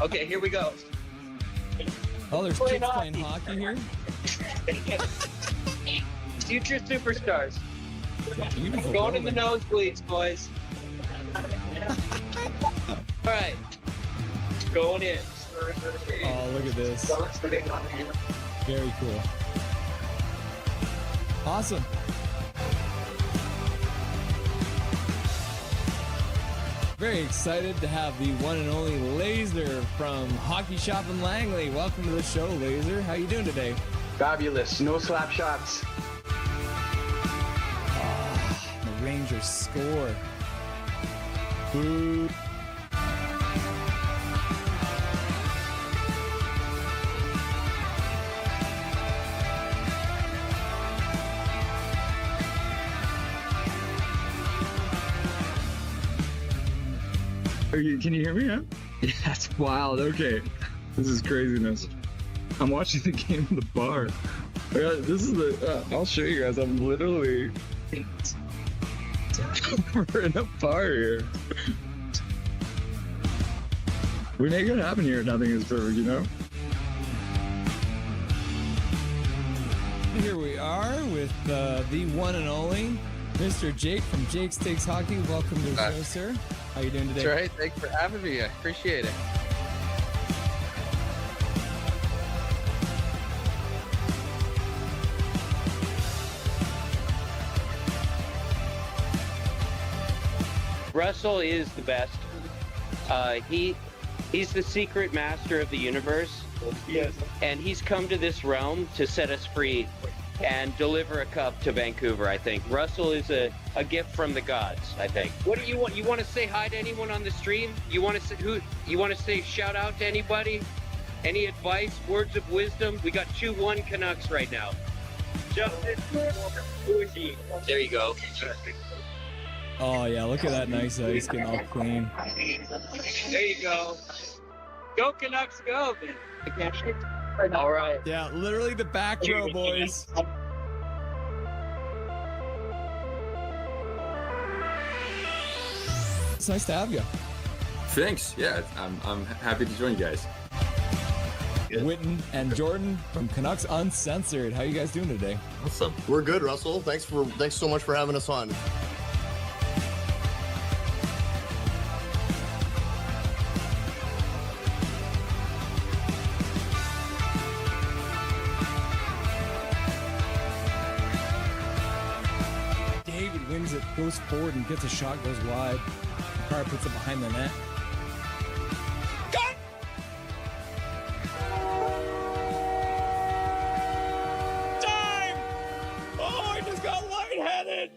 Okay, here we go. Oh, there's kids playing hockey here. Future superstars. Beautiful. Going in the nosebleeds, boys. All right. Going in. Oh, look at this. Very cool. Awesome. Very excited to have the one and only Laser from Hockey Shop in Langley. Welcome to the show, Laser. How you doing today? Fabulous. No slap shots. The Rangers score. Boo. Can you hear me? Huh? Yeah, that's wild. Okay, this is craziness. I'm watching the game in the bar. This is the. I'll show you guys. I'm literally. We're in a bar here. When it could happen here, nothing is perfect, you know. Here we are with the one and only Mr. Jake from Jake's Takes Hockey. Welcome to the show, sir. How you doing today? That's right. Thanks for having me. I appreciate it. Russell is the best. He's the secret master of the universe. Yes. And he's come to this realm to set us free and deliver a cup to Vancouver, I think. Russell is a gift from the gods, I think. What do you want? You want to say hi to anyone on the stream? You want to say you want to say shout out to anybody? Any advice, words of wisdom? We got 2-1 Canucks right now. Justin, who is he? There you go. Oh yeah, look at that nice ice getting all clean. There you go. Go Canucks, go! All right. Yeah, literally the back row, boys. It's nice to have you. Thanks. Yeah, I'm happy to join you guys. Witten and Jordan from Canucks Uncensored. How you guys doing today? Awesome. We're good, Russell. Thanks so much for having us on. David wins it, goes forward and gets a shot, goes wide. Carr puts it behind the net. Got it! Time! Oh, I just got lightheaded!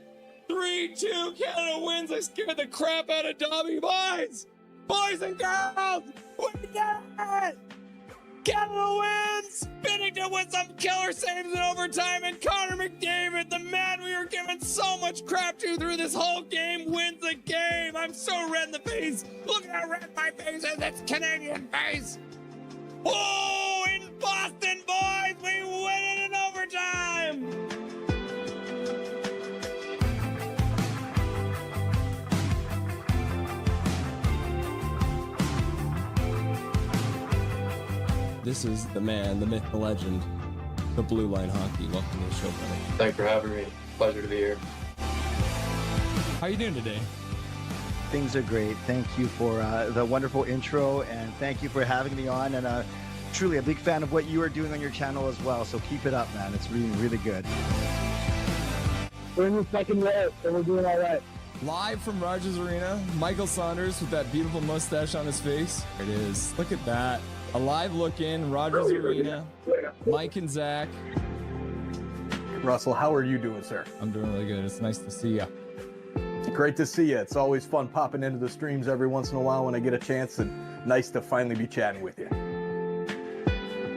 3-2, Canada wins. I scared the crap out of Dobby. Boys and girls, we did it! Canada wins! Binnington with some killer saves in overtime, and Connor McDavid, the man we were giving so much crap to through this whole game, wins the game! I'm so red in the face! Look at how red my face is! It's Canadian face! Oh, in Boston, boys! We win it in overtime! This is the man, the myth, the legend, the Blue Line Hockey. Welcome to the show, buddy. Thanks for having me. Pleasure to be here. How you doing today? Things are great. Thank you for the wonderful intro, and thank you for having me on. And truly a big fan of what you are doing on your channel as well. So keep it up, man. It's really, really good. We're in the second row, so we're doing all right. Live from Rogers Arena, Michael Saunders with that beautiful mustache on his face. There it is. Look at that. A live look in Rogers Arena. Mike and Zach. Russell, how are you doing, sir? I'm doing really good. It's nice to see you. Great to see you. It's always fun popping into the streams every once in a while when I get a chance, and nice to finally be chatting with you.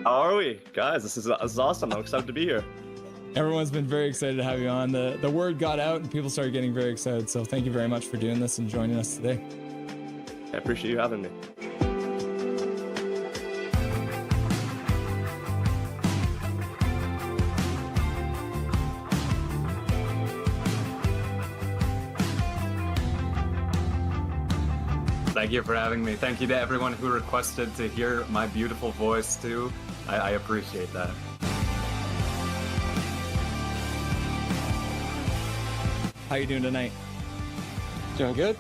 How are we? Guys, this is awesome. I'm excited to be here. Everyone's been very excited to have you on. The word got out and people started getting very excited. So thank you very much for doing this and joining us today. I appreciate you having me. Thank you for having me. Thank you to everyone who requested to hear my beautiful voice too. I appreciate that. How you doing tonight? Doing good.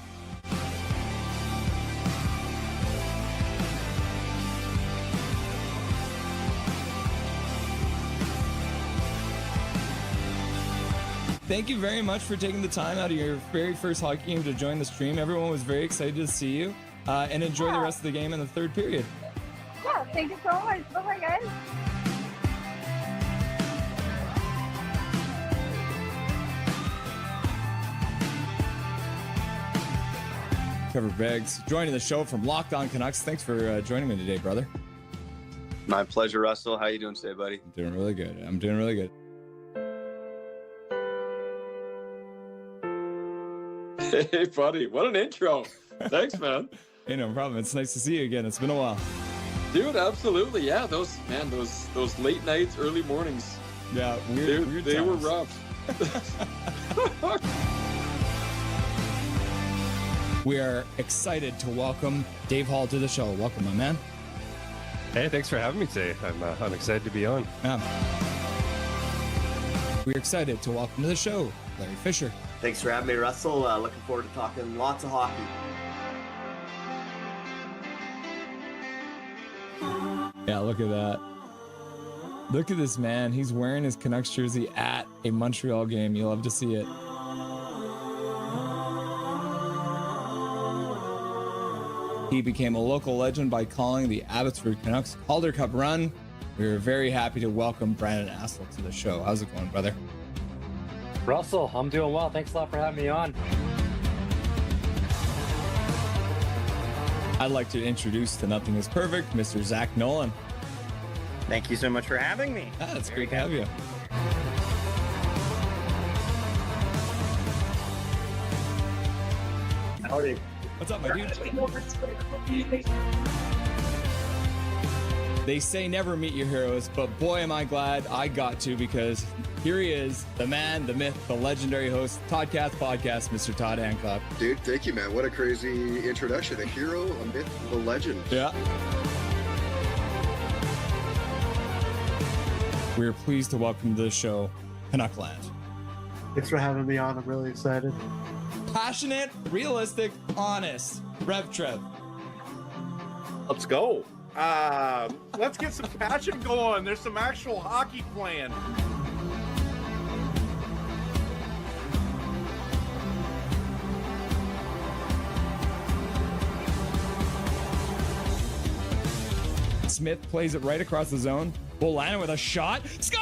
Thank you very much for taking the time out of your very first hockey game to join the stream. Everyone was very excited to see you, and enjoy the rest of the game in the third period. Yeah, thank you so much. Bye-bye, guys. Trevor Beggs joining the show from Locked On Canucks. Thanks for joining me today, brother. My pleasure, Russell. How you doing today, buddy? I'm doing really good. I'm doing really good. Hey, buddy. What an intro. Thanks, man. Hey, no problem. It's nice to see you again. It's been a while. Dude, absolutely. Yeah, those late nights, early mornings. Yeah, weird they were times. rough. We are excited to welcome Dave Hall to the show. Welcome, my man. Hey, thanks for having me today. I'm excited to be on. We're excited to welcome to the show Larry Fisher. Thanks for having me, Russell. Looking forward to talking lots of hockey. Yeah, look at that. Look at this man. He's wearing his Canucks jersey at a Montreal game. You love to see it. He became a local legend by calling the Abbotsford Canucks Calder Cup run. We are very happy to welcome Brandon Astle to the show. How's it going, brother? Russell, I'm doing well. Thanks a lot for having me on. I'd like to introduce to Nothing is Perfect, Mr. Zach Nolan. Thank you so much for having me. It's great to have you. Howdy. What's up, my dude? They say never meet your heroes, but boy, am I glad I got to, because here he is, the man, the myth, the legendary host, Toddcast Podcast, Mr. Todd Hancock. Dude, thank you, man. What a crazy introduction. A hero, a myth, a legend. Yeah. We are pleased to welcome to the show, Canuckland. Thanks for having me on. I'm really excited. Passionate, realistic, honest, Rev Trev. Let's go. Let's get some passion going. There's some actual hockey playing. Smith plays it right across the zone. Bolana with a shot. Score!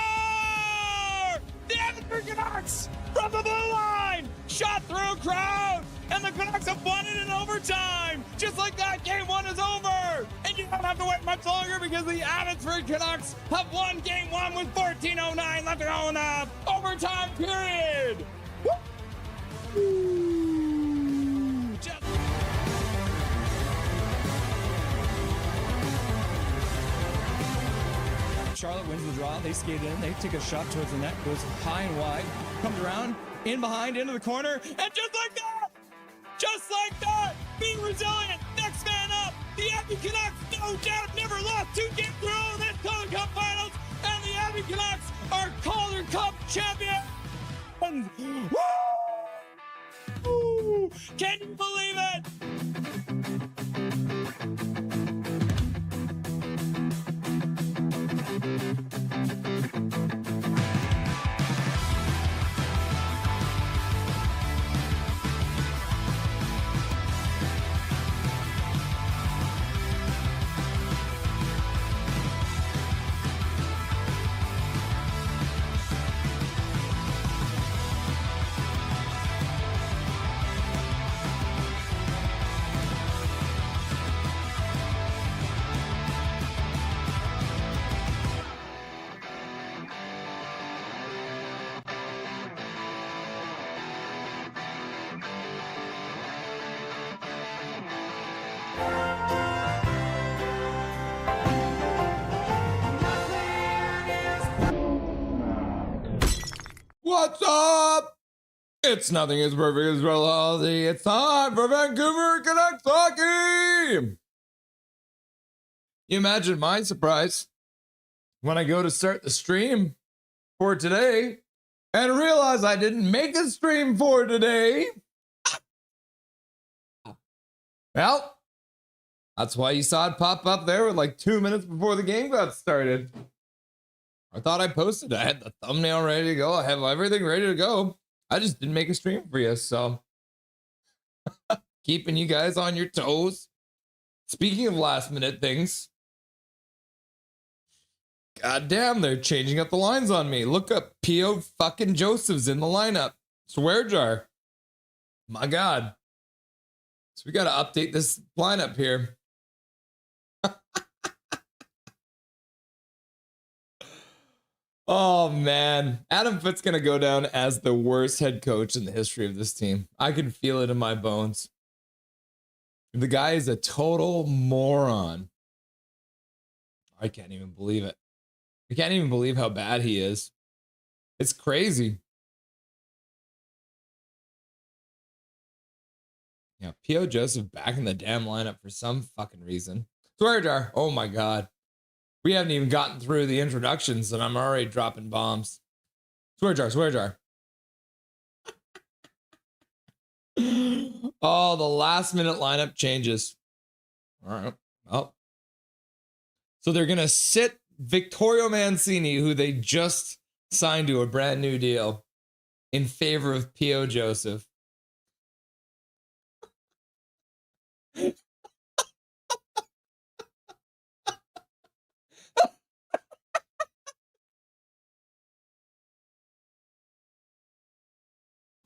The Edmonton Canucks from the blue line! Shot through a crowd! And the Canucks have won it in overtime! Just like that, game one is over! And you don't have to wait much longer, because the Abbotsford Canucks have won game one with 14:09 left to go in the overtime period! Woo! Just Charlotte wins the draw. They skate in. They take a shot towards the net. Goes high and wide. Comes around. In behind. Into the corner. And just like that, being resilient. Next man up. The Abbey Canucks, no doubt, never lost 2 games in a row in this Calder Cup Finals. And the Abbey Canucks are Calder Cup champions. Woo! Can you believe it? What's up? It's nothing as perfect as reality. It's time for Vancouver Canucks hockey. You imagine my surprise when I go to start the stream for today and realize I didn't make a stream for today. Well, that's why you saw it pop up there with like 2 minutes before the game got started. I thought I posted. I had the thumbnail ready to go. I have everything ready to go. I just didn't make a stream for you, so keeping you guys on your toes. Speaking of last minute things, god damn, they're changing up the lines on me. Look up, P.O. fucking Joseph's in the lineup. Swear jar. My god. So we gotta update this lineup here. Oh man, Adam Foote's gonna go down as the worst head coach in the history of this team. I can feel it in my bones. The guy is a total moron. I can't even believe it. I can't even believe how bad he is. It's crazy. Yeah, P.O. Joseph back in the damn lineup for some fucking reason. Swear jar. Oh my god. We haven't even gotten through the introductions and I'm already dropping bombs. Swear jar, swear jar. Oh, the last minute lineup changes. All right. Oh. So they're going to sit Vittorio Mancini, who they just signed to a brand new deal, in favor of P.O. Joseph.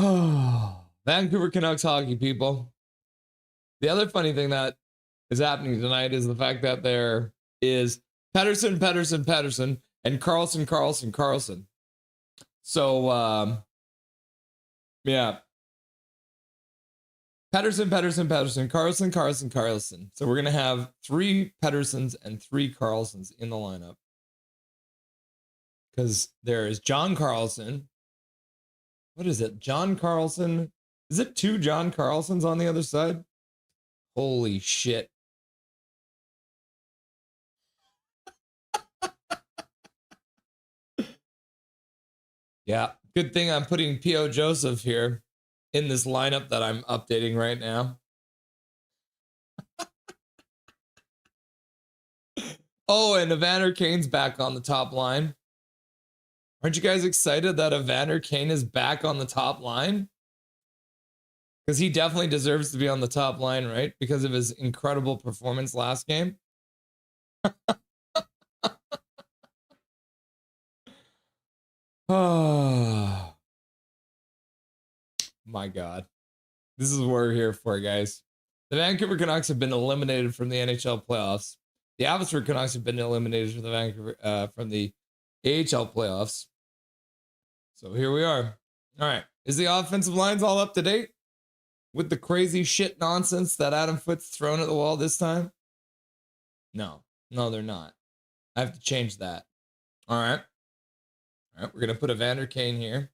Oh, Vancouver Canucks hockey, people. The other funny thing that is happening tonight is the fact that there is Pettersson, and Carlson. So, yeah. Pettersson, Carlson. So we're going to have 3 Petterssons and 3 Carlsons in the lineup. Because there is John Carlson. What is it? John Carlson. Is it 2 John Carlsons on the other side? Holy shit. Yeah. Good thing I'm putting P.O. Joseph here in this lineup that I'm updating right now. Oh, and Evander Kane's back on the top line. Aren't you guys excited that Evander Kane is back on the top line? Because he definitely deserves to be on the top line, right? Because of his incredible performance last game. Oh, my God. This is what we're here for, guys. The Vancouver Canucks have been eliminated from the NHL playoffs. The Abbotsford Canucks have been eliminated from the AHL playoffs. So here we are. All right. Is the offensive lines all up to date with the crazy shit nonsense that Adam Foote's thrown at the wall this time? No, they're not. I have to change that. All right. All right. We're going to put Evander Kane here.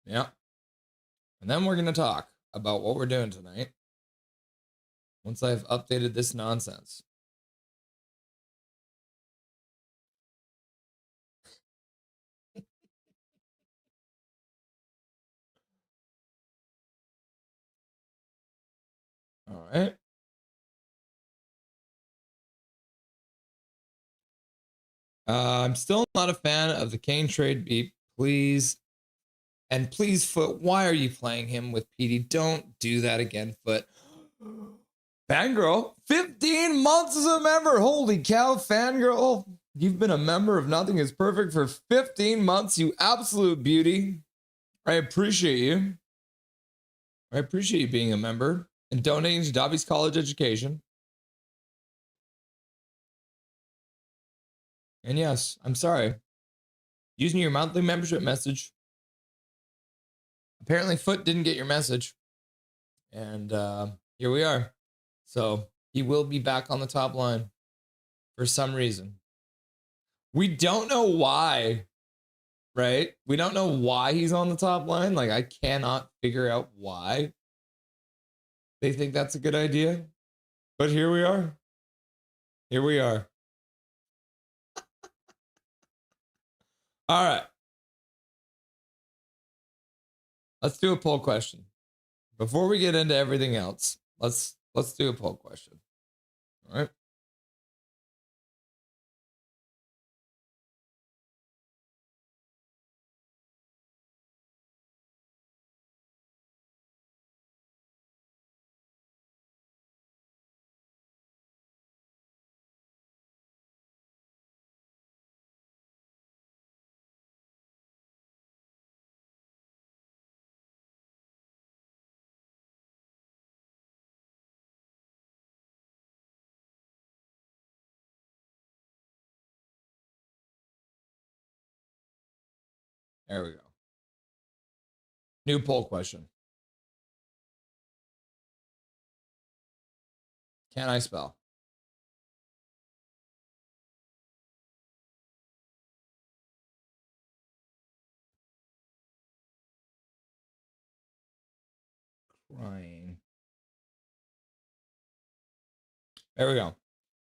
Yeah. And then we're going to talk about what we're doing tonight once I've updated this nonsense. All right. I'm still not a fan of the Kane trade beat. Please. And please, Foot, why are you playing him with PD? Don't do that again, Foot. Fangirl, 15 months as a member. Holy cow, Fangirl. You've been a member of Nothing is Perfect for 15 months, you absolute beauty. I appreciate you. I appreciate you being a member and donating to Dobby's college education. And yes, I'm sorry. Using your monthly membership message. Apparently, Foot didn't get your message. And here we are. So he will be back on the top line for some reason. We don't know why right? We don't know why he's on the top line. Like, I cannot figure out why they think that's a good idea. But here we are. Here we are. All right. Let's do a poll question. Before we get into everything else, let's do a poll question. All right. There we go. New poll question. Can I spell? Crying. There we go.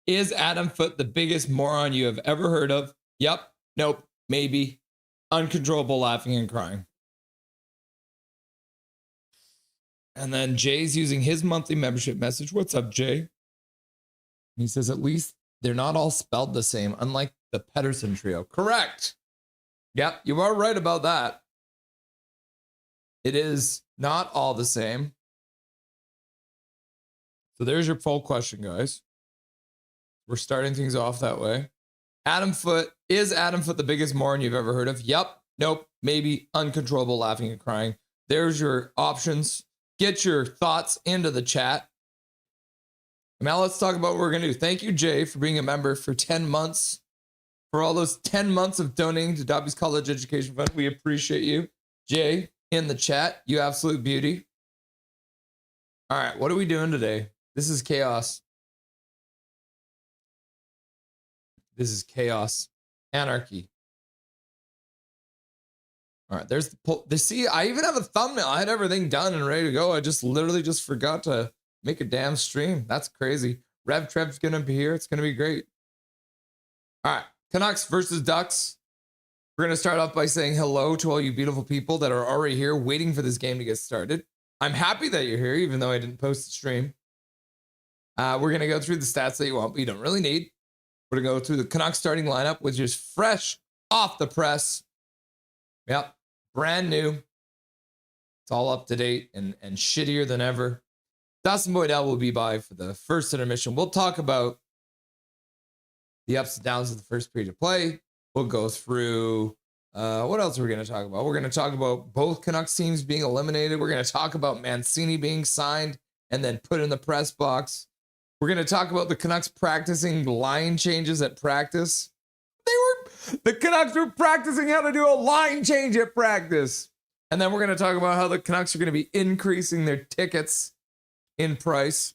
Is Adam Foote the biggest moron you have ever heard of? Yep. Nope. Maybe. Uncontrollable laughing and crying. And then Jay's using his monthly membership message. What's up, Jay? He says, at least they're not all spelled the same, unlike the Pedersen trio. Correct. Yep, you are right about that. It is not all the same. So there's your poll question, guys. We're starting things off that way. Adam Foote, is Adam Foote the biggest moron you've ever heard of? Yep, nope, maybe. Uncontrollable laughing and crying. There's your options. Get your thoughts into the chat. Now let's talk about what we're going to do. Thank you, Jay, for being a member for 10 months. For all those 10 months of donating to Dobby's College Education Fund. We appreciate you. Jay, in the chat, you absolute beauty. All right, what are we doing today? This is chaos. This is chaos. Anarchy. All right, there's the poll. See, I even have a thumbnail. I had everything done and ready to go. I just literally just forgot to make a damn stream. That's crazy. Rev Trev's going to be here. It's going to be great. All right, Canucks versus Ducks. We're going to start off by saying hello to all you beautiful people that are already here waiting for this game to get started. I'm happy that you're here, even though I didn't post the stream. We're going to go through the stats that you want, but you don't really need. We're going to go through the Canucks starting lineup, which is fresh off the press. Yep, brand new. It's all up to date and shittier than ever. Dustin Boydell will be by for the first intermission. We'll talk about the ups and downs of the first period of play. We'll go through, what else are we going to talk about? We're going to talk about both Canucks teams being eliminated. We're going to talk about Mancini being signed and then put in the press box. We're going to talk about the Canucks practicing line changes at practice. The Canucks were practicing how to do a line change at practice. And then we're going to talk about how the Canucks are going to be increasing their tickets in price.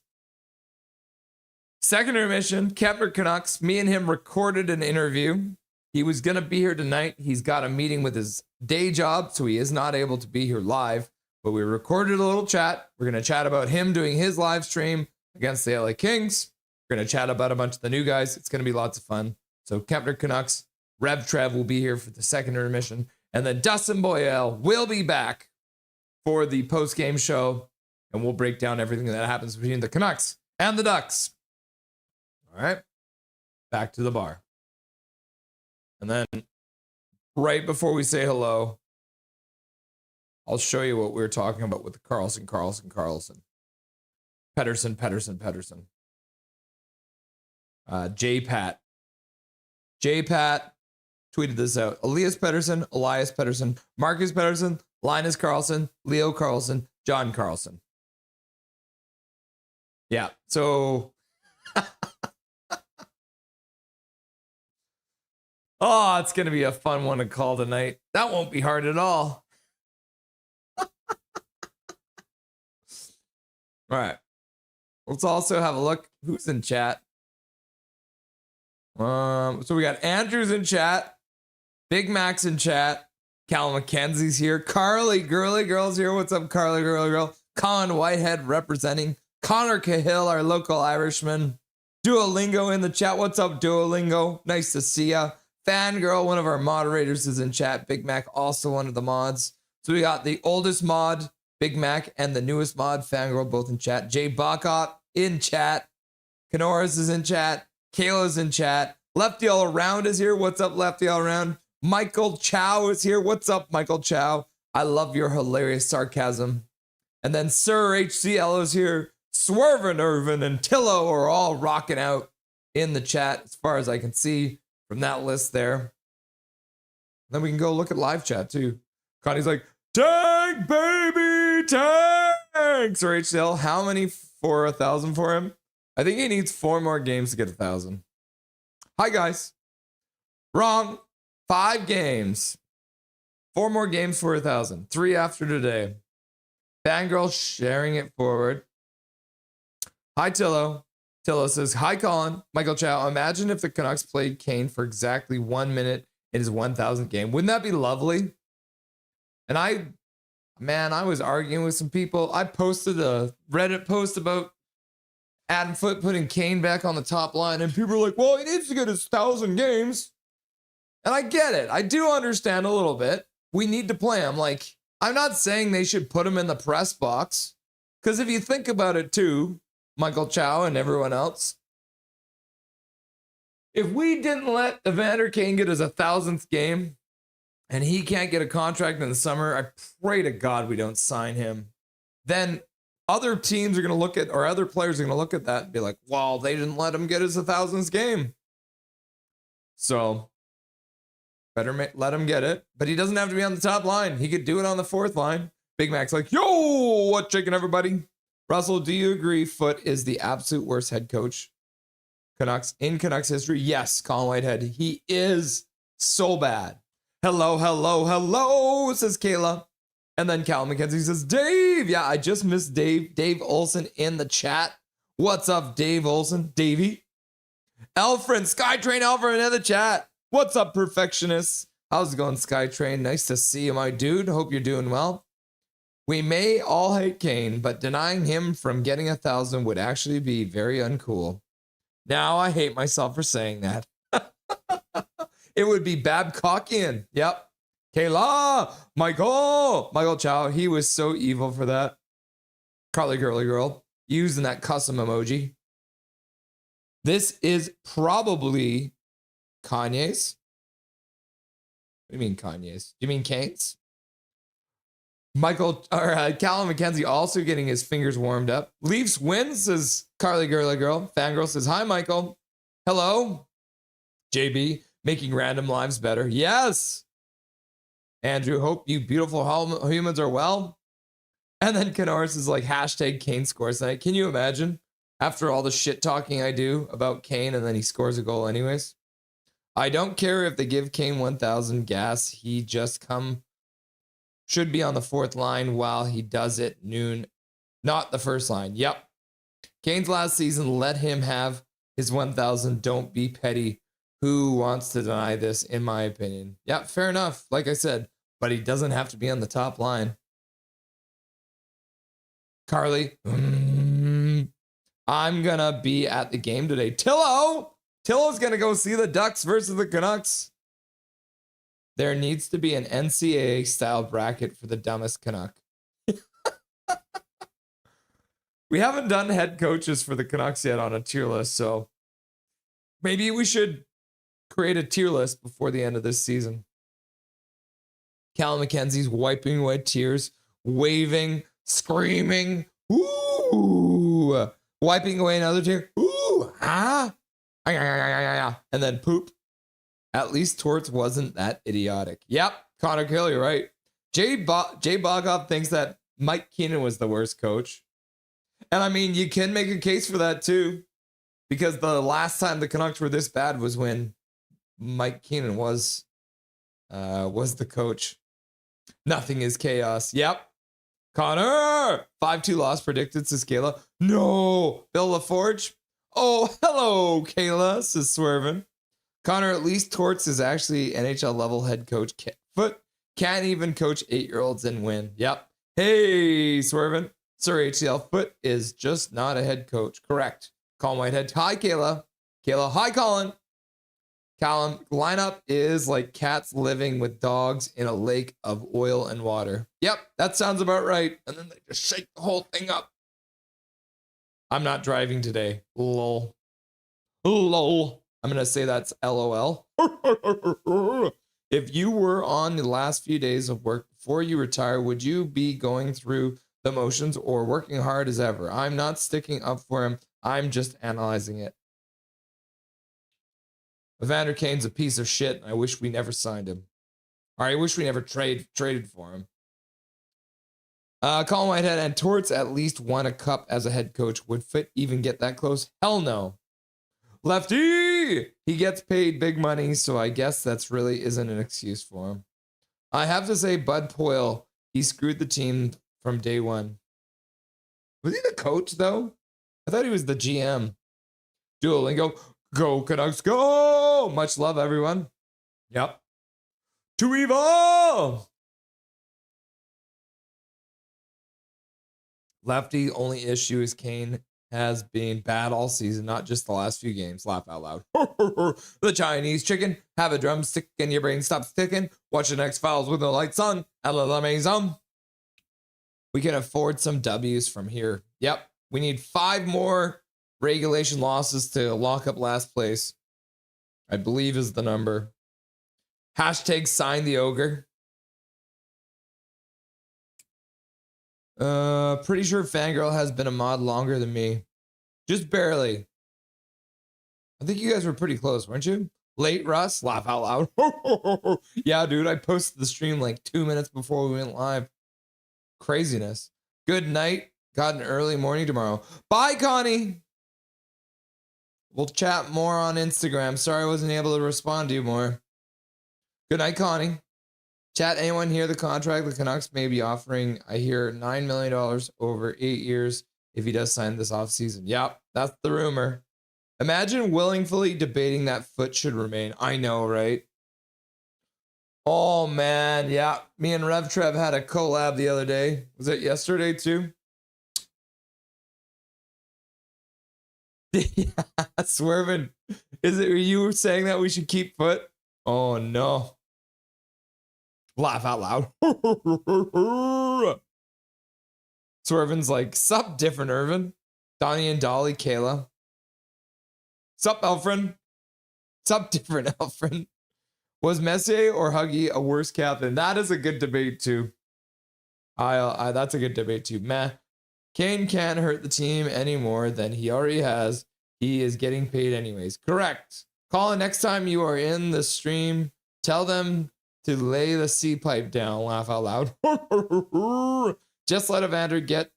Second intermission, Kepler Canucks. Me and him recorded an interview. He was going to be here tonight. He's got a meeting with his day job, so he is not able to be here live. But we recorded a little chat. We're going to chat about him doing his live stream against the LA Kings. We're going to chat about a bunch of the new guys. It's going to be lots of fun. So Kepler Canucks, Rev Trev will be here for the second intermission. And then Dustin Boydell will be back for the post-game show. And we'll break down everything that happens between the Canucks and the Ducks. All right. Back to the bar. And then right before we say hello, I'll show you what we were talking about with the Carlson. Pedersen. J-Pat tweeted this out. Elias Pedersen, Marcus Pedersen, Linus Karlsson, Leo Carlson, John Carlson. Yeah, so oh, it's going to be a fun one to call tonight. That won't be hard at all. All right. Let's also have a look who's in chat. So we got Andrew's in chat, Big Mac's in chat, Cal McKenzie's here. Carly Girly Girl's here. What's up, Carly Girly Girl? Colin Whitehead representing. Connor Cahill, our local Irishman. Duolingo in the chat. What's up, Duolingo? Nice to see ya. Fangirl, one of our moderators, is in chat. Big Mac, also one of the mods. So we got the oldest mod, Big Mac, and the newest mod, Fangirl, both in chat. Jay Bacop in chat. Canoras is in chat. Kayla's in chat. Lefty All Around is here. What's up, Lefty All Around? Michael Chow is here. What's up, Michael Chow? I love your hilarious sarcasm. And then Sir HCL is here. Swervin, Irvin, and Tillo are all rocking out in the chat as far as I can see from that list there. Then we can go look at live chat too. Connie's like, tank, baby, tank. Sir HCL, how many for 1,000 for him? I think he needs 4 more games to get 1,000. Hi, guys. Wrong. 5 games. 4 more games for 1,000. 3 after today. Fangirl sharing it forward. Hi, Tillo. Tillo says, hi, Colin. Michael Chow, imagine if the Canucks played Kane for exactly 1 minute in his 1,000th game. Wouldn't that be lovely? And I was arguing with some people. I posted a Reddit post about Adam Foote putting Kane back on the top line. And people are like, well, he needs to get his 1,000 games. And I get it. I do understand a little bit. We need to play him. Like, I'm not saying they should put him in the press box. Because if you think about it too, Michael Chow and everyone else, if we didn't let Evander Kane get his 1,000th game and he can't get a contract in the summer, I pray to God we don't sign him. Then other teams are going to look at, or other players are going to look at that and be like, well, they didn't let him get his 1,000th game. So better let him get it. But he doesn't have to be on the top line. He could do it on the 4th line. Big Mac's like, yo, what's shaking, everybody? Russell, do you agree Foote is the absolute worst head coach in Canucks history? Yes, Colin Whitehead. He is so bad. Hello, hello, hello, says Kayla. And then Cal McKenzie says, Dave. Yeah, I just missed Dave. Dave Olson in the chat. What's up, Dave Olson? Davey. Alfred, Skytrain Alfred in the chat. What's up, perfectionists? How's it going, Skytrain? Nice to see you, my dude. Hope you're doing well. We may all hate Kane, but denying him from getting 1,000 would actually be very uncool. Now I hate myself for saying that. It would be Babcockian. Yep. Kayla, Michael Chow. He was so evil for that. Carly Girly Girl using that custom emoji. This is probably Kanye's. What do you mean Kanye's? Do you mean Kane's? Callum McKenzie also getting his fingers warmed up. Leafs wins, says Carly Girly Girl. Fangirl says, hi, Michael. Hello. JB, making random lives better. Yes. Andrew, hope you beautiful humans are well. And then Canoris is like, hashtag Kane scores tonight. Can you imagine? After all the shit talking I do about Kane and then he scores a goal anyways. I don't care if they give Kane 1,000 gas. He just should be on the 4th line while he does it noon, not the 1st line. Yep. Kane's last season, let him have his 1,000. Don't be petty. Who wants to deny this, in my opinion? Yeah, fair enough. Like I said, but he doesn't have to be on the top line. Carly, I'm going to be at the game today. Tillo's going to go see the Ducks versus the Canucks. There needs to be an NCAA style bracket for the dumbest Canuck. We haven't done head coaches for the Canucks yet on a tier list, so maybe we should create a tier list before the end of this season. Cal McKenzie's wiping away tears, waving, screaming, ooh, wiping away another tear, ooh, ah, and then poop. At least Torts wasn't that idiotic. Yep, Connor Kelly, right? Jay Bogov thinks that Mike Keenan was the worst coach. And I mean, you can make a case for that too. Because the last time the Canucks were this bad was when Mike Keenan was the coach. Nothing is chaos. Yep. Connor! 5-2 loss predicted, says Kayla. No! Bill LaForge? Oh, hello, Kayla, says Swervin. Connor, at least Torts is actually NHL level head coach. Foote Can't even coach 8-year-olds and win. Yep. Hey, Swervin. Sir HCL Foot is just not a head coach. Correct. Colin Whitehead. Hi, Kayla. Kayla. Hi, Colin. Callum, lineup is like cats living with dogs in a lake of oil and water. Yep, that sounds about right. And then they just shake the whole thing up. I'm not driving today. Lol. Lol. I'm going to say that's LOL. If you were on the last few days of work before you retire, would you be going through the motions or working hard as ever? I'm not sticking up for him. I'm just analyzing it. Evander Kane's a piece of shit, and I wish we never signed him. Or I wish we never traded for him. Colin Whitehead and Torts at least won a cup as a head coach. Would Fit even get that close? Hell no. Lefty! He gets paid big money, so I guess that's really isn't an excuse for him. I have to say, Bud Poyle, he screwed the team from day one. Was he the coach, though? I thought he was the GM. Duolingo. Go Canucks, go! Much love, everyone. Yep. To evolve! Lefty, only issue is Kane has been bad all season, not just the last few games. Laugh out loud. The Chinese chicken, have a drumstick and your brain stops ticking. Watch the X-Files with the lights on. A la maison. We can afford some W's from here. Yep. We need 5 more regulation losses to lock up last place, I believe is the number. Hashtag sign the ogre. Pretty sure Fangirl has been a mod longer than me. Just barely. I think you guys were pretty close, weren't you? Late Russ, laugh out loud. Yeah, dude, I posted the stream like 2 minutes before we went live. Craziness. Good night. Got an early morning tomorrow. Bye, Connie. We'll chat more on Instagram. Sorry I wasn't able to respond to you more. Good night, Connie. Chat, anyone hear the contract the Canucks may be offering? I hear $9 million over 8 years if he does sign this offseason. Yep, that's the rumor. Imagine willingly debating that Foot should remain. I know, right? Oh, man. Yeah, me and Rev Trev had a collab the other day. Was it yesterday, too? Yeah, Swerving. Is it you saying that we should keep Foot? Oh no. Laugh out loud. Swervin's like, sup, different Irvin. Donnie and Dolly, Kayla. Sup, Elfrin. Sup, different Elfrin. Was Messier or Huggy a worse captain? That is a good debate too. That's a good debate too. Meh. Kane can't hurt the team any more than he already has. He is getting paid anyways. Correct. Colin, next time you are in the stream, tell them to lay the C pipe down. Laugh out loud. Just let Evander get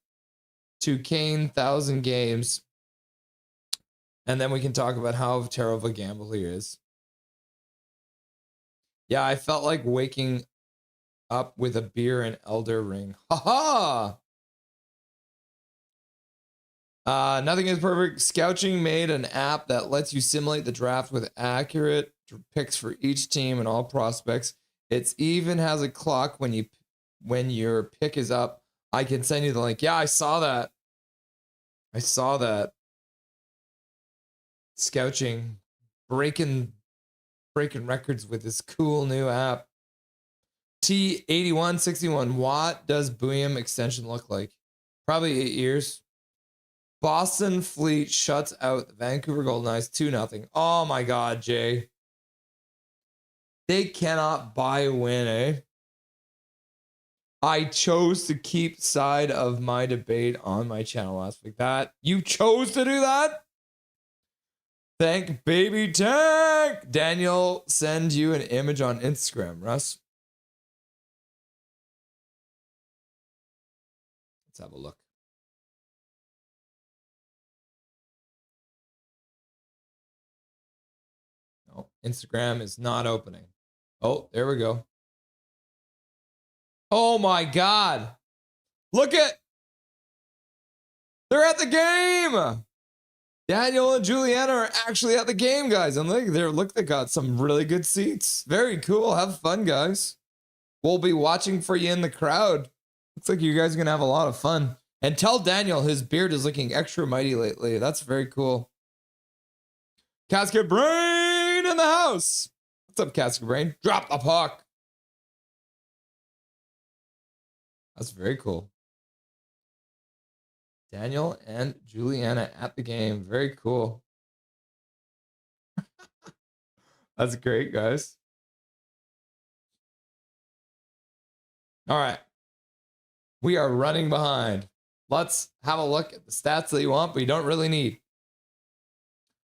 to Kane 1,000 games. And then we can talk about how terrible a gambler he is. Yeah, I felt like waking up with a beer and elder ring. Ha ha! Nothing is perfect. Scouting made an app that lets you simulate the draft with accurate picks for each team and all prospects. It even has a clock when your pick is up. I can send you the link. Yeah, I saw that. Scouting, breaking records with this cool new app. T8161. What does Booyam extension look like? Probably 8 years. Boston Fleet shuts out the Vancouver Golden Knights 2-0. Oh my God, Jay. They cannot buy a win, eh? I chose to keep side of my debate on my channel last week. That you chose to do that? Thank baby tank. Daniel, send you an image on Instagram, Russ. Let's have a look. No, Instagram is not opening. Oh, there we go. Oh my God. Look at. They're at the game. Daniel and Juliana are actually at the game, guys. And look, they got some really good seats. Very cool. Have fun, guys. We'll be watching for you in the crowd. Looks like you guys are going to have a lot of fun. And tell Daniel his beard is looking extra mighty lately. That's very cool. Casket Brain in the house. What's up, Casket Brain? Drop a puck. That's very cool. Daniel and Juliana at the game. Very cool. That's great, guys. All right. We are running behind. Let's have a look at the stats that you want, but you don't really need.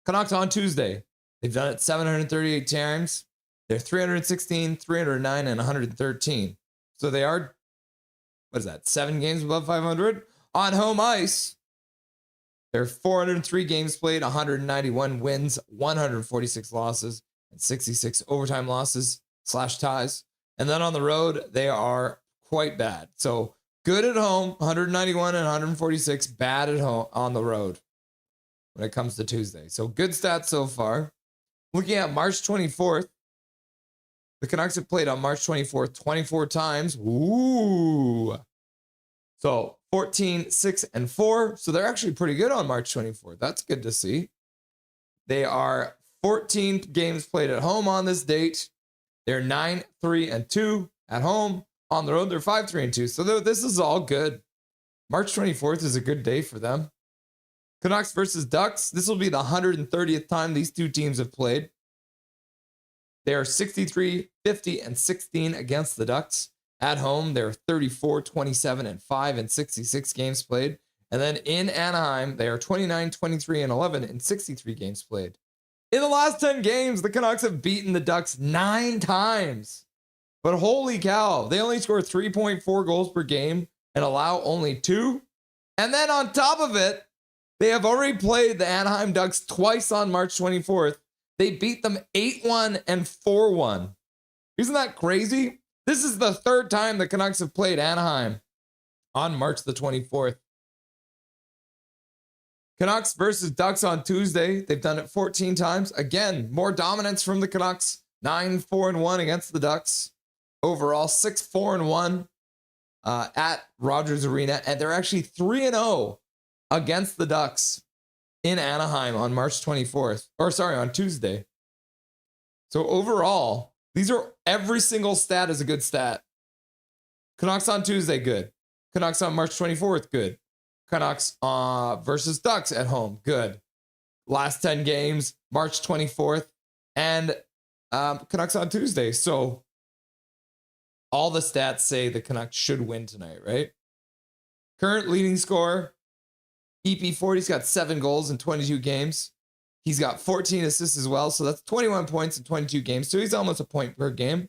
Canucks on Tuesday. They've done it 738 times. They're 316, 309, and 113. So they are, what is that, 7 games above 500? On home ice, they're 403 games played, 191 wins, 146 losses, and 66 overtime losses / ties. And then on the road, they are quite bad. So good at home, 191 and 146, bad at home on the road when it comes to Tuesday. So good stats so far. Looking at March 24th, the Canucks have played on March 24th 24 times. Ooh. So 14, 6, and 4. So they're actually pretty good on March 24th. That's good to see. They are 14 games played at home on this date. They're 9, 3, and 2 at home. On the road, they're 5, 3, and 2. So this is all good. March 24th is a good day for them. Canucks versus Ducks. This will be the 130th time these two teams have played. They are 63, 50, and 16 against the Ducks. At home, they're 34, 27, and 5 in 66 games played. And then in Anaheim, they are 29, 23, and 11 in 63 games played. In the last 10 games, the Canucks have beaten the Ducks 9 times. But holy cow, they only score 3.4 goals per game and allow only 2. And then on top of it, they have already played the Anaheim Ducks twice on March 24th. They beat them 8-1 and 4-1. Isn't that crazy? This is the 3rd time the Canucks have played Anaheim on March the 24th. Canucks versus Ducks on Tuesday. They've done it 14 times. Again, more dominance from the Canucks. 9-4-1 against the Ducks. Overall, 6-4-1 at Rogers Arena. And they're actually 3-0 against the Ducks in Anaheim on March 24th. On Tuesday. So overall, these are every single stat is a good stat. Canucks on Tuesday, good. Canucks on March 24th, good. Canucks versus Ducks at home, good. Last 10 games, March 24th, and Canucks on Tuesday. So all the stats say the Canucks should win tonight, right? Current leading scorer, EP40's got 7 goals in 22 games. He's got 14 assists as well, so that's 21 points in 22 games, so he's almost a point per game.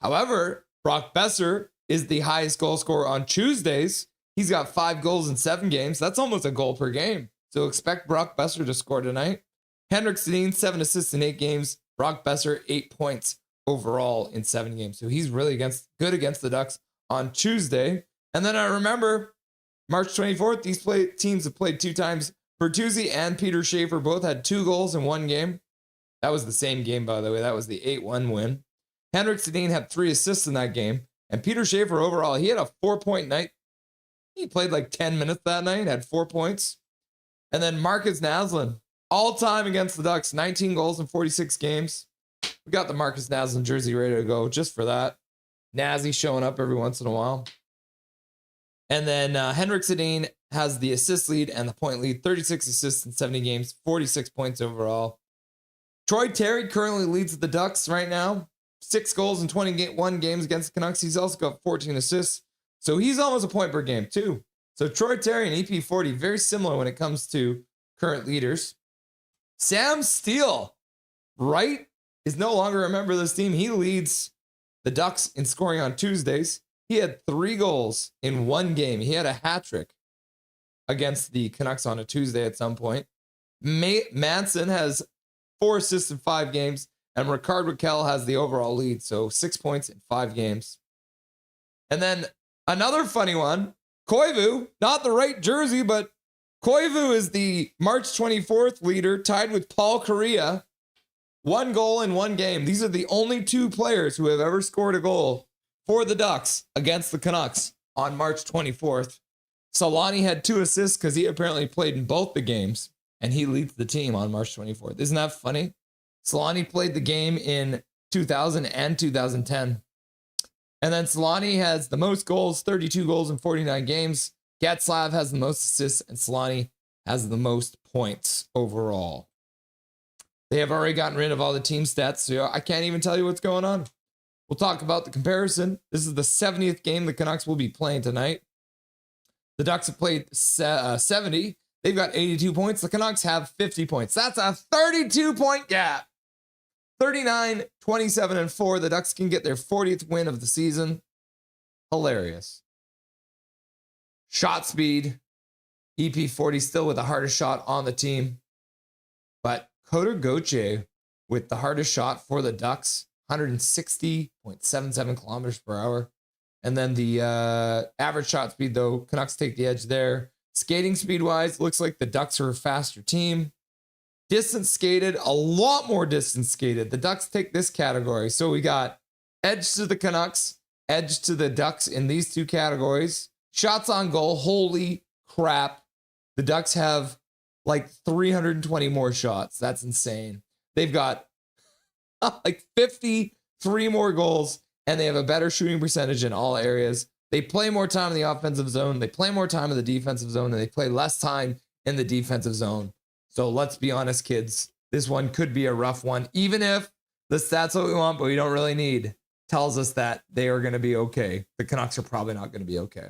However, Brock Besser is the highest goal scorer on Tuesdays. He's got 5 goals in 7 games. That's almost a goal per game. So expect Brock Besser to score tonight. Henrik Sedin, 7 assists in 8 games. Brock Besser, 8 points overall in 7 games. So he's really good against the Ducks on Tuesday. And then I remember March 24th, these teams have played 2 times. Bertuzzi and Peter Schaefer both had 2 goals in 1 game. That was the same game, by the way. That was the 8-1 win. Henrik Sedin had 3 assists in that game. And Peter Schaefer overall, he had a 4-point night. He played like 10 minutes that night, had 4 points. And then Marcus Naslund, all time against the Ducks, 19 goals in 46 games. We got the Marcus Naslund jersey ready to go just for that. Nazzy showing up every once in a while. And then Henrik Sedin has the assist lead and the point lead, 36 assists in 70 games, 46 points overall. Troy Terry currently leads the Ducks right now. 6 goals in 21 games against the Canucks. He's also got 14 assists. So he's almost a point per game too. So Troy Terry and EP40, very similar when it comes to current leaders. Sam Steele, right, is no longer a member of this team. He leads the Ducks in scoring on Tuesdays. He had 3 goals in 1 game. He had a hat trick against the Canucks on a Tuesday at some point. Manson has 4 assists in 5 games, and Ricard Raquel has the overall lead, so 6 points in 5 games. And then another funny one, Koivu, not the right jersey, but Koivu is the March 24th leader, tied with Paul Kariya. 1 goal in 1 game. These are the only 2 players who have ever scored a goal for the Ducks against the Canucks on March 24th. Solani had 2 assists because he apparently played in both the games, and he leads the team on March 24th. Isn't that funny? Solani played the game in 2000 and 2010. And then Solani has the most goals, 32 goals in 49 games. Getzlav has the most assists, and Solani has the most points overall. They have already gotten rid of all the team stats, so I can't even tell you what's going on. We'll talk about the comparison. This is the 70th game the Canucks will be playing tonight. The Ducks have played 70. They've got 82 points. The Canucks have 50 points. That's a 32-point gap. 39, 27, and 4. The Ducks can get their 40th win of the season. Hilarious. Shot speed. EP40 still with the hardest shot on the team. But Kotar Gauthier with the hardest shot for the Ducks, 160.77 kilometers per hour. And then the average shot speed, though, Canucks take the edge there. Skating speed-wise, looks like the Ducks are a faster team. Distance skated, a lot more distance skated. The Ducks take this category. So we got edge to the Canucks, edge to the Ducks in these 2 categories. Shots on goal, holy crap. The Ducks have like 320 more shots. That's insane. They've got like 53 more goals, and they have a better shooting percentage in all areas. They play more time in the offensive zone. They play more time in the defensive zone, and they play less time in the defensive zone. So let's be honest, kids. This one could be a rough one, even if the stats that we want, but we don't really need, tells us that they are going to be okay. The Canucks are probably not going to be okay.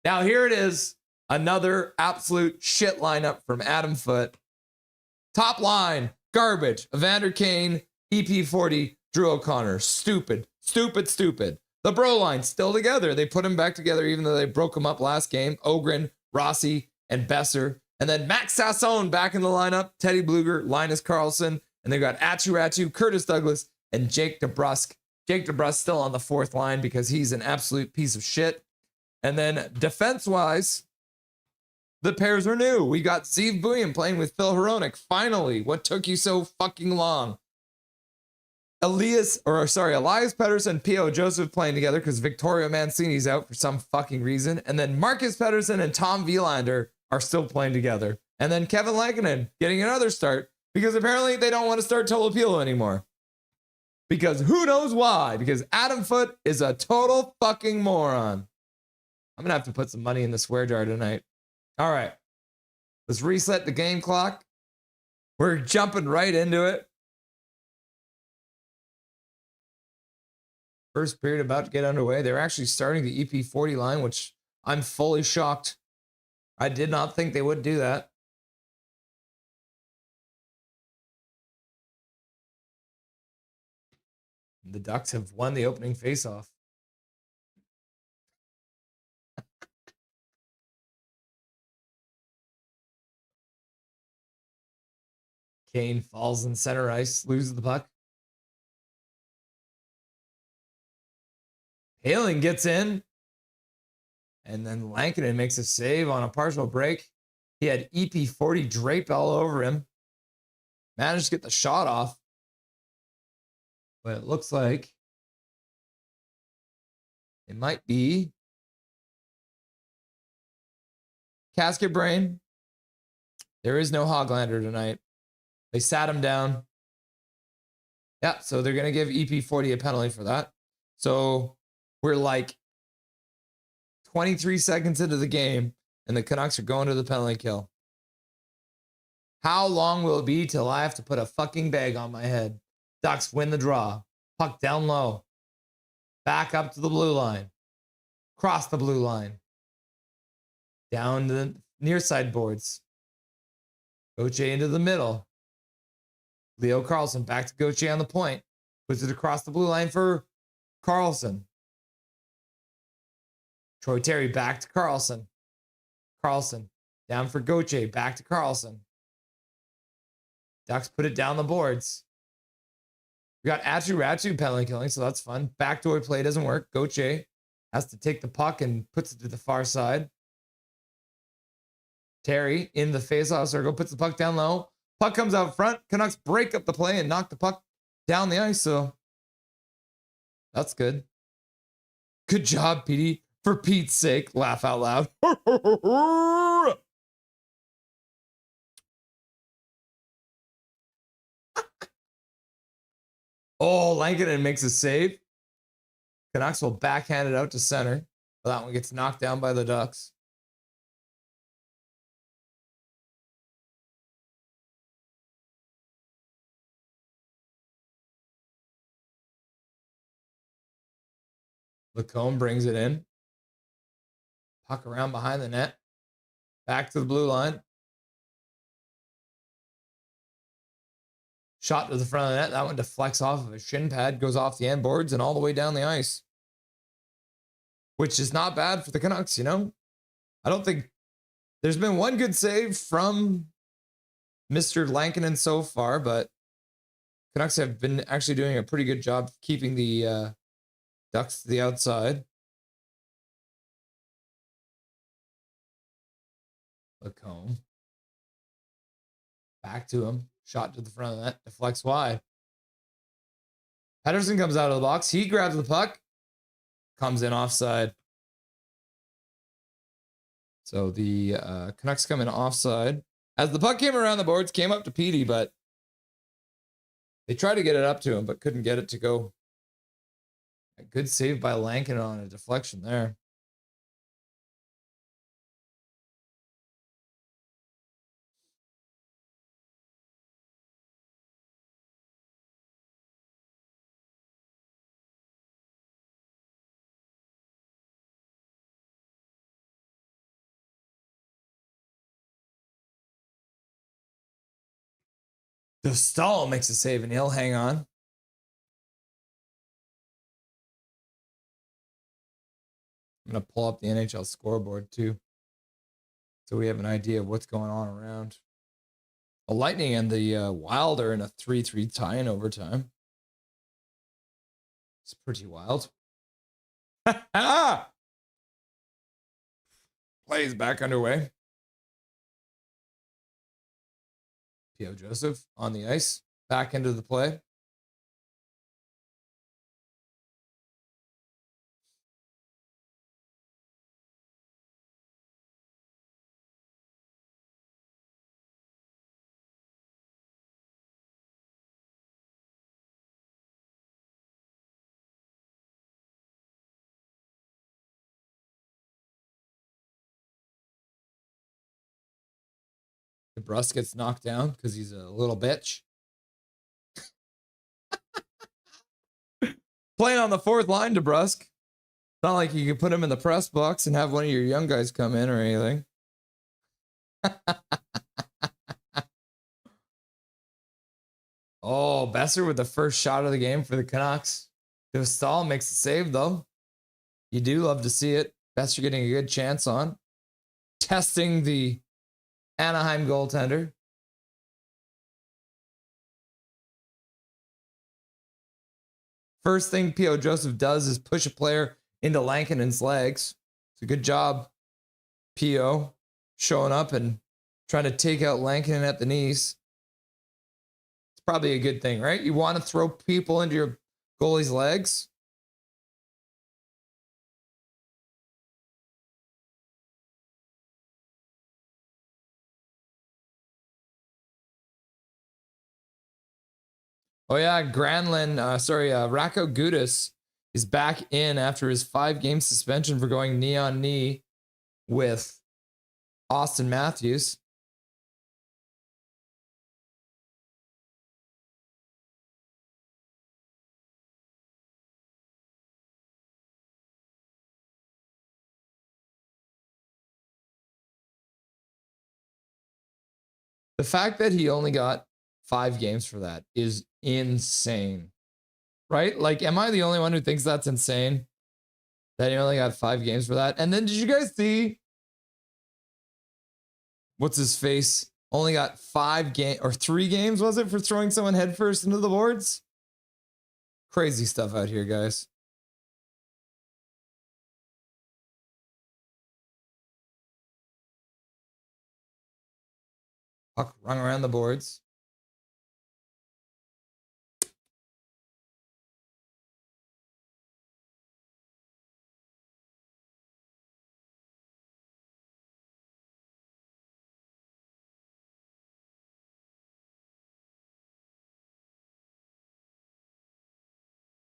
Now, here it is. Another absolute shit lineup from Adam Foote. Top line, garbage. Evander Kane, EP40, Drew O'Connor. Stupid. The bro line still together. They put them back together even though they broke them up last game. Ogren, Rossi, and Besser. And then Max Sassone back in the lineup. Teddy Bluger, Linus Karlsson. And they've got Atu, Curtis Douglas, and Jake DeBrusk. Jake DeBrusk still on the 4th line because he's an absolute piece of shit. And then defense-wise, the pairs are new. We got Zeev Buium playing with Phil Hronek. Finally, what took you so fucking long? Elias Pettersson, P.O. Joseph playing together because Victoria Mancini's out for some fucking reason. And then Marcus Pettersson and Tom Wielander are still playing together. And then Kevin Lankinen getting another start because apparently they don't want to start Tolopilo anymore. Because who knows why? Because Adam Foote is a total fucking moron. I'm going to have to put some money in the swear jar tonight. All right. Let's reset the game clock. We're jumping right into it. First period about to get underway. They're actually starting the EP40 line, which I'm fully shocked. I did not think they would do that. The Ducks have won the opening faceoff. Kane falls in center ice, loses the puck. Halen gets in. And then Lankinen makes a save on a partial break. He had EP40 draped all over him. Managed to get the shot off. But it looks like it might be Casket Brain. There is no Hoglander tonight. They sat him down. Yeah, so they're going to give EP40 a penalty for that. So we're like 23 seconds into the game, and the Canucks are going to the penalty kill. How long will it be till I have to put a fucking bag on my head? Ducks win the draw. Puck down low. Back up to the blue line. Cross the blue line. Down to the near side boards. Gauthier into the middle. Leo Carlson back to Gauthier on the point. Puts it across the blue line for Carlson. Troy Terry back to Carlson. Carlson down for Gauthier. Back to Carlson. Ducks put it down the boards. We got Atu penalty killing, so that's fun. Backdoor play doesn't work. Gauthier has to take the puck and puts it to the far side. Terry in the faceoff circle, puts the puck down low. Puck comes out front. Canucks break up the play and knock the puck down the ice, so that's good. Good job, Petey. For Pete's sake, laugh out loud. Oh, Lankinen makes a save. Canucks will backhand it out to center. But that one gets knocked down by the Ducks. Lacombe brings it in. Puck around behind the net. Back to the blue line. Shot to the front of the net. That one deflects off of a shin pad, goes off the end boards and all the way down the ice. Which is not bad for the Canucks, you know? I don't think there's been one good save from Mr. Lankinen so far, but Canucks have been actually doing a pretty good job keeping the Ducks to the outside. Lacombe. Back to him. Shot to the front of the net. Deflects wide. Pettersson comes out of the box. He grabs the puck. Comes in offside. So the Canucks come in offside. As the puck came around the boards, came up to Petey, but they tried to get it up to him, but couldn't get it to go. A good save by Lankinen on a deflection there. Dostal makes a save and he'll hang on. I'm going to pull up the NHL scoreboard too, so we have an idea of what's going on around. The Lightning and the Wild are in a 3-3 tie in overtime. It's pretty wild. Plays back underway. P.O. Joseph on the ice. Back into the play. DeBrusque gets knocked down because he's a little bitch. Playing on the fourth line, DeBrusque. Not like you could put him in the press box and have one of your young guys come in or anything. Oh, Besser with the first shot of the game for the Canucks. Dostal makes the save, though. You do love to see it. Besser getting a good chance on. Testing the Anaheim goaltender. First thing P.O. Joseph does is push a player into Lankinen's legs. It's a good job, P.O. showing up and trying to take out Lankinen at the knees. It's probably a good thing, right? You want to throw people into your goalie's legs. Oh yeah, Racco Gudis is back in after his 5-game suspension for going knee on knee with Austin Matthews. The fact that he only got 5 games for that is insane, right? Like, am I the only one who thinks that's insane? That he only got 5 games for that? And then did you guys see what's his face? Only got 3 games, was it, for throwing someone headfirst into the boards? Crazy stuff out here, guys. Puck rung around the boards.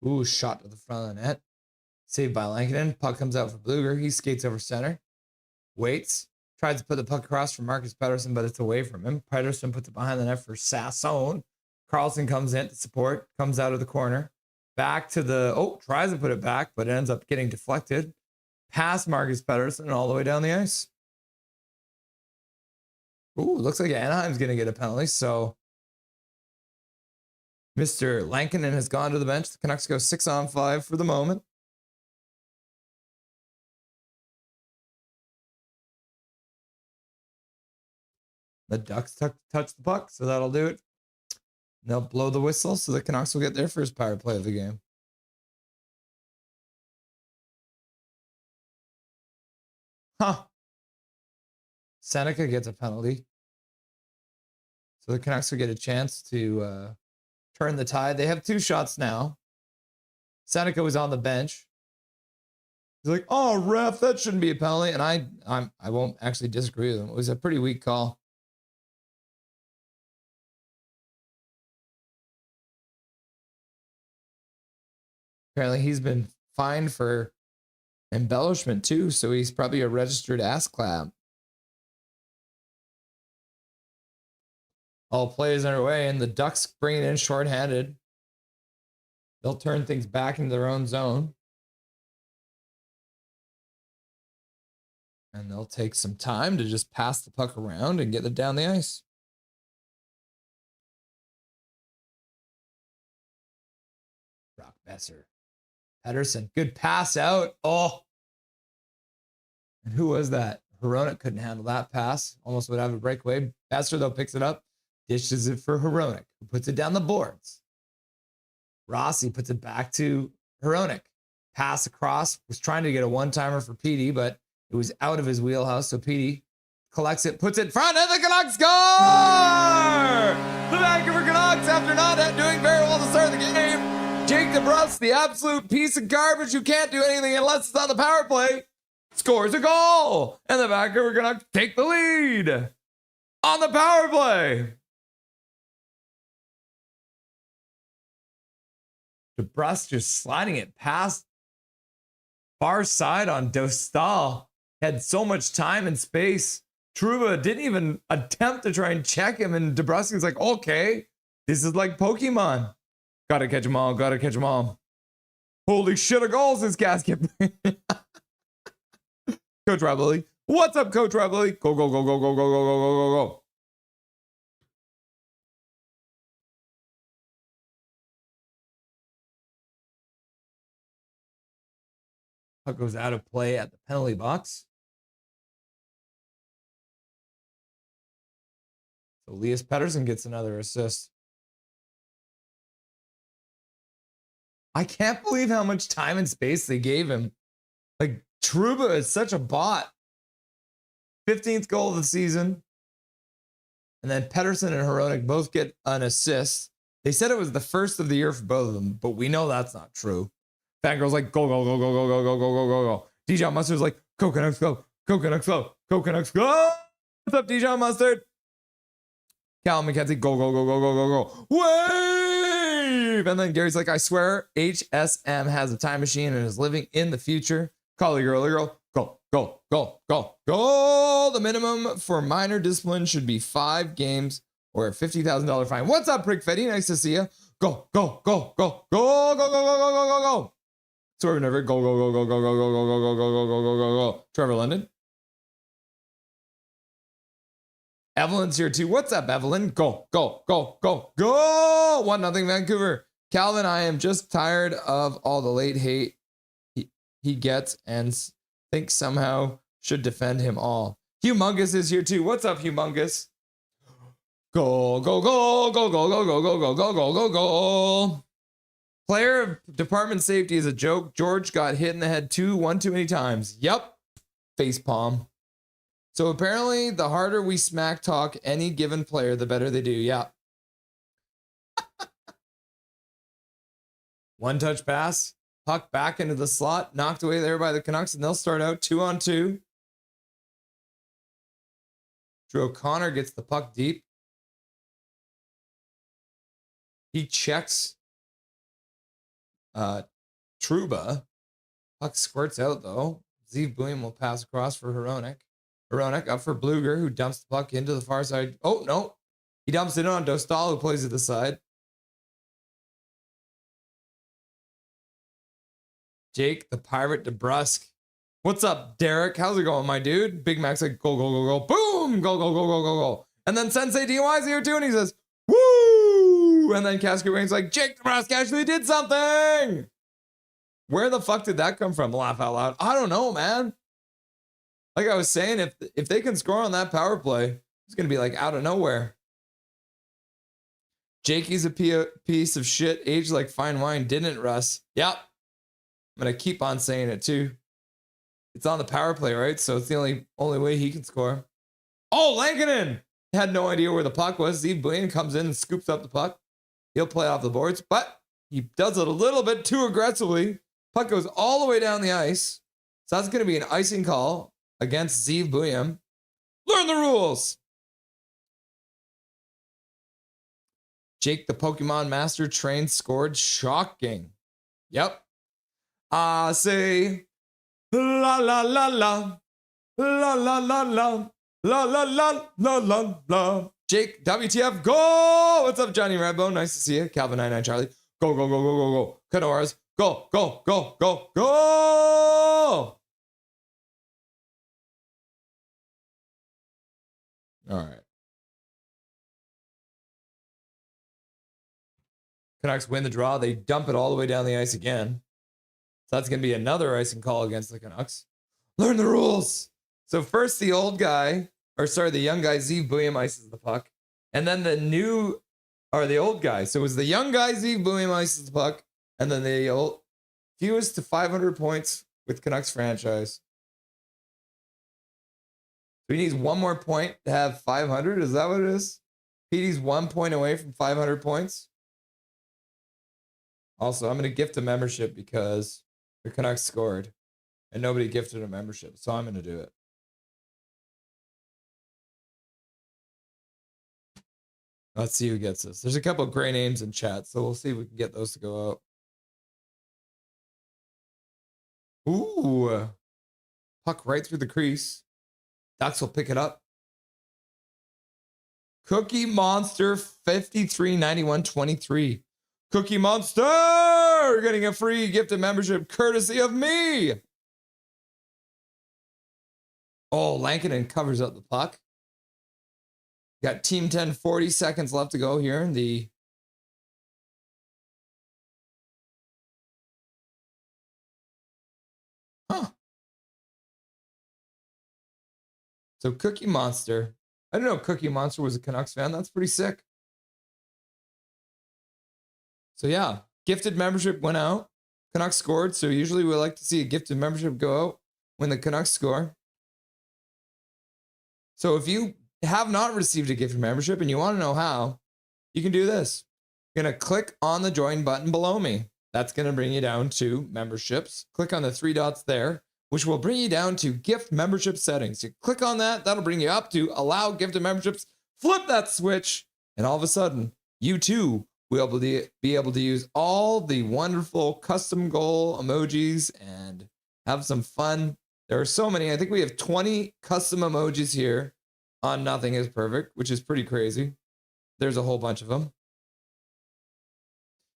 Ooh, shot to the front of the net. Saved by Lankinen. Puck comes out for Bluger. He skates over center. Waits. Tries to put the puck across for Marcus Pettersson, but it's away from him. Pettersson puts it behind the net for Sasson. Carlson comes in to support. Comes out of the corner. Back to the... Oh, tries to put it back, but it ends up getting deflected. Past Marcus Pettersson and all the way down the ice. Ooh, looks like Anaheim's going to get a penalty, so... Mr. Lankinen has gone to the bench. The Canucks go 6-on-5 for the moment. The Ducks touch the puck, so that'll do it. They'll blow the whistle, so the Canucks will get their first power play of the game. Huh. Seneca gets a penalty. So the Canucks will get a chance to turn the tide. They have 2 shots now. Seneca was on the bench. He's like, oh, ref, that shouldn't be a penalty. And I won't actually disagree with him. It was a pretty weak call. Apparently he's been fined for embellishment too, so he's probably a registered ass clap. All play is underway, and the Ducks bring it in shorthanded. They'll turn things back into their own zone. And they'll take some time to just pass the puck around and get it down the ice. Brock Besser. Pettersson, good pass out. Oh. And who was that? Hronek couldn't handle that pass. Almost would have a breakaway. Besser, though, picks it up. Dishes it for Hronek, who puts it down the boards. Rossi puts it back to Hronek. Pass across. Was trying to get a one-timer for Petey, but it was out of his wheelhouse. So Petey collects it, puts it in front, and the Canucks score! The Vancouver Canucks, after not doing very well to start the game, Jake DeBrusk, the absolute piece of garbage who can't do anything unless it's on the power play, scores a goal. And the Vancouver Canucks take the lead on the power play. DeBrusk just sliding it past far side on Dostal. Had so much time and space. Trouba didn't even attempt to try and check him, and DeBrusk like, okay, this is like Pokemon. Gotta catch them all, gotta catch them all. Holy shit of goals this gasket. Coach Ravelli. What's up, Coach Ravelli? Go, go, go, go, go, go, go, go, go, go, go. Puck goes out of play at the penalty box. So Elias Pettersson gets another assist. I can't believe how much time and space they gave him. Like, Trouba is such a bot. 15th goal of the season. And then Pettersson and Hronek both get an assist. They said it was the first of the year for both of them, but we know that's not true. Fangirl's like, go, go, go, go, go, go, go, go, go, go, go. Dijon Mustard's like, go, Canucks, go. Go, Canucks, go. Go, Canucks, go. What's up, Dijon Mustard? Cal McKenzie, go, go, go, go, go, go, go. Wave! And then Gary's like, I swear, HSM has a time machine and is living in the future. Collie girl, go, go, go, go, go. The minimum for minor discipline should be 5 games or a $50,000 fine. What's up, Prick Fetty? Nice to see you. Go, go, go, go, go, go, go, go, go, go, go, go, go. Sorry, never go, go, go, go, go, go, go, go, go, go, go, go, go, go, go. Trevor London. Evelyn's here too. What's up, Evelyn? Go, go, go, go, go. 1-0 Vancouver. Calvin, I am just tired of all the late hate he gets and think somehow should defend him all. Humongous is here too. What's up, Humongous? Go, go, go, go, go, go, go, go, go, go, go, go, go. Player of department safety is a joke. George got hit in the head one too many times. Yep. Face palm. So apparently the harder we smack talk any given player, the better they do. Yeah. One touch pass. Puck back into the slot. Knocked away there by the Canucks, and they'll start out 2-on-2. Drew O'Connor gets the puck deep. He checks Trouba. Puck squirts out though. Zeev Buium will pass across for Hronek. Hronek up for Bluger, who dumps the puck into the far side. Oh, no. He dumps it on Dostal, who plays at the side. Jake, the Pirate DeBrusque. What's up, Derek? How's it going, my dude? Big Mac's like, go, go, go, go. Boom! Go, go, go, go, go, go. And then Sensei DY's here too, and he says, woo! And then Cascade Wayne's like, Jake DeBrusque actually did something! Where the fuck did that come from? Laugh out loud. I don't know, man. Like I was saying, if they can score on that power play, it's going to be like out of nowhere. Jakey's a piece of shit, aged like fine wine, didn't it, Russ? Yep. I'm going to keep on saying it too. It's on the power play, right? So it's the only way he can score. Oh, Lankinen had no idea where the puck was. Zeev Buium comes in and scoops up the puck. He'll play off the boards, but he does it a little bit too aggressively. Puck goes all the way down the ice. So that's going to be an icing call against Zeev Buium. Learn the rules. Jake, the Pokemon Master trained, scored. Shocking. Yep. Say la la la la la la la la la la la la la la. Jake, WTF, go! What's up, Johnny Redbone? Nice to see you. Calvin 99 Charlie. Go, go, go, go, go, go. Canoras. Go, go, go, go, go! All right. Canucks win the draw. They dump it all the way down the ice again. So that's going to be another icing call against the Canucks. Learn the rules. So first the young guy, Zeev Buium ices the puck. And then the old guy. So it was the young guy, Zeev Buium ices the puck. And then the old, fewest to 500 points with Canucks franchise. So he needs one more point to have 500. Is that what it is? Petey's 1 point away from 500 points. Also, I'm going to gift a membership because the Canucks scored and nobody gifted a membership. So I'm going to do it. Let's see who gets this. There's a couple of gray names in chat, so we'll see if we can get those to go out. Ooh. Puck right through the crease. Ducks will pick it up. Cookie Monster 539123. Cookie Monster getting a free gifted membership courtesy of me. Oh, Lankinen covers up the puck. Got Team 10, 40 seconds left to go here in the So Cookie Monster. I didn't know Cookie Monster was a Canucks fan. That's pretty sick. So yeah, gifted membership went out. Canucks scored. So usually we like to see a gifted membership go out when the Canucks score. So if you have not received a gifted membership and you want to know how, you can do this. You're going to click on the join button below me. That's going to bring you down to memberships. Click on the three dots there, which will bring you down to gift membership settings. You click on that, that'll bring you up to allow gifted memberships. Flip that switch, and all of a sudden, you too will be able to use all the wonderful custom goal emojis and have some fun. There are so many. I think we have 20 custom emojis here on Nothing is Perfect, which is pretty crazy. There's a whole bunch of them.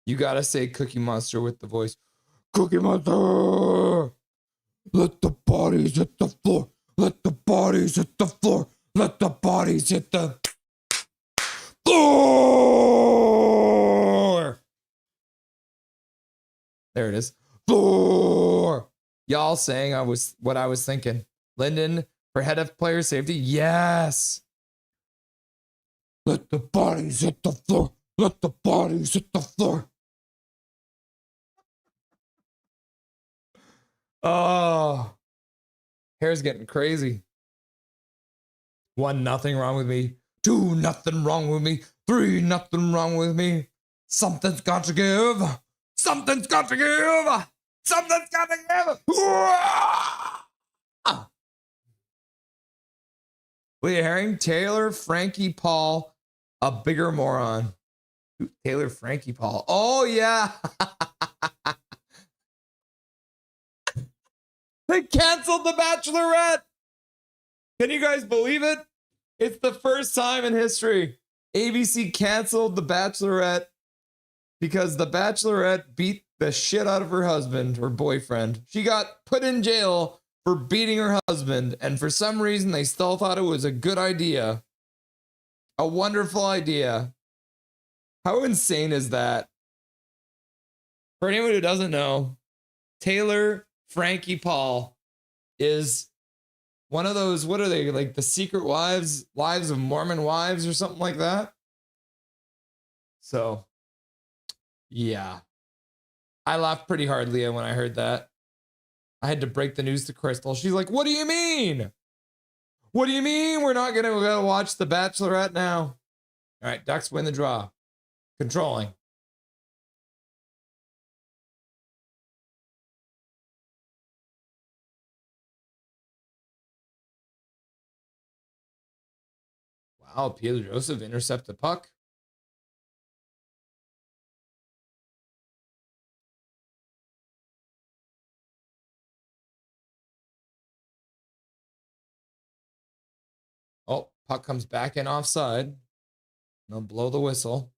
You got to say Cookie Monster with the voice. Cookie Monster! Let the bodies hit the floor. Let the bodies hit the floor. Let the bodies hit the floor. There it is. Floor. Y'all saying what I was thinking. Linden for head of player safety. Yes. Let the bodies hit the floor. Let the bodies hit the floor. Oh, hair's getting crazy. 1-0 wrong with me. 2-0 wrong with me. 3-0 wrong with me. Something's got to give. Something's got to give. Something's got to give. Leah Herring, Taylor, Frankie, Paul, a bigger moron. Taylor, Frankie, Paul. Oh, yeah. They canceled The Bachelorette. Can you guys believe it? It's the first time in history ABC canceled The Bachelorette because The Bachelorette beat the shit out of her husband or boyfriend. She got put in jail for beating her husband, and for some reason they still thought it was a good idea. A wonderful idea. How insane is that? For anyone who doesn't know, Taylor Frankie Paul is one of those, what are they, like the secret wives of Mormon wives or something like that? So, yeah. I laughed pretty hard, Leah, when I heard that. I had to break the news to Crystal. She's like, what do you mean? What do you mean we're not going to watch The Bachelorette now? All right, Ducks win the draw. Controlling. Wow, Peter Joseph intercept the puck. Oh, puck comes back in offside. They'll blow the whistle.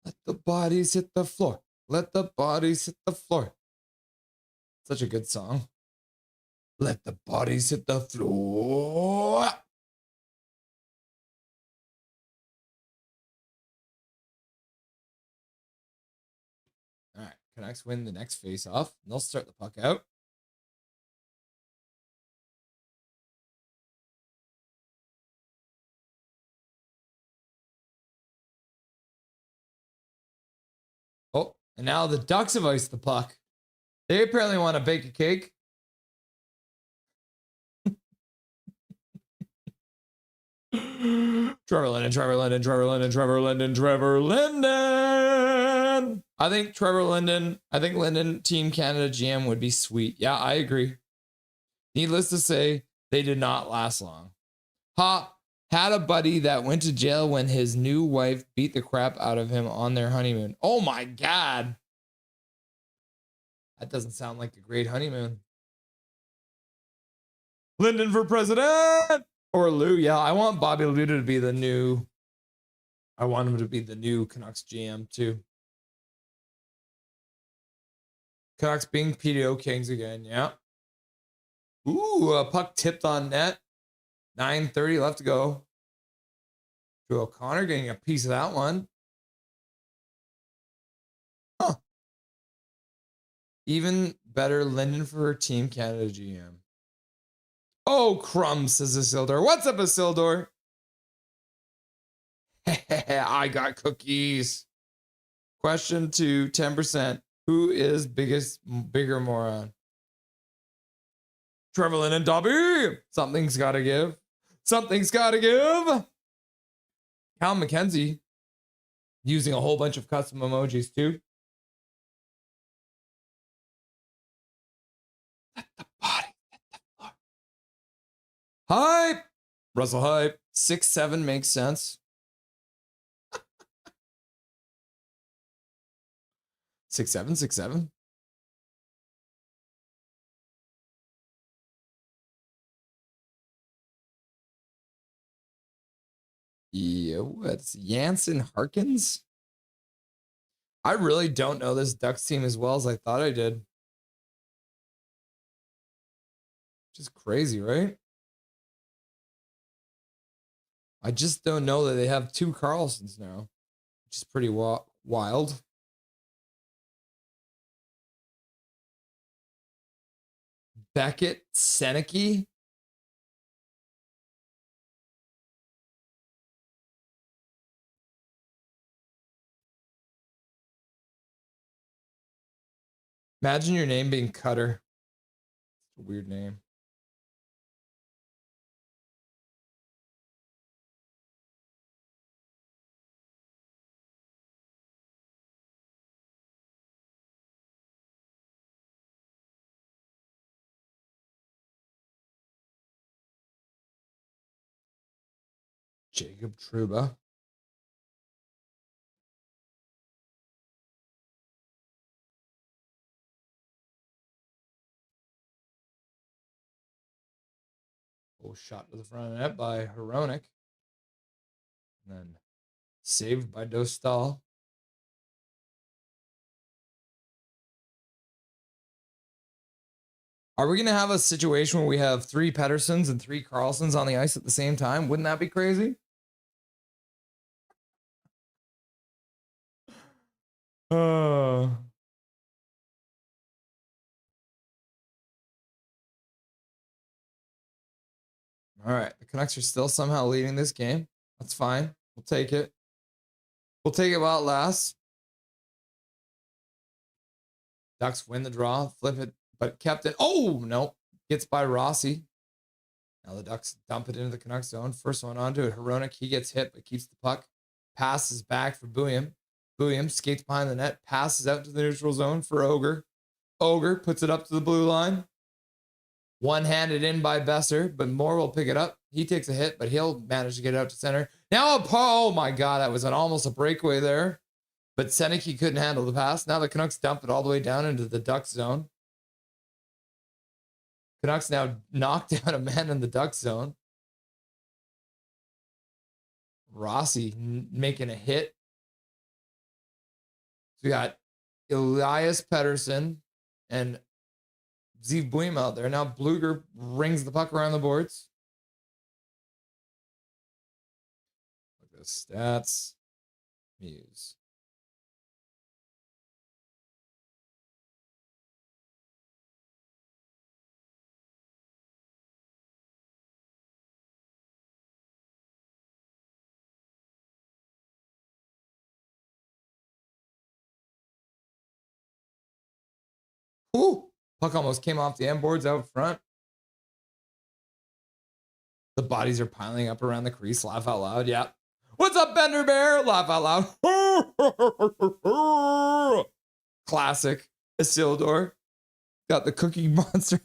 Let the bodies hit the floor. Let the bodies hit the floor. Such a good song. Let the bodies hit the floor. All right, Canucks win the next face-off. They'll start the puck out. Oh, and now the Ducks have iced the puck. They apparently want to bake a cake. Trevor Linden. I think Trevor Linden, Linden Team Canada GM would be sweet. Yeah, I agree. Needless to say, they did not last long. Had a buddy that went to jail when his new wife beat the crap out of him on their honeymoon. Oh my God. That doesn't sound like a great honeymoon. Linden for president. Or Lou. Yeah, I want Bobby Lou to be the new. I want him to be the new Canucks GM too. Canucks being PDO Kings again. Yeah. Ooh, a puck tipped on net. 9:30 left to go. Joe O'Connor getting a piece of that one. Huh. Even better, Linden for Team Canada GM. Oh, crumbs, says Isildur. What's up, Isildur? I got cookies. Question to 10%. Who is bigger moron? Trevor Linden, Dobby. Something's got to give. Something's got to give. Cal McKenzie using a whole bunch of custom emojis too. Let the body hit the floor. Hype. Russell Hype. 6'7" makes sense. 6'7", 6'7". Yeah, what's Jansen Harkins? I really don't know this Ducks team as well as I thought I did. Which is crazy, right? I just don't know that they have two Carlsons now, which is pretty wild. Beckett, Seneke. Imagine your name being Cutter. It's a weird name. Jacob Trouba. Oh, shot to the front of the net by Hronek. And then saved by Dostal. Are we going to have a situation where we have 3 Petterssons and 3 Carlsons on the ice at the same time? Wouldn't that be crazy? All right. The Canucks are still somehow leading this game. That's fine. We'll take it. We'll take it while it lasts. Ducks win the draw, flip it, but kept it. Oh, no. Gets by Rossi. Now the Ducks dump it into the Canucks zone. First one onto it. Hronek, he gets hit, but keeps the puck. Passes back for Buium. Buium skates behind the net. Passes out to the neutral zone for Ogre. Ogre puts it up to the blue line. One-handed in by Besser, but Moore will pick it up. He takes a hit, but he'll manage to get it out to center. Now, oh my God, that was almost a breakaway there. But Seneke couldn't handle the pass. Now the Canucks dump it all the way down into the Ducks zone. Canucks now knocked down a man in the Ducks zone. Rossi making a hit. So we got Elias Pettersson and Zeev Buium out there. Now Bluger rings the puck around the boards. Look at the stats. Muse. Ooh, puck almost came off the end boards out front. The bodies are piling up around the crease. Laugh out loud. Yeah. What's up, Bender Bear? Laugh out loud. Classic. Isildur. Got the cookie monster.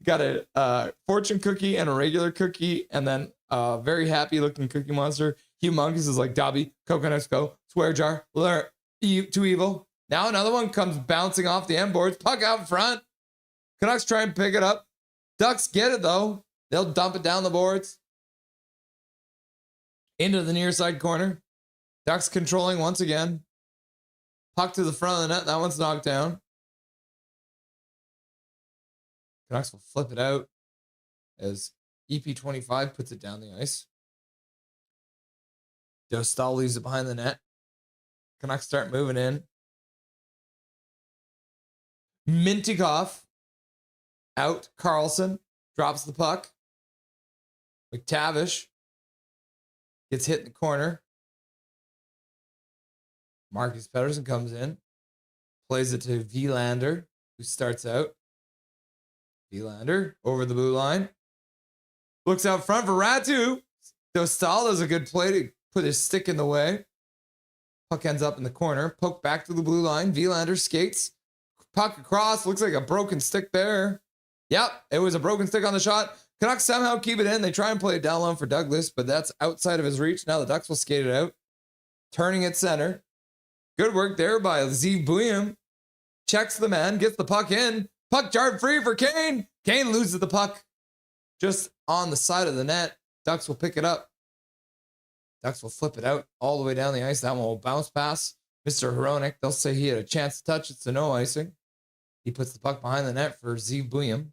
Got a fortune cookie and a regular cookie. And then a very happy looking cookie monster. Humongous is like Dobby, Coconuts Go, Swear Jar, Too Evil. Now another one comes bouncing off the end boards. Puck out front. Canucks try and pick it up. Ducks get it, though. They'll dump it down the boards. Into the near side corner. Ducks controlling once again. Puck to the front of the net. That one's knocked down. Canucks will flip it out as EP25 puts it down the ice. Dostal leaves it behind the net. Canucks start moving in. Mintyukov out. Carlson drops the puck. McTavish gets hit in the corner. Marcus Pettersson comes in. Plays it to Vilander, who starts out. Vilander over the blue line. Looks out front for Ratu. Dostal does a good play to put his stick in the way. Puck ends up in the corner. Poke back to the blue line. Vilander skates. Puck across. Looks like a broken stick there. Yep, it was a broken stick on the shot. Canucks somehow keep it in. They try and play it down low for Douglas, but that's outside of his reach. Now the Ducks will skate it out. Turning it center. Good work there by Zeev Buium. Checks the man. Gets the puck in. Puck jarred free for Kane. Kane loses the puck just on the side of the net. Ducks will pick it up. Ducks will flip it out all the way down the ice. That one will bounce past Mr. Hronek. They'll say he had a chance to touch it, so no icing. He puts the puck behind the net for Zeev Buium.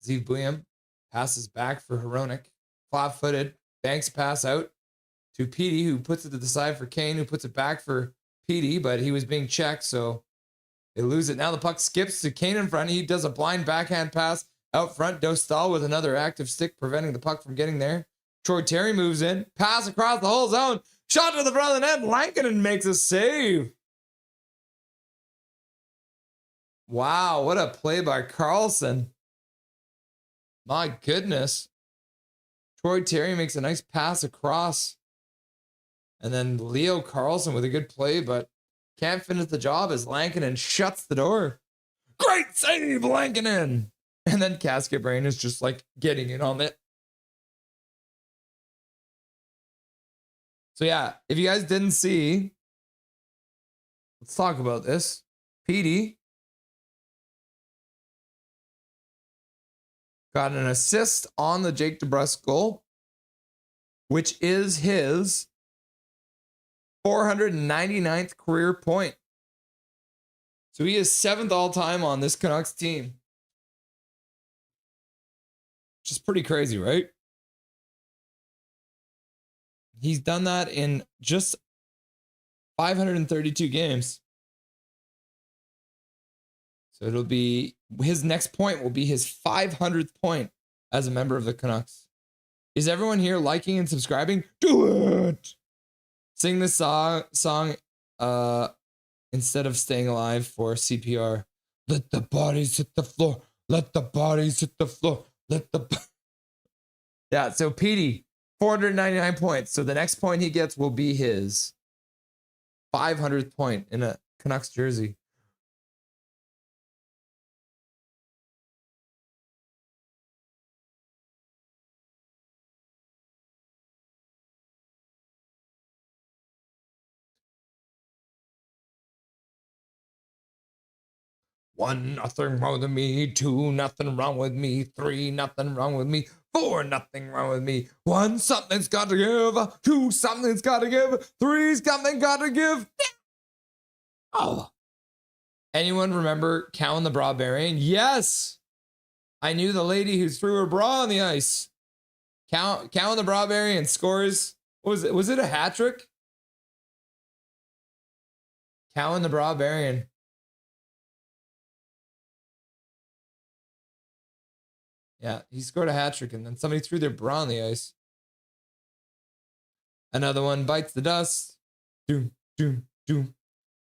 Zeev Buium passes back for Hronek. Flat-footed. Banks pass out to Petey, who puts it to the side for Kane, who puts it back for Petey, but he was being checked, so they lose it. Now the puck skips to Kane in front. He does a blind backhand pass out front. Dostal with another active stick, preventing the puck from getting there. Troy Terry moves in. Pass across the whole zone. Shot to the front of the net. Lankinen makes a save. Wow, what a play by Carlson. My goodness. Troy Terry makes a nice pass across. And then Leo Carlson with a good play, but can't finish the job as Lankinen shuts the door. Great save, Lankinen. And then Casket Brain is just like getting in on it. So yeah, if you guys didn't see, let's talk about this. Petey got an assist on the Jake DeBrusk goal, which is his 499th career point. So he is 7th all time on this Canucks team. Which is pretty crazy, right? He's done that in just 532 games. So it'll be his next point will be his 500th point as a member of the Canucks. Is everyone here liking and subscribing? Do it. Sing this song instead of staying alive for CPR. Let the bodies hit the floor. Let the bodies hit the floor. Yeah, so Petey, 499 points. So the next point he gets will be his 500th point in a Canucks jersey. One, nothing wrong with me. Two, nothing wrong with me. Three, nothing wrong with me. Four, nothing wrong with me. One, something's got to give. Two, something's got to give. Three, something got to give. Oh. Anyone remember Cowan the Barbarian? Yes. I knew the lady who threw her bra on the ice. Cowan the Barbarian scores. What was it? Was it a hat trick? Cowan the Barbarian. Yeah, he scored a hat trick and then somebody threw their bra on the ice. Another one bites the dust. Doom, doom, doom.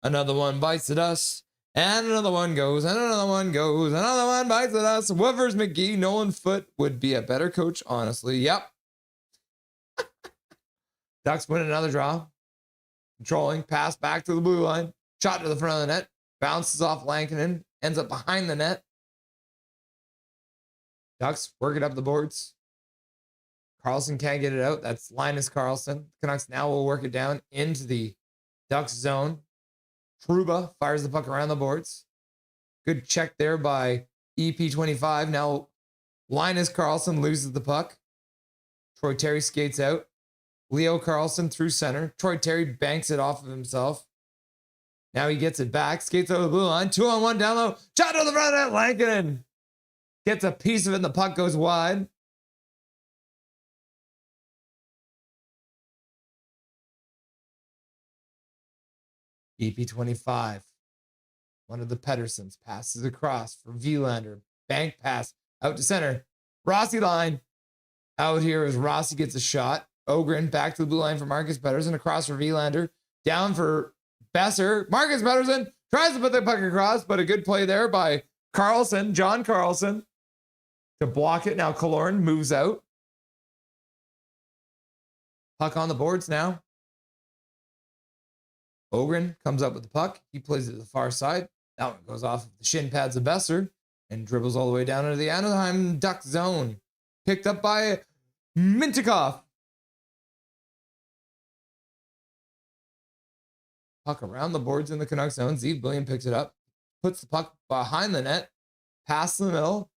Another one bites the dust. And another one goes, and another one goes, another one bites the dust. Woofers McGee, Nolan Foote would be a better coach, honestly. Yep. Ducks win another draw. Controlling, pass back to the blue line. Shot to the front of the net. Bounces off Lankinen. Ends up behind the net. Ducks work it up the boards. Carlson can't get it out. That's Linus Carlson. Canucks now will work it down into the Ducks zone. Trouba fires the puck around the boards. Good check there by EP25. Now Linus Carlson loses the puck. Troy Terry skates out. Leo Carlson through center. Troy Terry banks it off of himself. Now he gets it back. Skates over the blue line. 2-on-1 down low. Shot to the front of net. Lankinen gets a piece of it and the puck goes wide. EP25. One of the Pedersons passes across for Vilander. Bank pass out to center. Rossi line. Out here as Rossi gets a shot. Ogren back to the blue line for Marcus Pedersen. Across for Vilander. Down for Besser. Marcus Pedersen tries to put the puck across, but a good play there by Carlson, John Carlson, to block it. Now Killorn moves out. Puck on the boards now. Ogren comes up with the puck. He plays it to the far side. That one goes off of the shin pads of Besser and dribbles all the way down into the Anaheim Duck zone. Picked up by Mintikov. Puck around the boards in the Canucks zone. Zeev Billion picks it up. Puts the puck behind the net. Past the middle.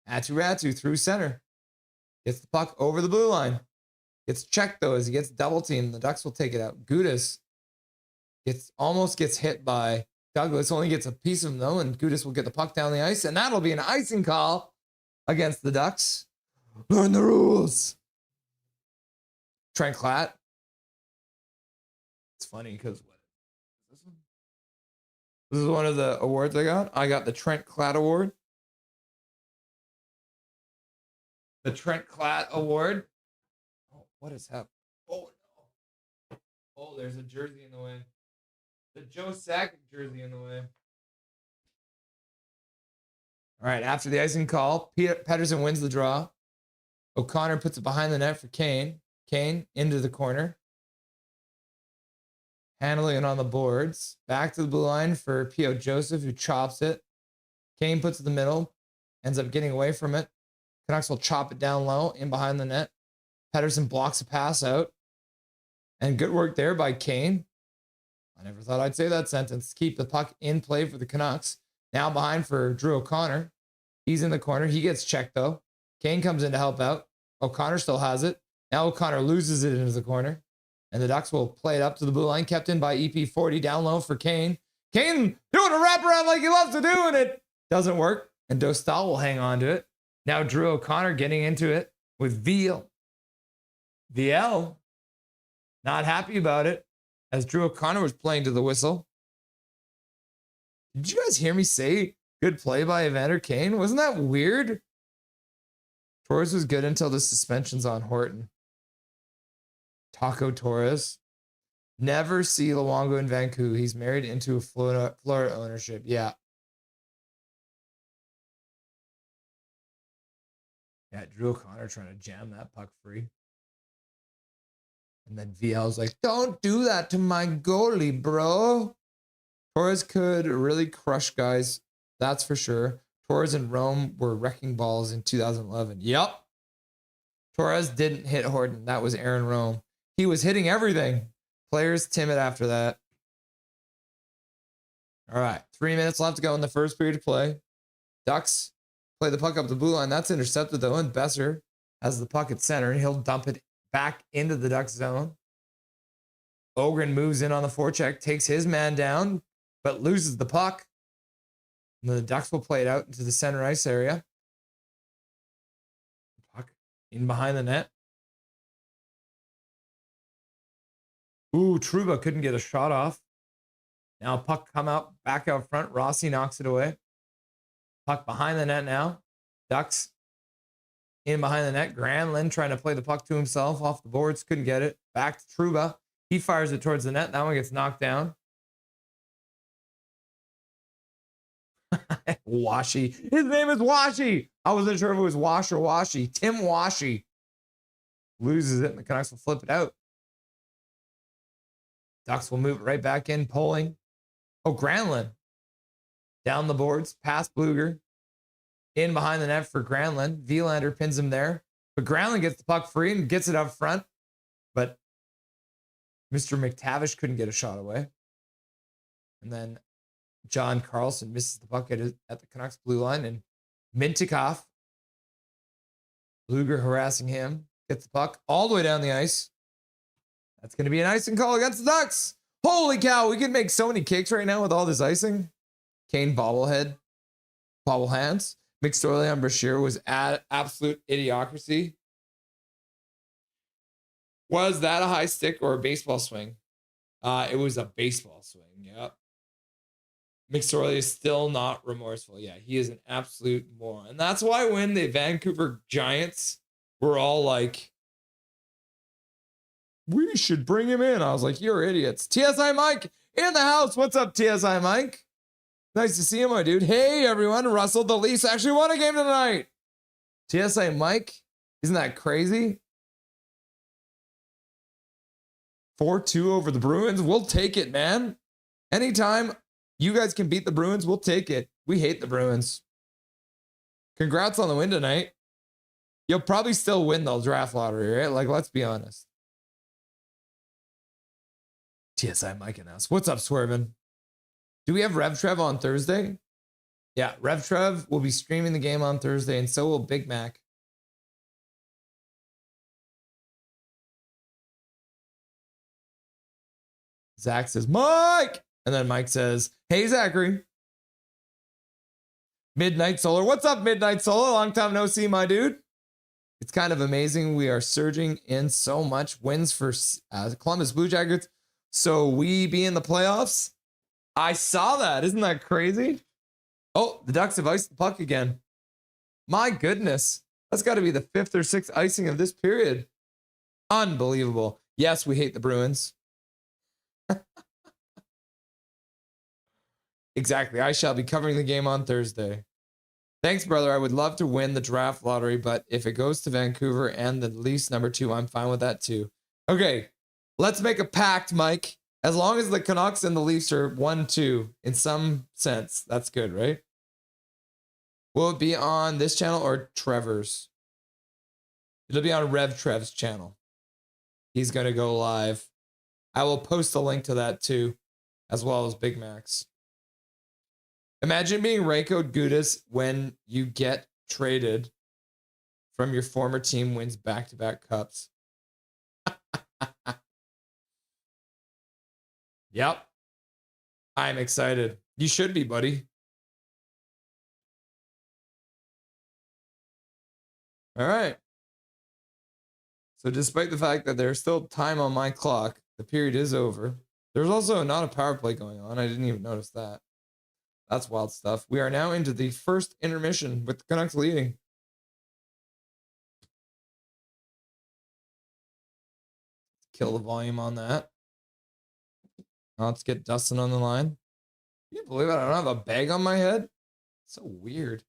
Ratu through center. Gets the puck over the blue line. Gets checked though as he gets double teamed. The Ducks will take it out. Gudas almost gets hit by Douglas. Only gets a piece of him though, and Gudas will get the puck down the ice, and that'll be an icing call against the Ducks. Learn the rules. Trent Klatt. It's funny because this is one of the awards I got. I got the Trent Klatt Award. The Trent Klatt Award. Oh, what is happening? Oh, no. Oh, there's a jersey in the way. The Joe Sakic jersey in the way. All right, after the icing call, Pedersen wins the draw. O'Connor puts it behind the net for Kane. Kane into the corner. Handling it on the boards. Back to the blue line for P.O. Joseph, who chops it. Kane puts it in the middle. Ends up getting away from it. Canucks will chop it down low in behind the net. Pedersen blocks a pass out. And good work there by Kane. I never thought I'd say that sentence. Keep the puck in play for the Canucks. Now behind for Drew O'Connor. He's in the corner. He gets checked though. Kane comes in to help out. O'Connor still has it. Now O'Connor loses it into the corner. And the Ducks will play it up to the blue line. Kept in by EP40. Down low for Kane. Kane doing a wraparound like he loves to do, and it doesn't work. And Dostal will hang on to it. Now Drew O'Connor getting into it with Veal. VL not happy about it as Drew O'Connor was playing to the whistle. Did you guys hear me say good play by Evander Kane? Wasn't that weird? Torres was good until the suspensions on Horton. Taco Torres. Never see Luongo in Vancouver. He's married into a Florida ownership. Yeah. Yeah, Drew O'Connor trying to jam that puck free. And then VL's like, don't do that to my goalie, bro. Torres could really crush guys. That's for sure. Torres and Rome were wrecking balls in 2011. Yep. Torres didn't hit Horton. That was Aaron Rome. He was hitting everything. Players timid after that. All right. 3 minutes left to go in the first period of play. Ducks play the puck up the blue line. That's intercepted though. And Besser has the puck at center. He'll dump it back into the Ducks zone. Ogren moves in on the forecheck, takes his man down, but loses the puck. And the Ducks will play it out into the center ice area. Puck in behind the net. Ooh, Trouba couldn't get a shot off. Now puck come out back out front. Rossi knocks it away. Puck behind the net now. Ducks in behind the net. Granlund trying to play the puck to himself off the boards. Couldn't get it. Back to Trouba. He fires it towards the net. That one gets knocked down. Washi. His name is Washi. I wasn't sure if it was Wash or Washi. Tim Washi loses it and the Canucks will flip it out. Ducks will move it right back in, pulling. Oh, Granlund. Down the boards, past Bluger. In behind the net for Granlund. Vilander pins him there. But Granlund gets the puck free and gets it up front. But Mr. McTavish couldn't get a shot away. And then John Carlson misses the puck at the Canucks blue line. And Mintyukov, Bluger harassing him, gets the puck all the way down the ice. That's going to be an icing call against the Ducks. Holy cow, we could make so many cakes right now with all this icing. Kane bobble hands. McSorley on Brashear was absolute idiocracy. Was that a high stick or a baseball swing? It was a baseball swing, yep. McSorley is still not remorseful. Yeah, he is an absolute moron. And that's why when the Vancouver Giants were all like, we should bring him in. I was like, you're idiots. TSI Mike in the house. What's up, TSI Mike? Nice to see you, my dude. Hey, everyone. Russell, the Leafs actually won a game tonight. TSI Mike, isn't that crazy? 4-2 over the Bruins. We'll take it, man. Anytime you guys can beat the Bruins, we'll take it. We hate the Bruins. Congrats on the win tonight. You'll probably still win the draft lottery, right? Like, let's be honest. TSI Mike and us. What's up, Swervin? Do we have Rev Trev on Thursday? Yeah, Rev Trev will be streaming the game on Thursday, and so will Big Mac. Zach says, Mike! And then Mike says, hey, Zachary. Midnight Solar. What's up, Midnight Solar? Long time no see, my dude. It's kind of amazing. We are surging in so much. Wins for Columbus Blue Jackets. So we be in the playoffs. I saw that. Isn't that crazy? Oh, the Ducks have iced the puck again. My goodness. That's got to be the 5th or 6th icing of this period. Unbelievable. Yes, we hate the Bruins. Exactly. I shall be covering the game on Thursday. Thanks, brother. I would love to win the draft lottery, but if it goes to Vancouver and the Leafs number 2, I'm fine with that too. Okay. Let's make a pact, Mike. As long as the Canucks and the Leafs are 1-2 in some sense, that's good, right? Will it be on this channel or Trevor's? It'll be on Rev Trev's channel. He's going to go live I will post a link to that too, as well as Big Macs. Imagine being Rayco Gudas when you get traded from your former team, wins back-to-back cups. Yep. I'm excited. You should be, buddy. All right. So despite the fact that there's still time on my clock, the period is over. There's also not a power play going on. I didn't even notice that. That's wild stuff. We are now into the first intermission with the Canucks leading. Kill the volume on that. Let's get Dustin on the line. Can you believe it? I don't have a bag on my head? So weird.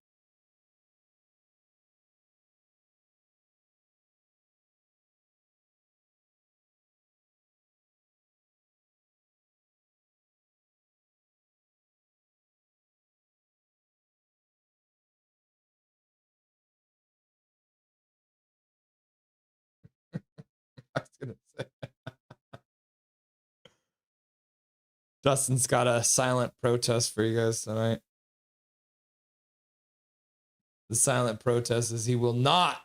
I was gonna say. Dustin's got a silent protest for you guys tonight. The silent protest is he will not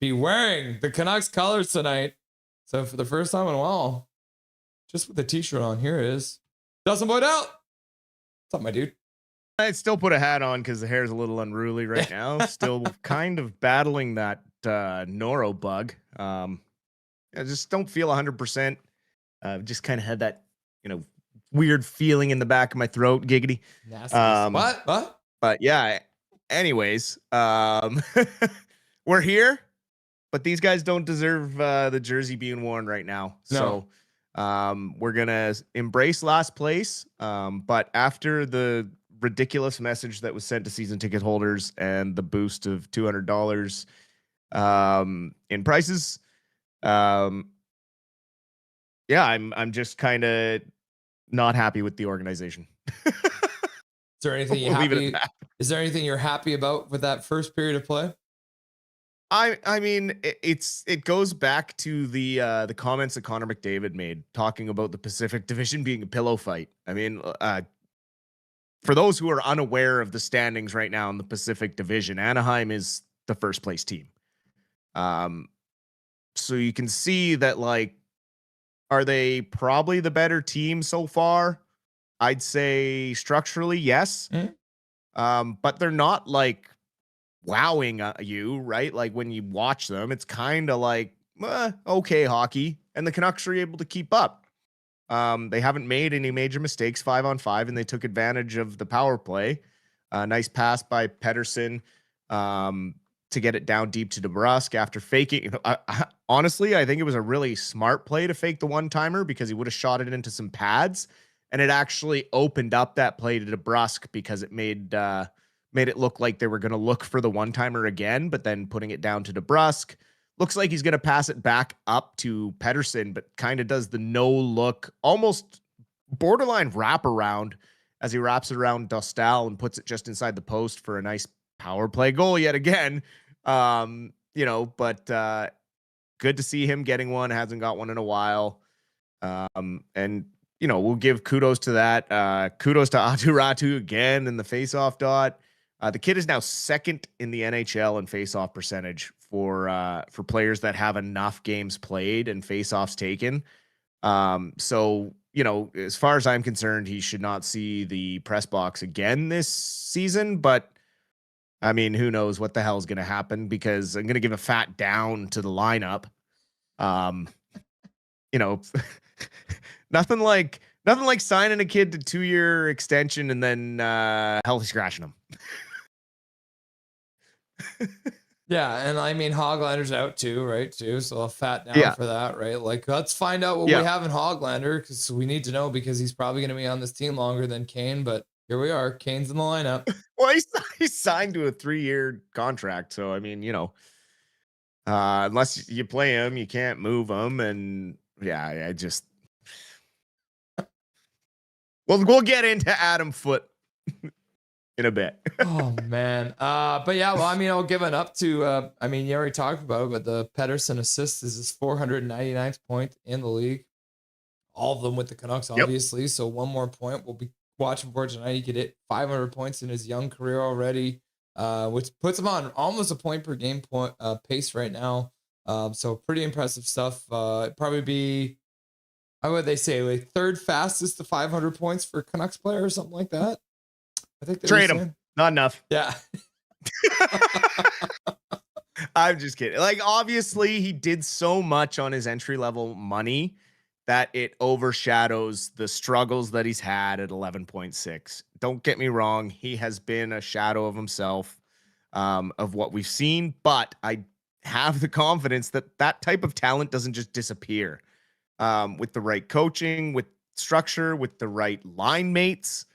be wearing the Canucks colors tonight. So for the first time in a while, just with the t-shirt on, here it is. Dustin Boydell. What's up, my dude? I'd still put a hat on because the hair's a little unruly right now. Still kind of battling that noro bug. I just don't feel 100%. Just kind of had that, weird feeling in the back of my throat, giggity. What? But yeah, anyways, we're here, but these guys don't deserve the jersey being worn right now. No. So we're going to embrace last place. But after the ridiculous message that was sent to season ticket holders and the boost of $200 in prices, yeah, I'm just kind of not happy with the organization. Is there anything Is there anything you're happy about with that first period of play? I mean, it goes back to the comments that Connor McDavid made talking about the Pacific Division being a pillow fight. I mean, for those who are unaware of the standings right now in the Pacific Division, Anaheim is the first place team. So you can see that, like, are they probably the better team so far? I'd say structurally, yes. But they're not like wowing you, right? Like when you watch them, it's kind of like, okay, hockey. And the Canucks are able to keep up. They haven't made any major mistakes 5-on-5, and they took advantage of the power play. Nice pass by Pettersson to get it down deep to DeBrusk after faking. Honestly, I think it was a really smart play to fake the one-timer because he would have shot it into some pads, and it actually opened up that play to DeBrusk because it made it look like they were going to look for the one-timer again, but then putting it down to DeBrusk. Looks like he's going to pass it back up to Pettersson, but kind of does the no-look, almost borderline wraparound as he wraps it around Dostal and puts it just inside the post for a nice power play goal yet again. But good to see him getting one. Hasn't got one in a while. And we'll give kudos to that. Kudos to Atu Ratu again in the faceoff dot. The kid is now second in the NHL in faceoff percentage for players that have enough games played and faceoffs taken. So, as far as I'm concerned, he should not see the press box again this season, but I mean, who knows what the hell is going to happen, because I'm going to give a fat down to the lineup. Nothing like signing a kid to 2-year extension and then healthy scratching him. Yeah, and I mean Hoglander's out too, right? So a fat down for that, right? Like, let's find out what we have in Hoglander, because we need to know, because he's probably going to be on this team longer than Kane. But here we are, Kane's in the lineup. Well, he's signed to a 3-year contract, so I mean, unless you play him, you can't move him, and yeah, I just. Well, we'll get into Adam Foote in a bit. Oh man. But yeah, well, I mean, I'll give it up to you already talked about it, but the Pettersson assist is his 499th point in the league. all of them with the Canucks, obviously. So one more point we'll be watching for tonight. He could hit 500 points in his young career already, which puts him on almost a point per game pace right now. So pretty impressive stuff. Probably be, how would they say, like third fastest to 500 points for Canucks player or something like that. I think trade him. Not enough. Yeah. I'm just kidding. Like, obviously, he did so much on his entry level money that it overshadows the struggles that he's had at 11.6. Don't get me wrong. He has been a shadow of himself, of what we've seen, but I have the confidence that that type of talent doesn't just disappear. With the right coaching, with structure, with the right line mates,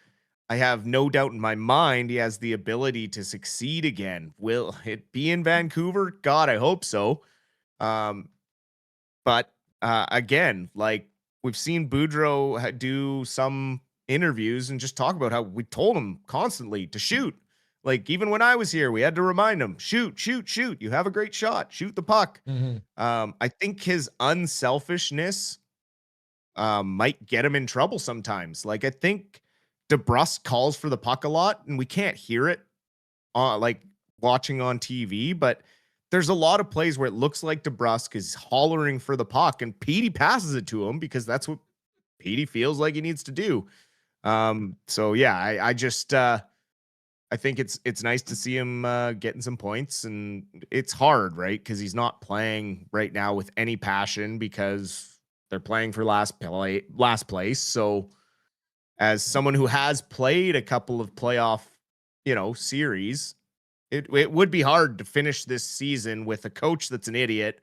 I have no doubt in my mind he has the ability to succeed again. Will it be in Vancouver? God, I hope so. But again, like we've seen Boudreau do some interviews and just talk about how we told him constantly to shoot. Like even when I was here, we had to remind him, shoot, shoot, shoot. You have a great shot. Shoot the puck. I think his unselfishness might get him in trouble sometimes. Like I think DeBrusk calls for the puck a lot and we can't hear it like watching on TV, but there's a lot of plays where it looks like DeBrusk is hollering for the puck and Petey passes it to him because that's what Petey feels like he needs to do. So yeah, I just I think it's nice to see him getting some points, and it's hard, right? Because he's not playing right now with any passion because they're playing for last place. So as someone who has played a couple of playoff, series, it would be hard to finish this season with a coach that's an idiot,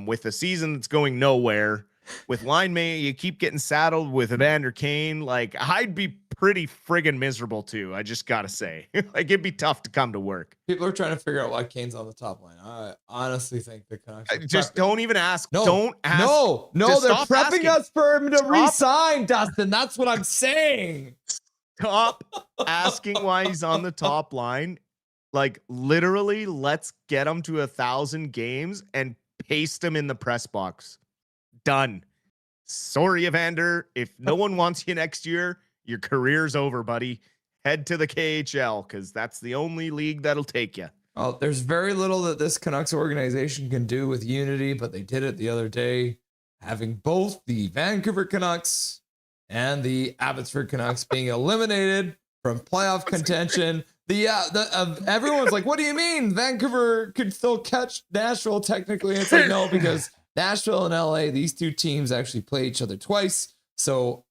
with a season that's going nowhere, with line mate, you keep getting saddled with Evander Kane. Like I'd be pretty friggin' miserable too. I just gotta say, like it'd be tough to come to work. People are trying to figure out why Kane's on the top line. I honestly think the Canucks just don't even ask. No, don't ask. No, they're prepping us for him to resign, Dustin. That's what I'm saying. Stop asking why he's on the top line. Like literally, let's get him to 1,000 games and paste him in the press box. Done. Sorry, Evander. If no one wants you next year, your career's over, buddy. Head to the KHL because that's the only league that'll take you. Well, there's very little that this Canucks organization can do with unity, but they did it the other day, having both the Vancouver Canucks and the Abbotsford Canucks being eliminated from playoff contention. Everyone's like, what do you mean? Vancouver could still catch Nashville technically. It's like, no, because Nashville and LA, these two teams actually play each other twice. So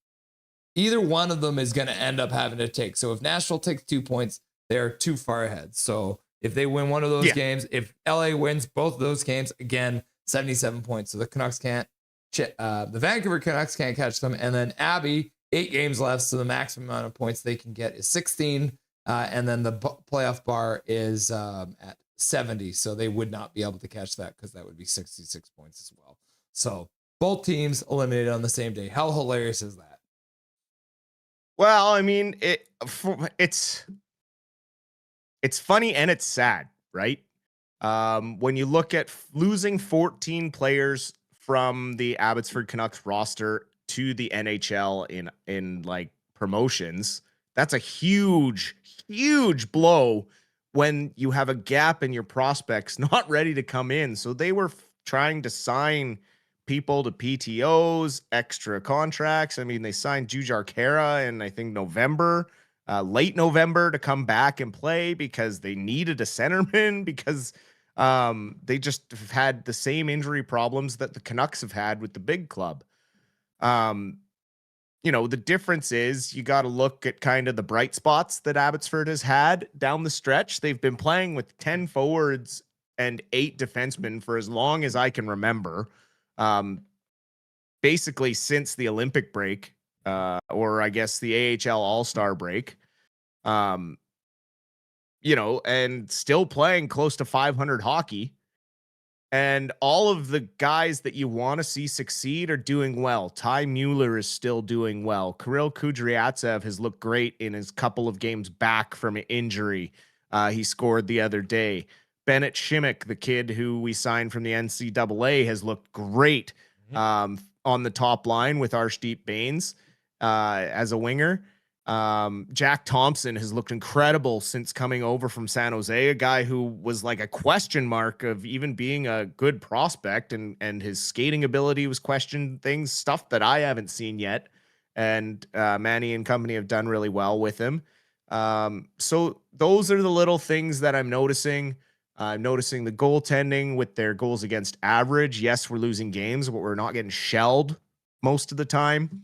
either one of them is going to end up having to take. So if Nashville takes 2 points, they're too far ahead. So if they win one of those games, if LA wins both of those games, again, 77 points. So the Canucks can't, the Vancouver Canucks can't catch them. And then Abby, 8 games left. So the maximum amount of points they can get is 16. And then the playoff bar is at 70. So they would not be able to catch that because that would be 66 points as well. So both teams eliminated on the same day. How hilarious is that? Well, I mean, it's funny and it's sad, right? When you look at losing 14 players from the Abbotsford Canucks roster to the NHL in like promotions, that's a huge blow when you have a gap in your prospects not ready to come in. So they were trying to sign people to PTOs, extra contracts. I mean, they signed Jujhar Khaira in, I think, late November to come back and play because they needed a centerman because they just have had the same injury problems that the Canucks have had with the big club. The difference is you got to look at kind of the bright spots that Abbotsford has had down the stretch. They've been playing with 10 forwards and 8 defensemen for as long as I can remember. Basically since the Olympic break, or I guess the AHL All-Star break, and still playing close to 500 hockey. And all of the guys that you want to see succeed are doing well. Ty Mueller is still doing well. Kirill Kudryavtsev has looked great in his couple of games back from injury. He scored the other day. Bennett Shimmick, the kid who we signed from the NCAA, has looked great. on the top line with Arshdeep Bains as a winger. Jack Thompson has looked incredible since coming over from San Jose, a guy who was like a question mark of even being a good prospect, and his skating ability was questioned, stuff that I haven't seen yet. And Manny and company have done really well with him. So those are the little things that I'm noticing. I'm noticing the goaltending with their goals against average. Yes, we're losing games, but we're not getting shelled most of the time.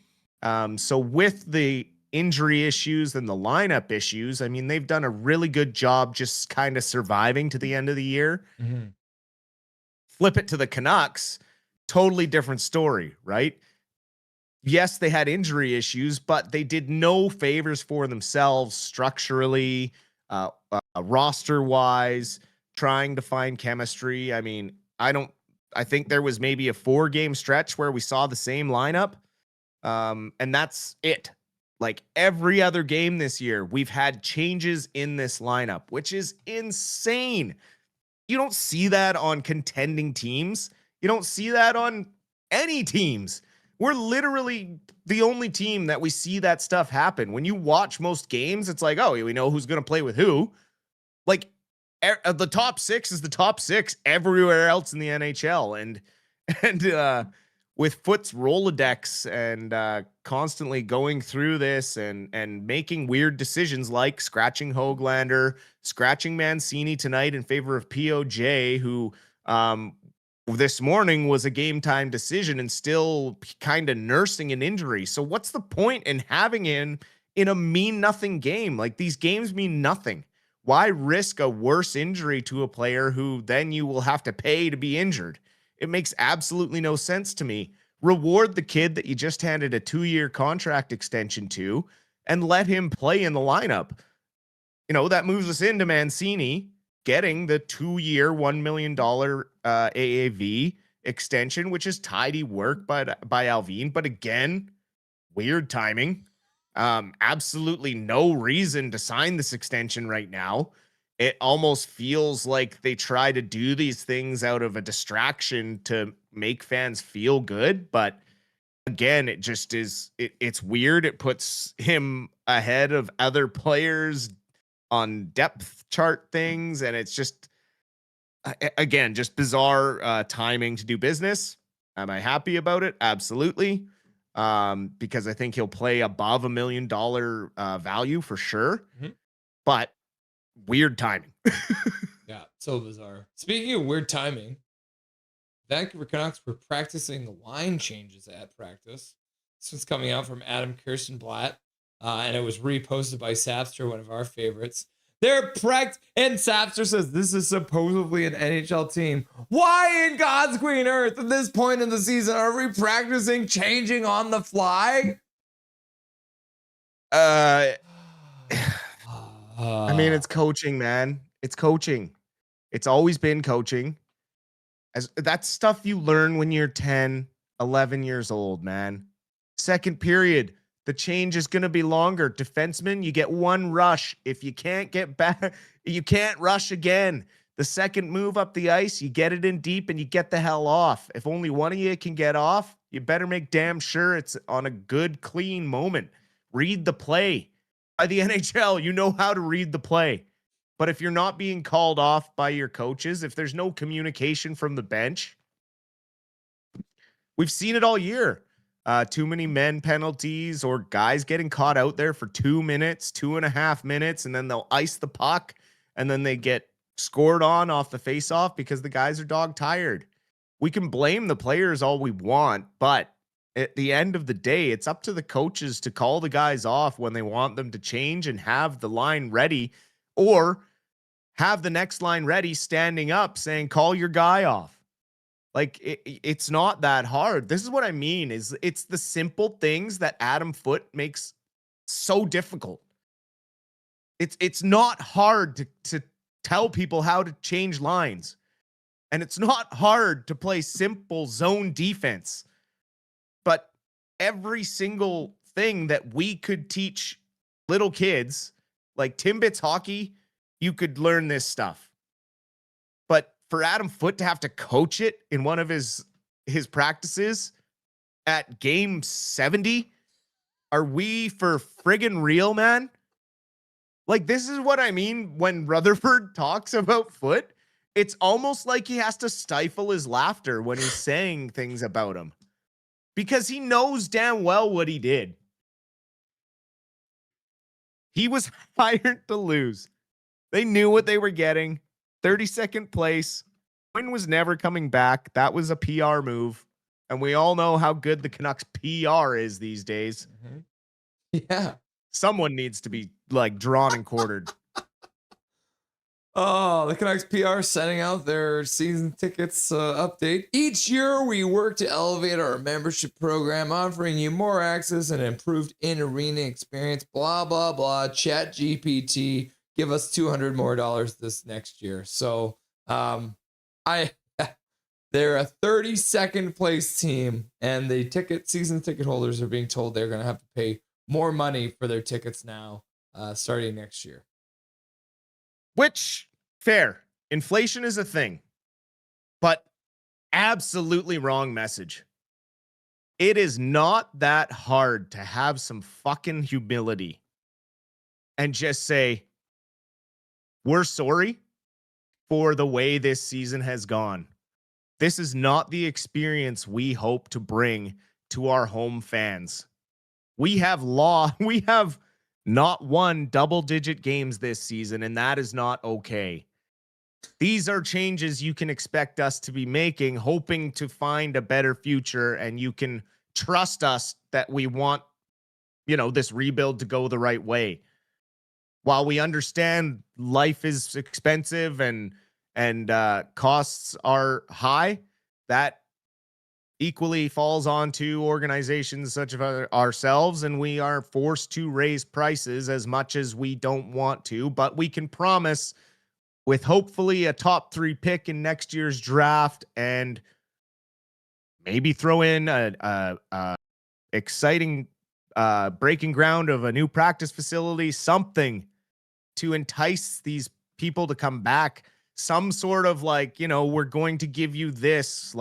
So with the injury issues and the lineup issues, I mean, they've done a really good job just kind of surviving to the end of the year. Mm-hmm. Flip it to the Canucks, totally different story, right? Yes, they had injury issues, but they did no favors for themselves structurally, roster-wise, trying to find chemistry. I mean, I think there was maybe a 4-game stretch where we saw the same lineup, and that's it. Like every other game this year, we've had changes in this lineup, which is insane. You don't see that on contending teams. You don't see that on any teams. We're literally the only team that we see that stuff happen. When you watch most games, it's like, oh, we know who's going to play with who. Like the top 6 is the top 6 everywhere else in the NHL. And with Foot's Rolodex and constantly going through this and making weird decisions like scratching Höglander, scratching Mancini tonight in favor of POJ, who this morning was a game time decision and still kind of nursing an injury. So what's the point in having him in a mean nothing game? Like, these games mean nothing. Why risk a worse injury to a player who then you will have to pay to be injured? It makes absolutely no sense to me. Reward the kid that you just handed a 2-year contract extension to and let him play in the lineup. You know, that moves us into Mancini getting the 2-year, $1 million AAV extension, which is tidy work by Alvin. But again, weird timing. Absolutely no reason to sign this extension right now. It almost feels like they try to do these things out of a distraction to make fans feel good. But again, it just is, it's weird. It puts him ahead of other players on depth chart things. And it's just, again, just bizarre timing to do business. Am I happy about it? Absolutely. Because I think he'll play above $1 million value for sure. Mm-hmm. But weird timing. Yeah, so bizarre. Speaking of weird timing, Vancouver Canucks were practicing line changes at practice. This was coming out from Adam Kirstenblatt, and it was reposted by Sapster, one of our favorites. They're and Sapster says this is supposedly an NHL team. Why in God's green earth at this point in the season are we practicing changing on the fly? I mean, it's coaching, man. It's coaching. It's always been coaching. That's stuff you learn when you're 10, 11 years old, man. Second period, the change is going to be longer. Defenseman, you get one rush. If you can't get back, you can't rush again. The second move up the ice, you get it in deep and you get the hell off. If only one of you can get off, you better make damn sure it's on a good, clean moment. Read the play. By the NHL, you know how to read the play. But if you're not being called off by your coaches, if there's no communication from the bench, we've seen it all year. Too many men penalties or guys getting caught out there for 2 minutes, 2.5 minutes, and then they'll ice the puck and then they get scored on off the faceoff because the guys are dog tired. We can blame the players all we want, but at the end of the day, it's up to the coaches to call the guys off when they want them to change and have the line ready, or have the next line ready standing up saying, call your guy off. Like, it's not that hard. This is what I mean, is it's the simple things that Adam Foote makes so difficult. It's not hard to tell people how to change lines. And it's not hard to play simple zone defense. But every single thing that we could teach little kids, like Timbits hockey, you could learn this stuff. But for Adam Foote to have to coach it in one of his practices, at game 70? Are we for friggin' real, man? Like, this is what I mean when Rutherford talks about Foot. It's almost like he has to stifle his laughter when he's saying things about him because he knows damn well what he did. He was hired to lose. They knew what they were getting. 32nd place. Win was never coming back. That was a PR move. And we all know how good the Canucks PR is these days. Yeah. Someone needs to be like drawn and quartered. Oh, the Canucks PR sending out their season tickets update. Each year, we work to elevate our membership program, offering you more access and improved in-arena experience. Blah, blah, blah. Chat GPT. Give us $200 more this next year. So, they're a 32nd place team, and the season ticket holders are being told they're going to have to pay more money for their tickets now, starting next year. Which, fair. Inflation is a thing, but absolutely wrong message. It is not that hard to have some fucking humility and just say, we're sorry for the way this season has gone. This is not the experience we hope to bring to our home fans. We have not won double-digit games this season, and that is not okay. These are changes you can expect us to be making, hoping to find a better future, and you can trust us that we want, this rebuild to go the right way. While we understand life is expensive and costs are high, that equally falls onto organizations such as ourselves, and we are forced to raise prices as much as we don't want to, but we can promise with hopefully a top 3 pick in next year's draft and maybe throw in a exciting breaking ground of a new practice facility, something to entice these people to come back, some sort of we're going to give you this,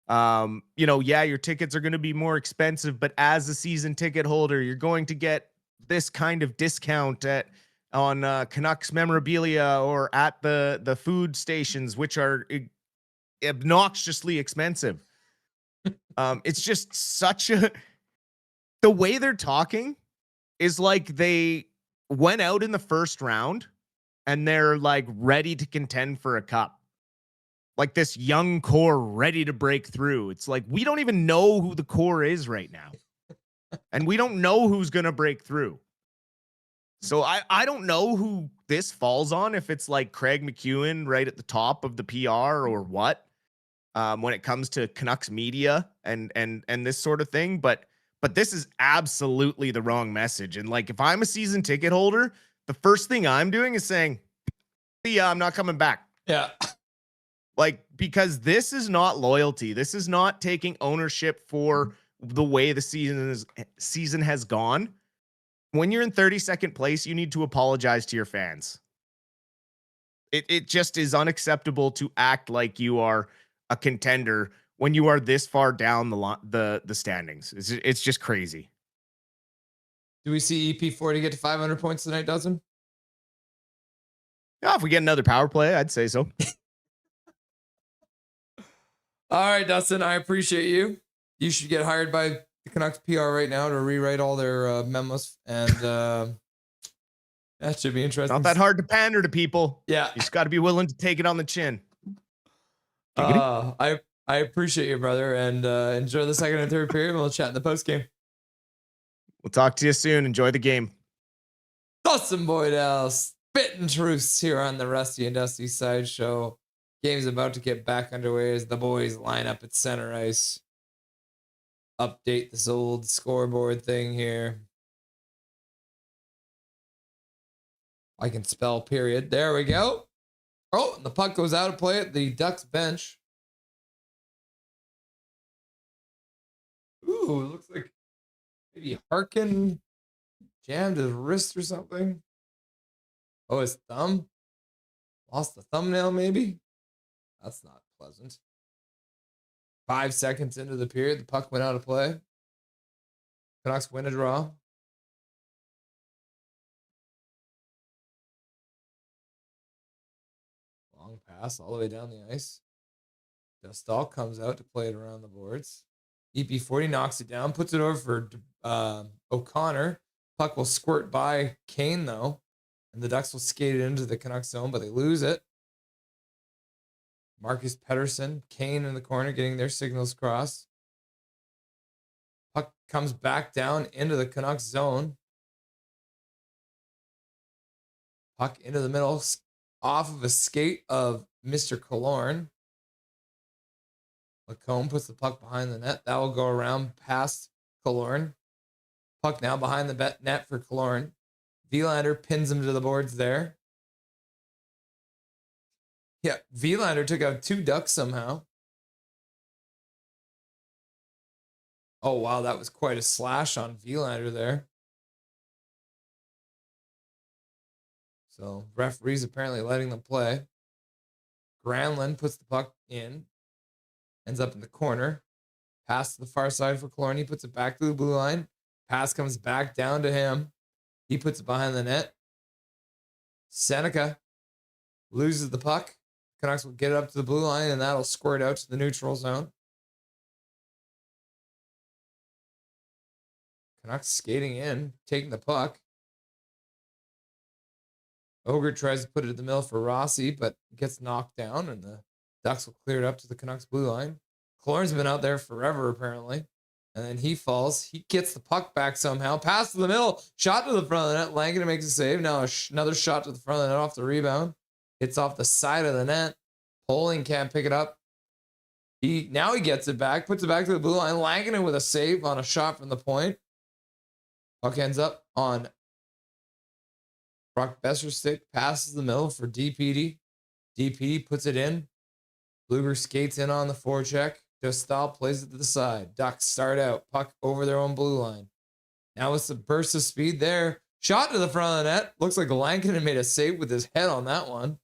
your tickets are going to be more expensive, but as a season ticket holder, you're going to get this kind of discount on Canucks memorabilia or at the food stations, which are obnoxiously expensive. It's just the way they're talking is like they went out in the first round and they're like ready to contend for a cup. Like this young core ready to break through. It's like, we don't even know who the core is right now. And we don't know who's going to break through. So I don't know who this falls on, if it's like Craig McEwen right at the top of the PR or what, when it comes to Canucks media and this sort of thing. But this is absolutely the wrong message. And like, if I'm a season ticket holder, the first thing I'm doing is saying, yeah, I'm not coming back. Yeah. Like, because this is not loyalty. This is not taking ownership for the way the season has gone. When you're in 32nd place, you need to apologize to your fans. It just is unacceptable to act like you are a contender when you are this far down the standings. It's just crazy. Do we see EP4 to get to 500 points tonight, Dustin? Yeah, if we get another power play, I'd say so. All right, Dustin, I appreciate you. You should get hired by the Canucks PR right now to rewrite all their memos, and that should be interesting. Not that hard to pander to people. Yeah. You just got to be willing to take it on the chin. I appreciate you, brother, and enjoy the second and third period. We'll chat in the postgame. We'll talk to you soon. Enjoy the game. Dustin Boydell, spitting truths here on the Rusty and Dusty Sideshow. Game's about to get back underway as the boys line up at center ice. Update this old scoreboard thing here. I can spell period. There we go. Oh, and the puck goes out of play at the Ducks bench. Ooh, it looks like maybe Harkin jammed his wrist or something. Oh, his thumb? Lost the thumbnail, maybe? That's not pleasant. 5 seconds into the period, the puck went out of play. Canucks win a draw. Long pass all the way down the ice. Dostal comes out to play it around the boards. EP40 knocks it down, puts it over for O'Connor. Puck will squirt by Kane, though. And the Ducks will skate it into the Canucks zone, but they lose it. Marcus Pettersson, Kane in the corner, getting their signals crossed. Puck comes back down into the Canucks zone. Puck into the middle, off of a skate of Mr. Killorn. Lacombe puts the puck behind the net. That will go around past Killorn. Puck now behind the net for Killorn. Vilander pins him to the boards there. Yeah, Vilander took out 2 Ducks somehow. Oh, wow, that was quite a slash on Vilander there. So, referees apparently letting them play. Granlund puts the puck in. Ends up in the corner. Pass to the far side for Killorn. He puts it back to the blue line. Pass comes back down to him. He puts it behind the net. Seneca loses the puck. Canucks will get it up to the blue line, and that'll squirt out to the neutral zone. Canucks skating in, taking the puck. Ogre tries to put it in the middle for Rossi, but gets knocked down, and the Ducks will clear it up to the Canucks blue line. Killorn's been out there forever, apparently. And then he falls. He gets the puck back somehow. Pass to the middle. Shot to the front of the net. Langdon makes a save. Now another shot to the front of the net off the rebound. Hits off the side of the net. Poling can't pick it up. Now he gets it back. Puts it back to the blue line. Langdon with a save on a shot from the point. Puck ends up on Brock Besser's stick. Passes the middle for DPD. DPD puts it in. Blueger skates in on the forecheck. Dostal plays it to the side. Ducks start out. Puck over their own blue line. Now with some burst of speed there. Shot to the front of the net. Looks like Lankinen made a save with his head on that one.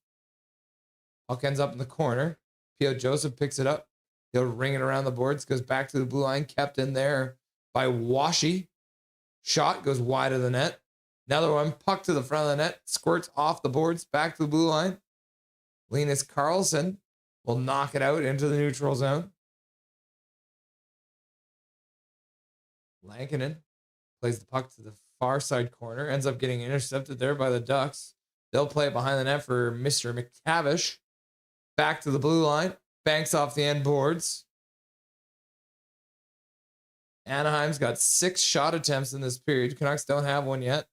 Puck ends up in the corner. P.O. Joseph picks it up. He'll ring it around the boards. Goes back to the blue line. Kept in there by Washi. Shot goes wide of the net. Another one. Puck to the front of the net. Squirts off the boards. Back to the blue line. Linus Karlsson will knock it out into the neutral zone. Lankinen plays the puck to the far side corner. Ends up getting intercepted there by the Ducks. They'll play it behind the net for Mr. McTavish. Back to the blue line. Banks off the end boards. Anaheim's got 6 shot attempts in this period. Canucks don't have one yet.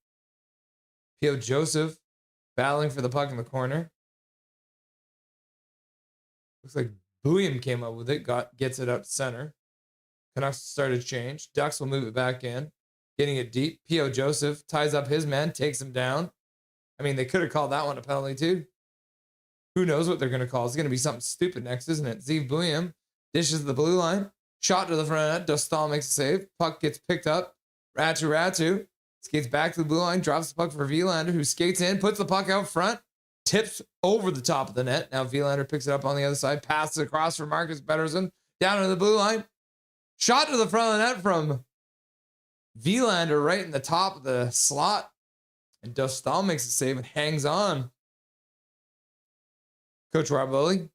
P.O. Joseph battling for the puck in the corner. Looks like Bouillon came up with it. Gets it out to center. Canucks started to change. Ducks will move it back in. Getting it deep. P.O. Joseph ties up his man. Takes him down. I mean, they could have called that one a penalty too. Who knows what they're going to call? It's going to be something stupid next, isn't it? Zeev Bouillon dishes the blue line. Shot to the front of net. Dostal makes a save. Puck gets picked up. Ratu skates back to the blue line. Drops the puck for Vilander, who skates in. Puts the puck out front. Tips over the top of the net. Now Vilander picks it up on the other side. Passes across for Marcus Pettersson. Down to the blue line. Shot to the front of the net from Vilander right in the top of the slot. And Dostal makes a save and hangs on. Coach Rob Lilly.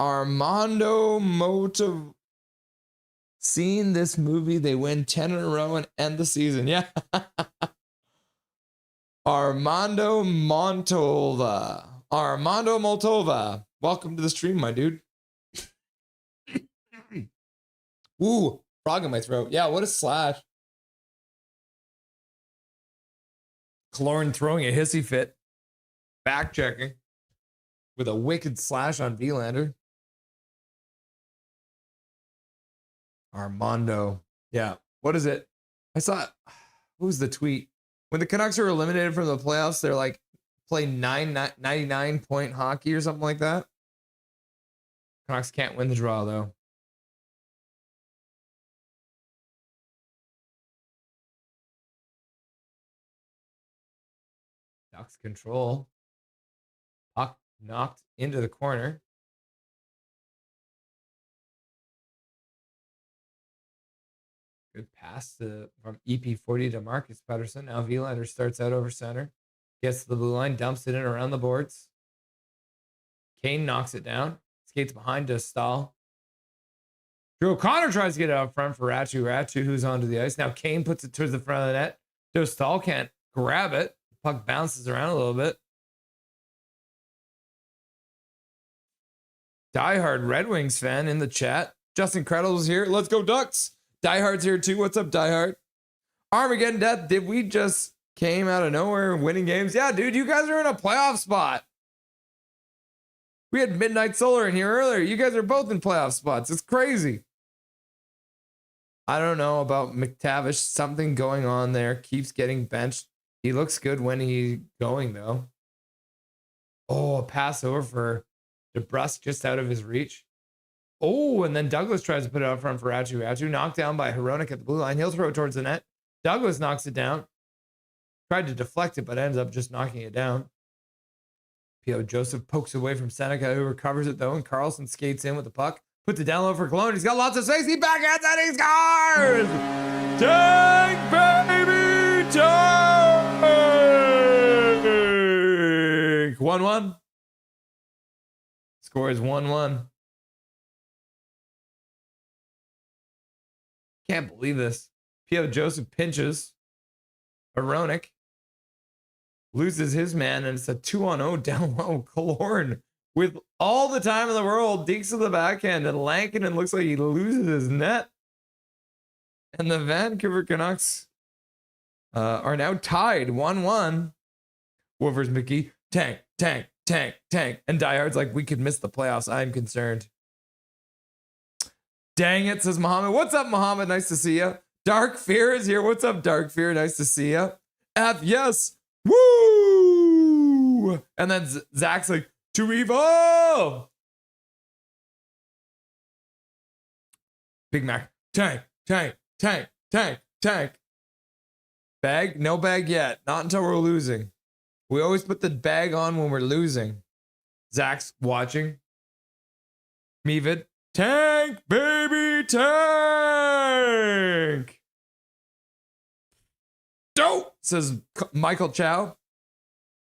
Armando Moto. Seeing this movie, they win 10 in a row and end the season. Yeah. Armando Montova. Welcome to the stream, my dude. Ooh, frog in my throat. Yeah, what a slash. Killorn throwing a hissy fit. Back checking. With a wicked slash on Vilander. Armando. Yeah. What is it? I saw, what was the tweet? When the Canucks are eliminated from the playoffs, they're like, play 99-point hockey or something like that. Canucks can't win the draw, though. Ducks control. Puck knocked into the corner. Good pass from EP40 to Marcus Pettersson. Now Vilander starts out over center. Gets to the blue line, dumps it in around the boards. Kane knocks it down. Skates behind to Stahl. Drew O'Connor tries to get it out front for Ratu. Ratu, who's onto the ice. Now Kane puts it towards the front of the net. Joe Stahl can't grab it. The puck bounces around a little bit. Diehard Red Wings fan in the chat. Justin Credle's here. Let's go Ducks. Diehard's here too. What's up, Diehard? Armageddon Death. Did we just came out of nowhere winning games? Yeah, dude, you guys are in a playoff spot. We had Midnight Solar in here earlier. You guys are both in playoff spots. It's crazy. I don't know about McTavish. Something going on there. Keeps getting benched. He looks good when he's going, though. Oh, a pass over for DeBrusque just out of his reach. Oh, and then Douglas tries to put it out front for Ratu. Ratu knocked down by Hronek at the blue line. He'll throw it towards the net. Douglas knocks it down. Tried to deflect it, but ends up just knocking it down. P.O. Joseph pokes away from Seneca, who recovers it, though, and Carlson skates in with the puck. Puts it down low for Cologne. He's got lots of space. He backhands and he scores! Tank, baby, tank! 1-1. Score is 1-1. Can't believe this. P.O. Joseph pinches. Hronek loses his man, and it's a 2-on-0 down low. Killorn with all the time in the world, dekes to the backhand, and Lankinen looks like he loses his net. And the Vancouver Canucks are now tied 1-1. Wolvers McGee, tank, tank, tank, tank. And Diehard's like, we could miss the playoffs. I'm concerned. Dang it, says Muhammad. What's up, Muhammad? Nice to see you. Dark Fear is here. What's up, Dark Fear? Nice to see you. F, yes. Woo! And then Zach's like, to evil! Big Mac, tank, tank, tank, tank, tank. Bag? No bag yet. Not until we're losing. We always put the bag on when we're losing. Zach's watching. Mevid. Tank, baby, tank! Dope, says Michael Chow.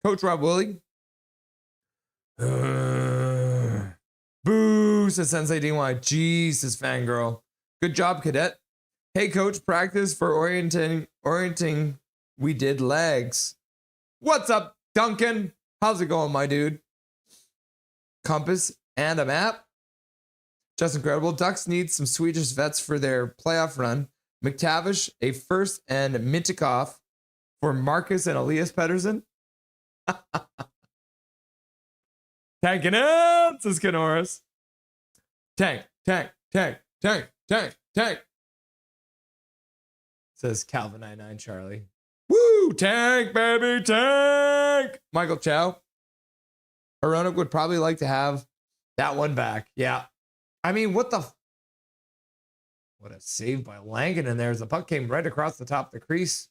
Coach Rob Willie. Boo, says Sensei DY. Jeez, says Fangirl. Good job, cadet. Hey, coach, practice for orienting. We did legs. What's up, Duncan? How's it going, my dude? Compass and a map. Just incredible. Ducks need some Swedish vets for their playoff run. McTavish, a first, and Mintikov for Marcus and Elias Pettersson. Tanking out, says Canoris. Tank, tank, tank, tank, tank, tank. Says Calvin 99 Charlie. Woo! Tank, baby, tank! Michael Chow. Hronek would probably like to have that one back. Yeah. I mean, what a save by Langen in there as the puck came right across the top of the crease.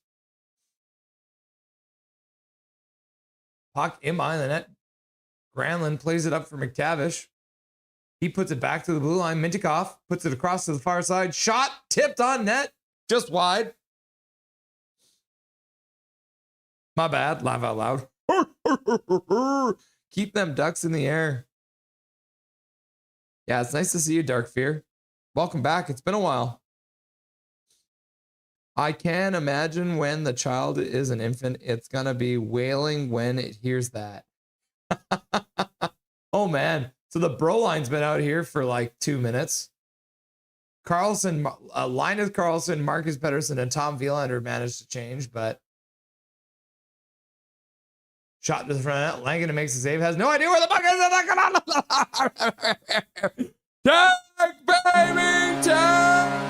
Puck in behind the net. Granlund plays it up for McTavish. He puts it back to the blue line. Mintikov puts it across to the far side. Shot tipped on net. Just wide. My bad. Laugh out loud. Keep them Ducks in the air. Yeah, it's nice to see you, Dark Fear. Welcome back. It's been a while. I can imagine when the child is an infant, it's going to be wailing when it hears that. Oh, man. So the bro line's been out here for like 2 minutes. Carlson, Linus Carlson, Marcus Pettersson, and Tom Vilander managed to change, but shot to the front of net. Langen makes a save. Has no idea where the puck is. Tank, baby, tank!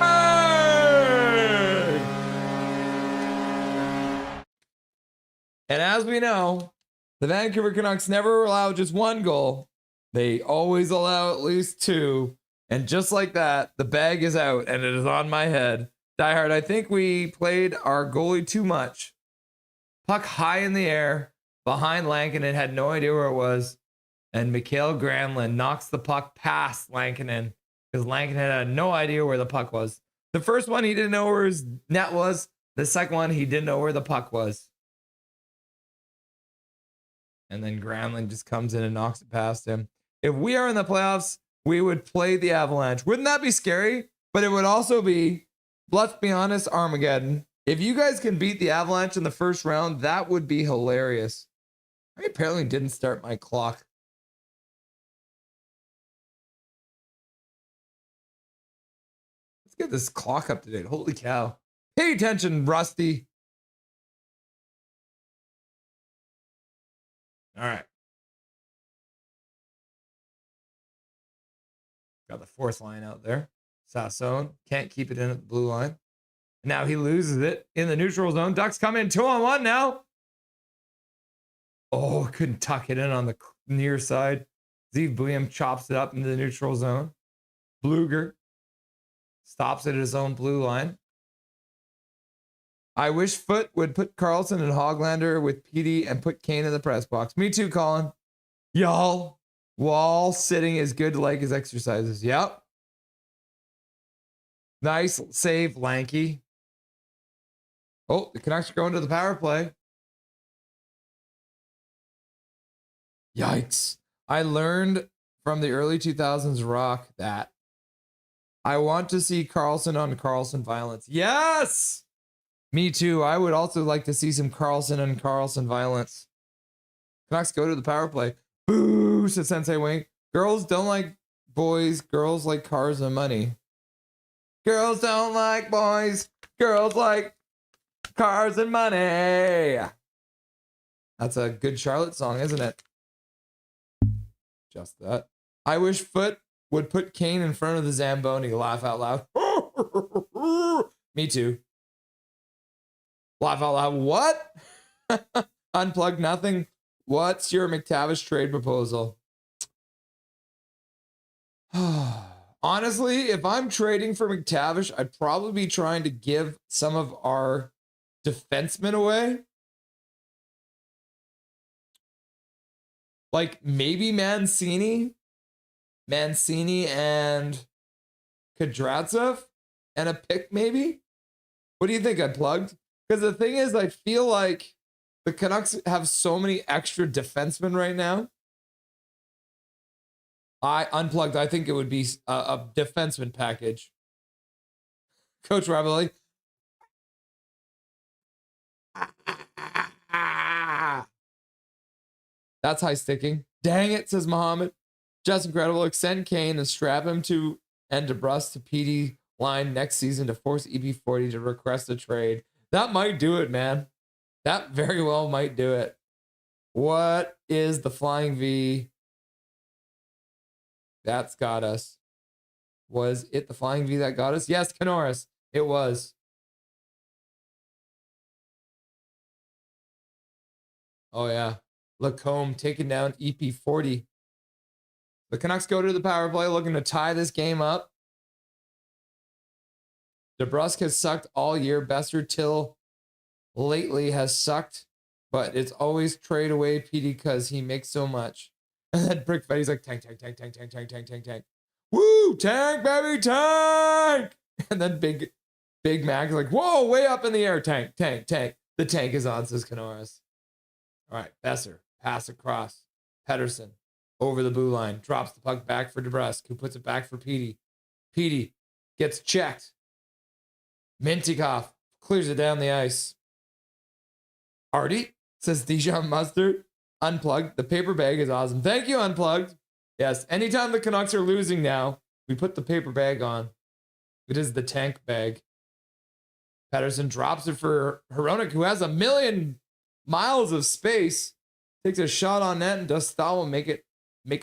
And as we know, the Vancouver Canucks never allow just one goal. They always allow at least two. And just like that, the bag is out and it is on my head. Diehard, I think we played our goalie too much. Puck high in the air behind Lankinen, had no idea where it was. And Mikael Granlund knocks the puck past Lankinen because Lankinen had no idea where the puck was. The first one, he didn't know where his net was. The second one, he didn't know where the puck was. And then Granlund just comes in and knocks it past him. If we are in the playoffs, we would play the Avalanche. Wouldn't that be scary? But it would also be, let's be honest, Armageddon. If you guys can beat the Avalanche in the first round, that would be hilarious. I apparently didn't start my clock. Let's get this clock up to date. Holy cow. Pay attention, Rusty. All right. Got the fourth line out there. Sasson can't keep it in at the blue line. Now he loses it in the neutral zone. Ducks come in 2-on-1 now. Oh, couldn't tuck it in on the near side. Zeev Buium chops it up into the neutral zone. Bluger stops it at his own blue line. I wish Foot would put Carlson and Hoglander with PD and put Kane in the press box. Me too, Colin. Y'all. Wall sitting is good to like his exercises. Yep. Nice save, Lanky. Oh, the Canucks are going to the power play. Yikes. I learned from the early 2000s rock that I want to see Carlson on Carlson violence. Yes! Me too. I would also like to see some Carlson on Carlson violence. Canucks go to the power play. Boo, said Sensei Wink. Girls don't like boys. Girls like cars and money. Girls don't like boys. Girls like cars and money. That's a good Charlotte song, isn't it? Just that. I wish Foot would put Kane in front of the Zamboni. Laugh out loud. Me too. Laugh out loud. What? Unplug nothing. What's your McTavish trade proposal? Honestly, if I'm trading for McTavish, I'd probably be trying to give some of our defensemen away. Like maybe Mancini and Kudryavtsev and a pick maybe. What do you think? Unplugged? Because the thing is, I feel like the Canucks have so many extra defensemen right now. Unplugged. I think it would be a defenseman package. Coach Ravelli. That's high sticking. Dang it, says Muhammad. Just incredible. Extend Kane and strap him to and DeBrus to PD line next season to force EB40 to request a trade. That might do it, man. That very well might do it. What is the Flying V? That's got us. Was it the Flying V that got us? Yes, Canoris. It was. Oh, yeah. Lacombe taking down EP40. The Canucks go to the power play looking to tie this game up. DeBrusque has sucked all year. Besser Till lately has sucked, but it's always trade away PD because he makes so much. And then Brick Fetty's like, tank. Woo, tank, baby, tank. And then Big Mac is like, whoa, way up in the air, tank. The tank is on, says Canoris. All right, Besser, pass across. Pedersen over the blue line, drops the puck back for DeBrusque, who puts it back for Petey. Petey gets checked. Mintykoff clears it down the ice. Artie, says Dijon Mustard. Unplugged. The paper bag is awesome. Thank you, Unplugged. Yes, anytime the Canucks are losing now, we put the paper bag on. It is the tank bag. Pedersen drops it for Hronek, who has 1,000,000 miles of space. Takes a shot on net, and Dostal will make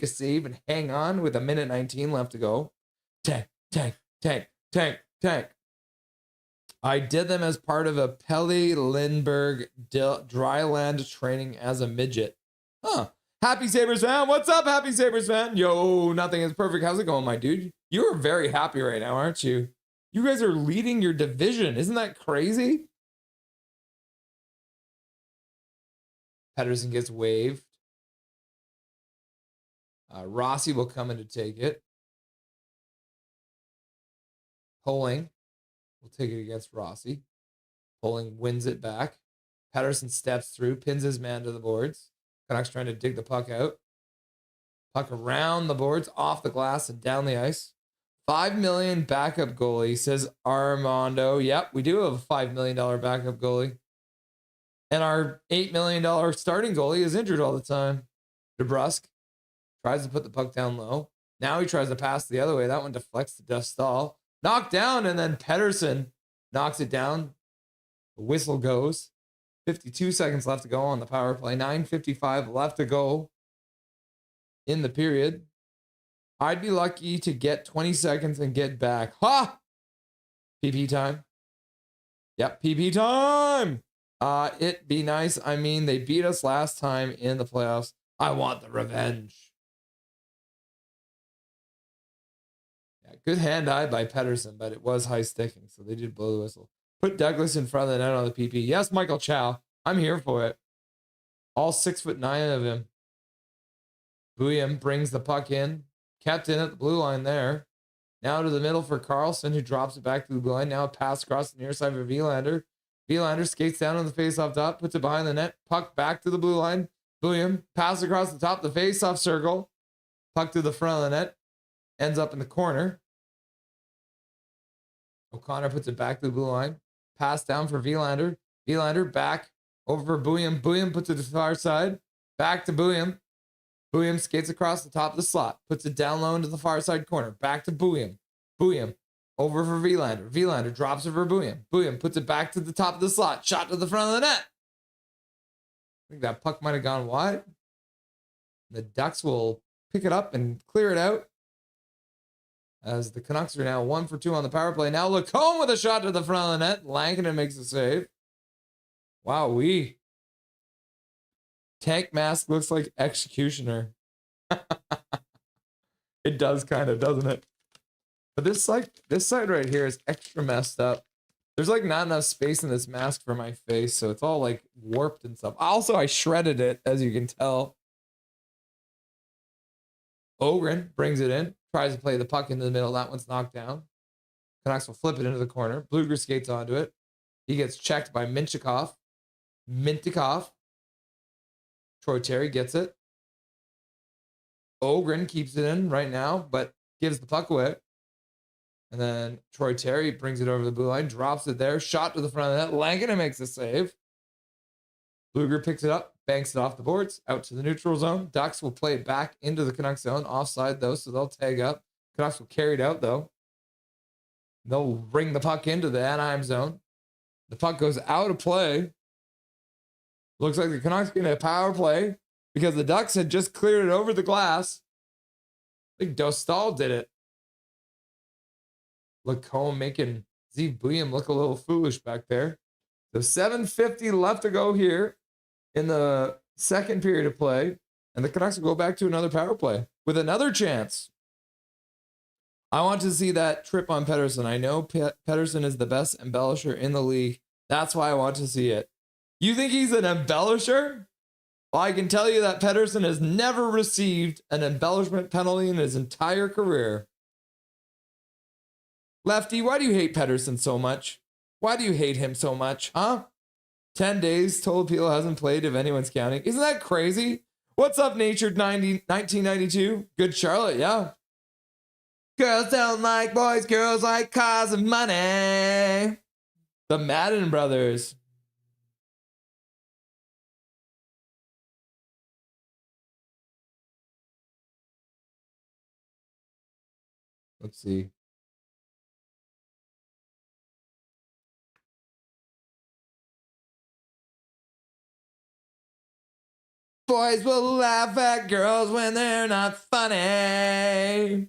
a save and hang on with 1:19 left to go. Tank. I did them as part of a Pelle Lindbergh dryland training as a midget. Huh. Happy Sabres fan. What's up, Happy Sabres fan? Yo, nothing is perfect. How's it going, my dude? You are very happy right now, aren't you? You guys are leading your division. Isn't that crazy? Pedersen gets waived. Rossi will come in to take it. Pulling. will take it against Rossi. Poling wins it back. Pettersson steps through, pins his man to the boards. Canucks trying to dig the puck out. Puck around the boards, off the glass, and down the ice. $5 million backup goalie, says Armando. Yep, we do have a $5 million backup goalie. And our $8 million starting goalie is injured all the time. DeBrusk tries to put the puck down low. Now he tries to pass the other way. That one deflects to Dustin. Knocked down, and then Pettersson knocks it down. The whistle goes. 52 seconds left to go on the power play. 9:55 left to go in the period. I'd be lucky to get 20 seconds and get back. Ha! PP time. Yep, PP time. It'd be nice. I mean, they beat us last time in the playoffs. I want the revenge. Yeah, good hand-eye by Pettersson, but it was high sticking, so they did blow the whistle. Put Douglas in front of the net on the PP. Yes, Michael Chow. I'm here for it. All 6'9" of him. Bouillon brings the puck in. Kept in at the blue line there. Now to the middle for Carlson, who drops it back to the blue line. Now a pass across the near side for Wielander. Wielander skates down on the face-off top, puts it behind the net. Puck back to the blue line. Bouillon, pass across the top, the face-off circle. Puck to the front of the net. Ends up in the corner. O'Connor puts it back to the blue line. Pass down for Wielander. Wielander back over for Bouillon. Bouillon puts it to the far side. Back to Bouillon. Bouillon skates across the top of the slot. Puts it down low into the far side corner. Back to Bouillon. Bouillon over for Wielander. Wielander drops it for Bouillon. Bouillon puts it back to the top of the slot. Shot to the front of the net. I think that puck might have gone wide. The Ducks will pick it up and clear it out. As the Canucks are now 1 for 2 on the power play. Now Lacombe with a shot to the front of the net. Lankinen makes a save. Wow-wee. Tank Mask looks like Executioner. It does kind of, doesn't it? But this side right here is extra messed up. There's like not enough space in this mask for my face, so it's all like warped and stuff. Also, I shredded it, as you can tell. Ogren brings it in, tries to play the puck into the middle. That one's knocked down. Canucks will flip it into the corner. Bluger skates onto it. He gets checked by Mintyukov. Troy Terry gets it. Ogren keeps it in right now, but gives the puck away. And then Troy Terry brings it over the blue line, drops it there, shot to the front of the net. Lankinen makes a save. Bluger picks it up, banks it off the boards, out to the neutral zone. Ducks will play it back into the Canucks zone. Offside, though, so they'll tag up. Canucks will carry it out, though. They'll bring the puck into the Anaheim zone. The puck goes out of play. Looks like the Canucks get a power play because the Ducks had just cleared it over the glass. I think Dostal did it. Lacombe making Zeev Bouillon look a little foolish back there. So 7:50 left to go here in the second period of play. And the Canucks will go back to another power play with another chance. I want to see that trip on Pettersson. I know Pettersson is the best embellisher in the league. That's why I want to see it. You think he's an embellisher? Well, I can tell you that Pettersson has never received an embellishment penalty in his entire career. Lefty, why do you hate Pettersson so much? Why do you hate him so much, huh? 10 days, total Peel hasn't played if anyone's counting. Isn't that crazy? What's up, Natured 1992? Good Charlotte, yeah. Girls don't like boys, girls like cars and money. The Madden Brothers. Let's see. Boys will laugh at girls when they're not funny.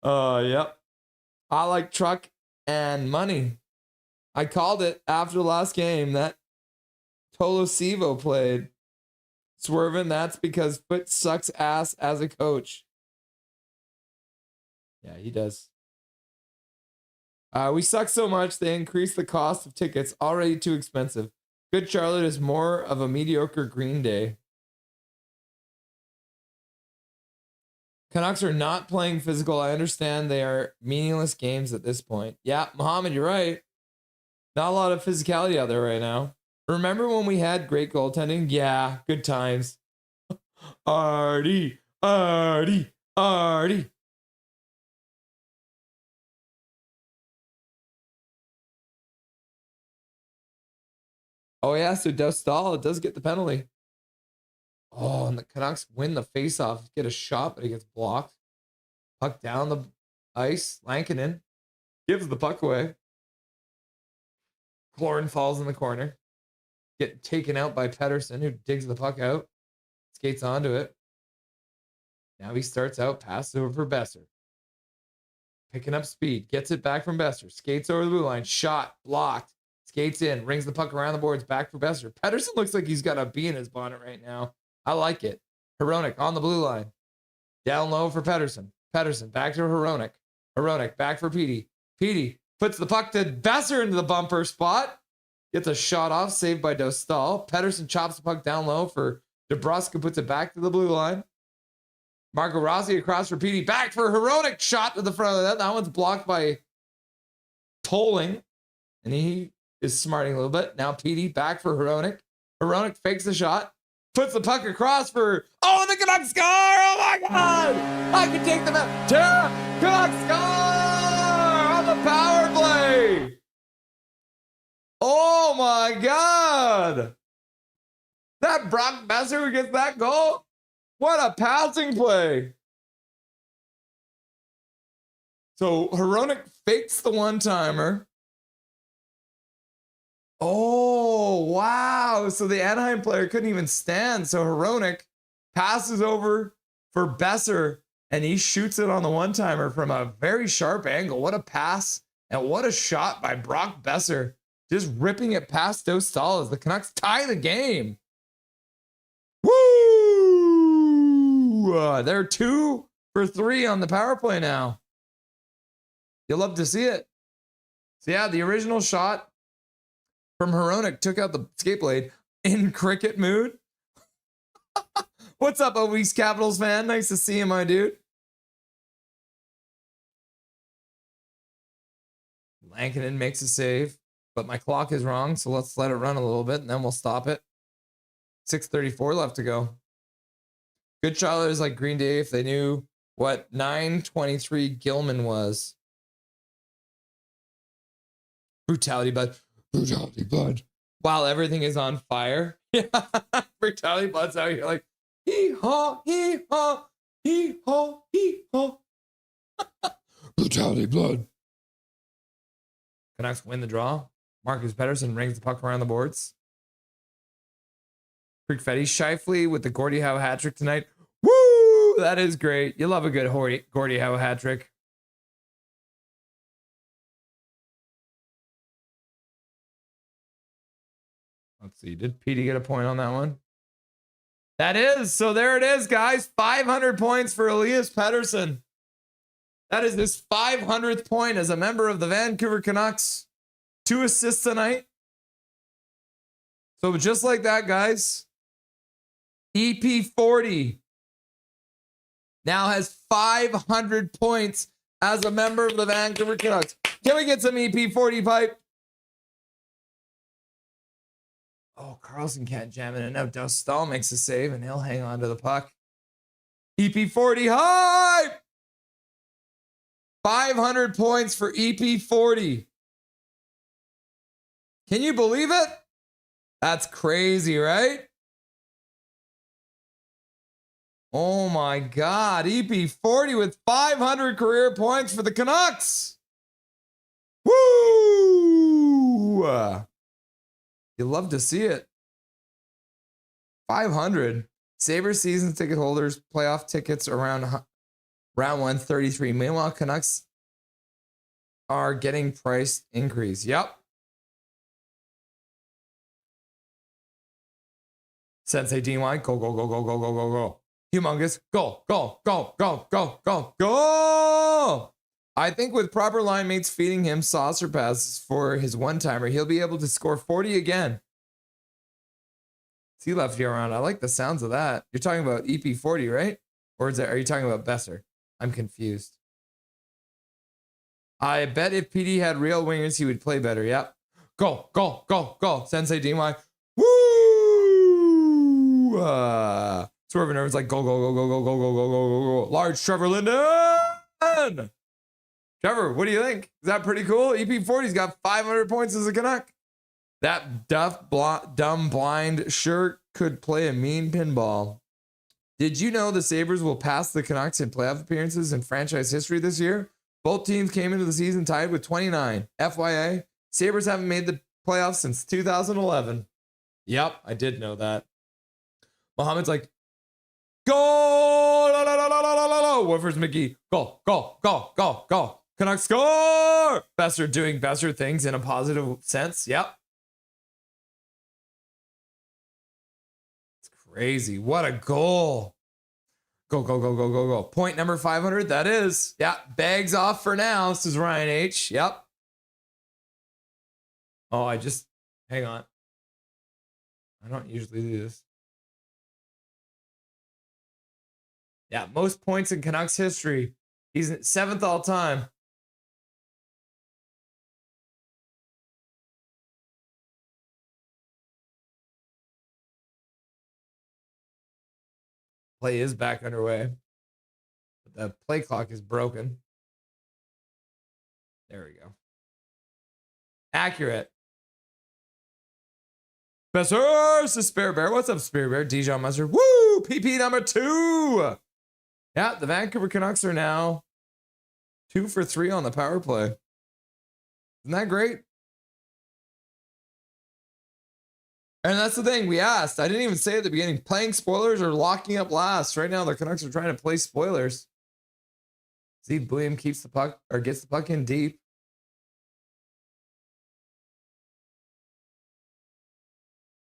Yep. I like truck and money. I called it after the last game that Tolosivo played. Swerving, that's because Foot sucks ass as a coach. Yeah, he does. We suck so much they increased the cost of tickets, already too expensive. Good Charlotte is more of a mediocre Green Day. Canucks are not playing physical. I understand they are meaningless games at this point. Yeah, Mohammed, you're right. Not a lot of physicality out there right now. Remember when we had great goaltending? Yeah, good times. Artie. Oh, yeah, so Dostal does get the penalty. Oh, and the Canucks win the faceoff. Get a shot, but he gets blocked. Puck down the ice. Lankinen gives the puck away. Clorin falls in the corner. Get taken out by Pettersson, who digs the puck out. Skates onto it. Now he starts out, passes over for Besser. Picking up speed. Gets it back from Besser. Skates over the blue line. Shot. Blocked. Skates in. Rings the puck around the boards. Back for Besser. Pettersson looks like he's got a bee in his bonnet right now. I like it. Hronek on the blue line. Down low for Pettersson. Pettersson back to Hronek. Hronek back for Petey. Petey puts the puck to Besser into the bumper spot. Gets a shot off. Saved by Dostal. Pettersson chops the puck down low for DeBrusk, puts it back to the blue line. Marco Rossi across for Petey. Back for Hronek. Shot to the front of that. That one's blocked by Tolling. And he is smarting a little bit. Now Petey back for Hronek. Hronek fakes the shot. Puts the puck across for... Oh, the Canucks score! Oh, my God! I can take them out. Canucks score on the power play! Oh, my God! That Brock Besser who gets that goal? What a passing play! So, Hronek fakes the one-timer. Oh, wow. So the Anaheim player couldn't even stand. So Hronek passes over for Besser, and he shoots it on the one-timer from a very sharp angle. What a pass, and what a shot by Brock Besser. Just ripping it past Dostal as the Canucks tie the game. Woo! They're 2 for 3 on the power play now. You'll love to see it. So yeah, the original shot from Hronek took out the skate blade in cricket mood. What's up, Oaks Capitals fan? Nice to see you, my dude. Lankinen makes a save, but my clock is wrong, so let's let it run a little bit, and then we'll stop it. 6:34 left to go. Good Charlotters like Green Day if they knew what 923 Gilman was. Brutality, bud. Brutality blood. While everything is on fire. Yeah. Brutality blood's out here like hee-haw, hee-haw, hee-haw, hee-haw. Brutality blood. Canucks win the draw. Marcus Pettersson rings the puck around the boards. Creekfetti Shifley with the Gordie Howe hat trick tonight. Woo! That is great. You love a good Gordie Howe hat trick. Let's see. Did Petey get a point on that one? That is. So there it is, guys. 500 points for Elias Pettersson. That is his 500th point as a member of the Vancouver Canucks. 2 assists tonight. So just like that, guys, EP40 now has 500 points as a member of the Vancouver Canucks. Can we get some EP40 pipe? Oh, Carlson can't jam it in. Now Dostal makes a save, and he'll hang on to the puck. EP40 hype! 500 points for EP40. Can you believe it? That's crazy, right? Oh my God. EP40 with 500 career points for the Canucks. Woo! You love to see it. 500. Sabres season ticket holders, playoff tickets around round 133. Meanwhile, Canucks are getting price increase. Yep. Sensei DY, go, go, go, go, go, go, go, go. Humongous, go, go, go, go, go, go, go. I think with proper line mates feeding him saucer passes for his one-timer, he'll be able to score 40 again. See left here around. I like the sounds of that. You're talking about EP40, right? Or are you talking about Besser? I'm confused. I bet if PD had real wingers, he would play better. Yep. Go, go, go, go. Sensei DY. Woo! Swerving nerves like go, go, go, go, go, go, go, go, go, go, go. Large Trevor Linden. Trevor, what do you think? Is that pretty cool? EP40's got 500 points as a Canuck. That dumb blind sure could play a mean pinball. Did you know the Sabres will pass the Canucks in playoff appearances in franchise history this year? Both teams came into the season tied with 29. FYI, Sabres haven't made the playoffs since 2011. Yep, I did know that. Mohammed's like, go! La, la, la, la, la, la, la. Woofers McGee, go, go, go, go, go. Canucks score! Besser doing Besser things in a positive sense. Yep. It's crazy. What a goal. Go, go, go, go, go, go. Point number 500. That is. Yeah. Bags off for now, says Ryan H. Yep. Oh, hang on. I don't usually do this. Yeah. Most points in Canucks history. He's 7th all time. Play is back underway. The play clock is broken. There we go. Accurate. Besser says Spare Bear. What's up, Spare Bear? Dijon Mustard. Woo! PP number 2. Yeah, the Vancouver Canucks are now 2 for 3 on the power play. Isn't that great? And that's the thing we asked. I didn't even say at the beginning, playing spoilers or locking up last. Right now, the Canucks are trying to play spoilers. See, William keeps the puck or gets the puck in deep.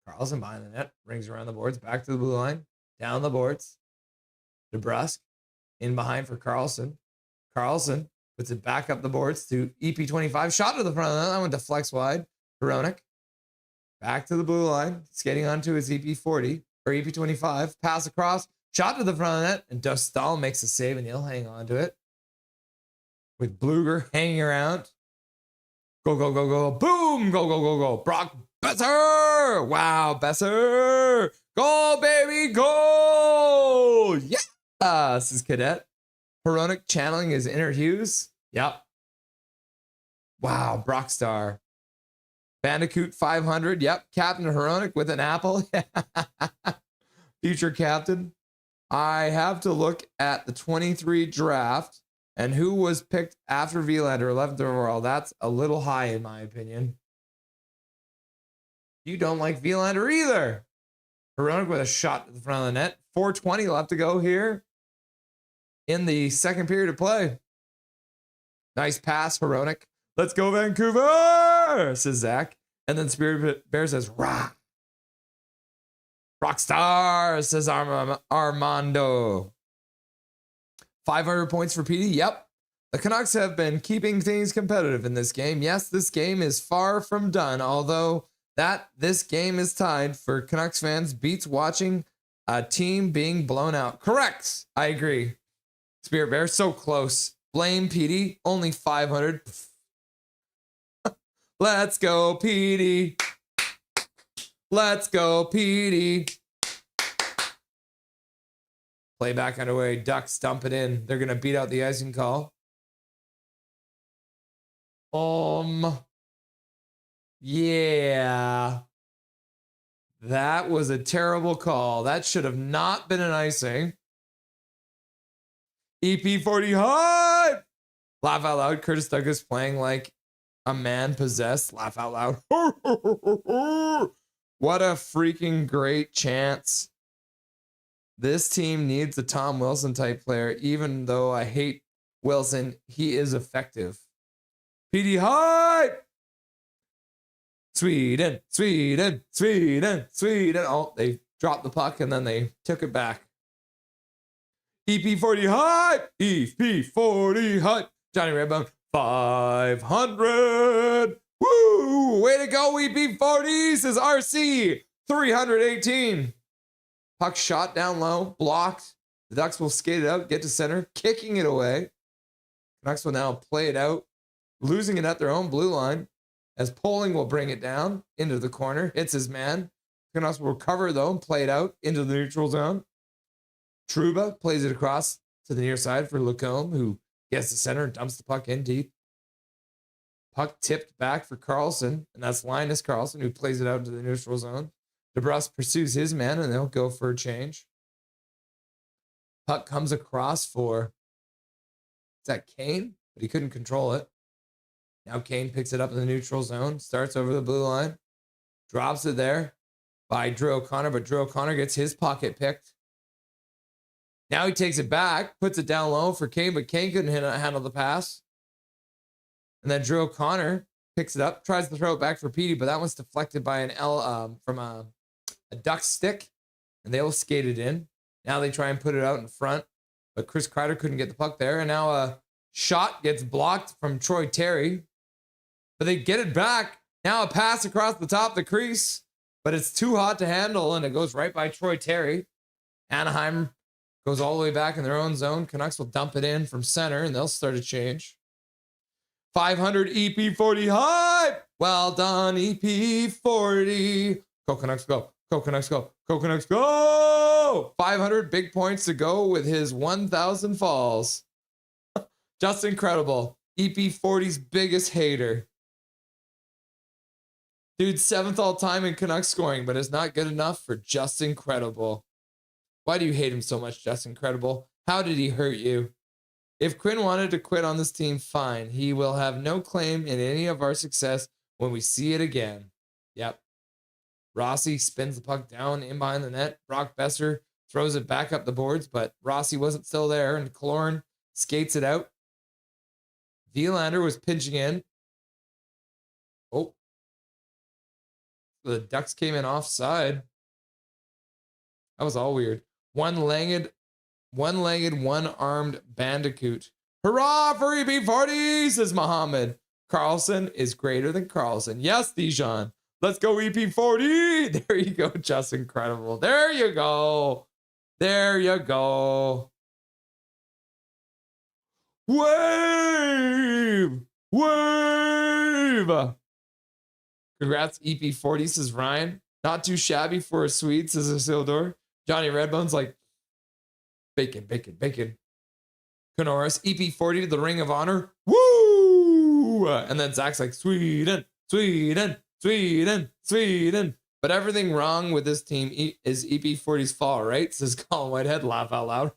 Carlson behind the net, rings around the boards, back to the blue line, down the boards. DeBrusque in behind for Carlson. Carlson puts it back up the boards to EP25. Shot to the front of the net. That went to flex wide. Hronek. Back to the blue line, skating onto his EP40 or EP25. Pass across, shot to the front of the net, and Dostal makes a save, and he'll hang on to it. With Bluger hanging around. Go, go, go, go. Boom! Go, go, go, go. Brock Besser! Wow, Besser! Go, baby, go! Yeah! This is Cadet. Hronek channeling his inner Hughes. Yep. Wow, Brockstar. Bandicoot 500. Yep. Captain Hronek with an apple. Future captain. I have to look at the 23 draft and who was picked after Vilander, 11th overall. That's a little high in my opinion. You don't like Vilander either. Hronek with a shot at the front of the net. 4:20 left to go here in the second period of play. Nice pass, Hronek. Let's go, Vancouver, says Zach. And then Spirit Bear says, rah. Rockstar, says Armando. 500 points for PD. Yep. The Canucks have been keeping things competitive in this game. Yes, this game is far from done, although this game is tied for Canucks fans beats watching a team being blown out. Correct. I agree. Spirit Bear, so close. Blame PD, only 500. Let's go, PD. Let's go, PD. Playback underway. Ducks dump it in. They're going to beat out the icing call. Yeah. That was a terrible call. That should have not been an icing. EP40 high. Laugh out loud. Curtis Douglas playing like a man possessed. Laugh out loud. What a freaking great chance. This team needs a Tom Wilson type player. Even though I hate Wilson, he is effective. PD high. Sweden, Sweden, Sweden, Sweden. Oh, they dropped the puck and then they took it back. EP40 high. EP40 high. Johnny Redbone. 500. Woo! Way to go, EP40, says RC. 318. Puck shot down low, blocked. The Ducks will skate it out, get to center, kicking it away. Canucks will now play it out, losing it at their own blue line, as Poling will bring it down into the corner, hits his man. Canucks will recover, though, and play it out into the neutral zone. Trouba plays it across to the near side for Lacombe, who gets the center and dumps the puck in deep. Puck tipped back for Carlson, and that's Linus Carlson, who plays it out into the neutral zone. DeBrusque pursues his man, and they'll go for a change. Puck comes across for, is that Kane? But he couldn't control it. Now Kane picks it up in the neutral zone, starts over the blue line, drops it there by Drew O'Connor, but Drew O'Connor gets his pocket picked. Now he takes it back, puts it down low for Kane, but Kane couldn't handle the pass. And then Drew O'Connor picks it up, tries to throw it back for Petey, but that one's deflected by an from a duck stick, and they'll skate it in. Now they try and put it out in front, but Chris Kreider couldn't get the puck there. And now a shot gets blocked from Troy Terry, but they get it back. Now a pass across the top of the crease, but it's too hot to handle, and it goes right by Troy Terry. Anaheim goes all the way back in their own zone. Canucks will dump it in from center, and they'll start a change. 500 EP40 hype. Well done, EP40. Go Canucks, go. Go Canucks, go. Go Canucks, go. 500 big points to go with his 1,000 falls. Just incredible. EP40's biggest hater. Dude, 7th all time in Canucks scoring, but it's not good enough for Just Incredible. Why do you hate him so much, Just Incredible? How did he hurt you? If Quinn wanted to quit on this team, fine. He will have no claim in any of our success when we see it again. Yep. Rossi spins the puck down in behind the net. Brock Besser throws it back up the boards, but Rossi wasn't still there, and Killorn skates it out. Villander was pinching in. Oh. The Ducks came in offside. That was all weird. One-legged, one-armed bandicoot. Hurrah for EP40, says Muhammad. Carlson is greater than Carlson. Yes, Dijon. Let's go EP40. There you go, Just Incredible. There you go. There you go. Wave! Wave! Congrats, EP40, says Ryan. Not too shabby for a Swede, says Isildur. Johnny Redbone's like, bacon, bacon, bacon. Canoris, EP40 to the Ring of Honor. Woo! And then Zach's like, Sweden, Sweden, Sweden, Sweden. But everything wrong with this team is EP40's fall, right? Says Colin Whitehead, laugh out loud.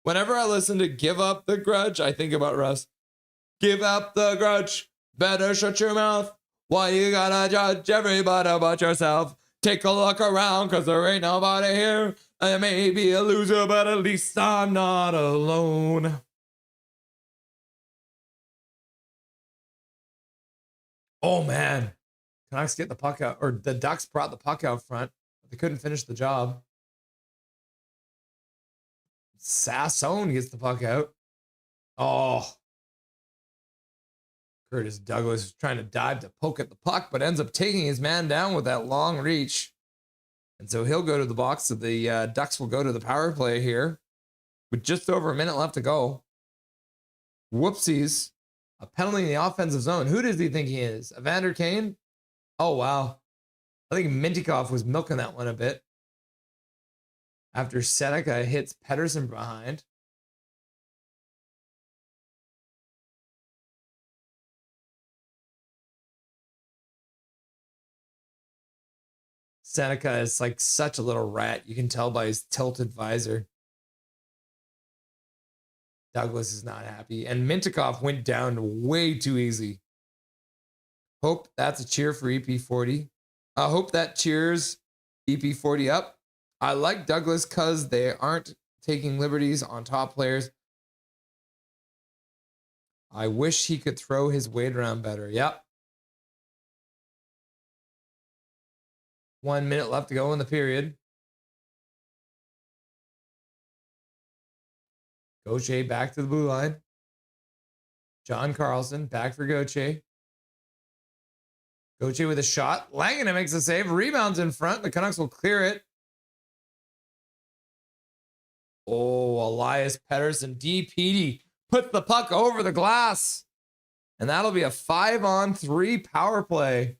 Whenever I listen to Give Up the Grudge, I think about Russ. Give up the grudge. Better shut your mouth. Why you gotta judge everybody but yourself? Take a look around, cause there ain't nobody here. I may be a loser, but at least I'm not alone. Oh man. Canucks get the puck out, or the Ducks brought the puck out front, but they couldn't finish the job. Sassone gets the puck out. Oh. Curtis Douglas is trying to dive to poke at the puck, but ends up taking his man down with that long reach. And so he'll go to the box. So the Ducks will go to the power play here with just over a minute left to go. Whoopsies. A penalty in the offensive zone. Who does he think he is? Evander Kane? Oh, wow. I think Mintikov was milking that one a bit. After Seneca hits Pedersen behind. Seneca is like such a little rat. You can tell by his tilted visor. Douglas is not happy. And Mintikov went down way too easy. Hope that's a cheer for EP40. I hope that cheers EP40 up. I like Douglas because they aren't taking liberties on top players. I wish he could throw his weight around better. Yep. 1 minute left to go in the period. Gauthier back to the blue line. John Carlson back for Gauthier. Gauthier with a shot. Langenham makes a save. Rebounds in front. The Canucks will clear it. Oh, Elias Pettersson, DPD, put the puck over the glass. And that'll be a 5-on-3 power play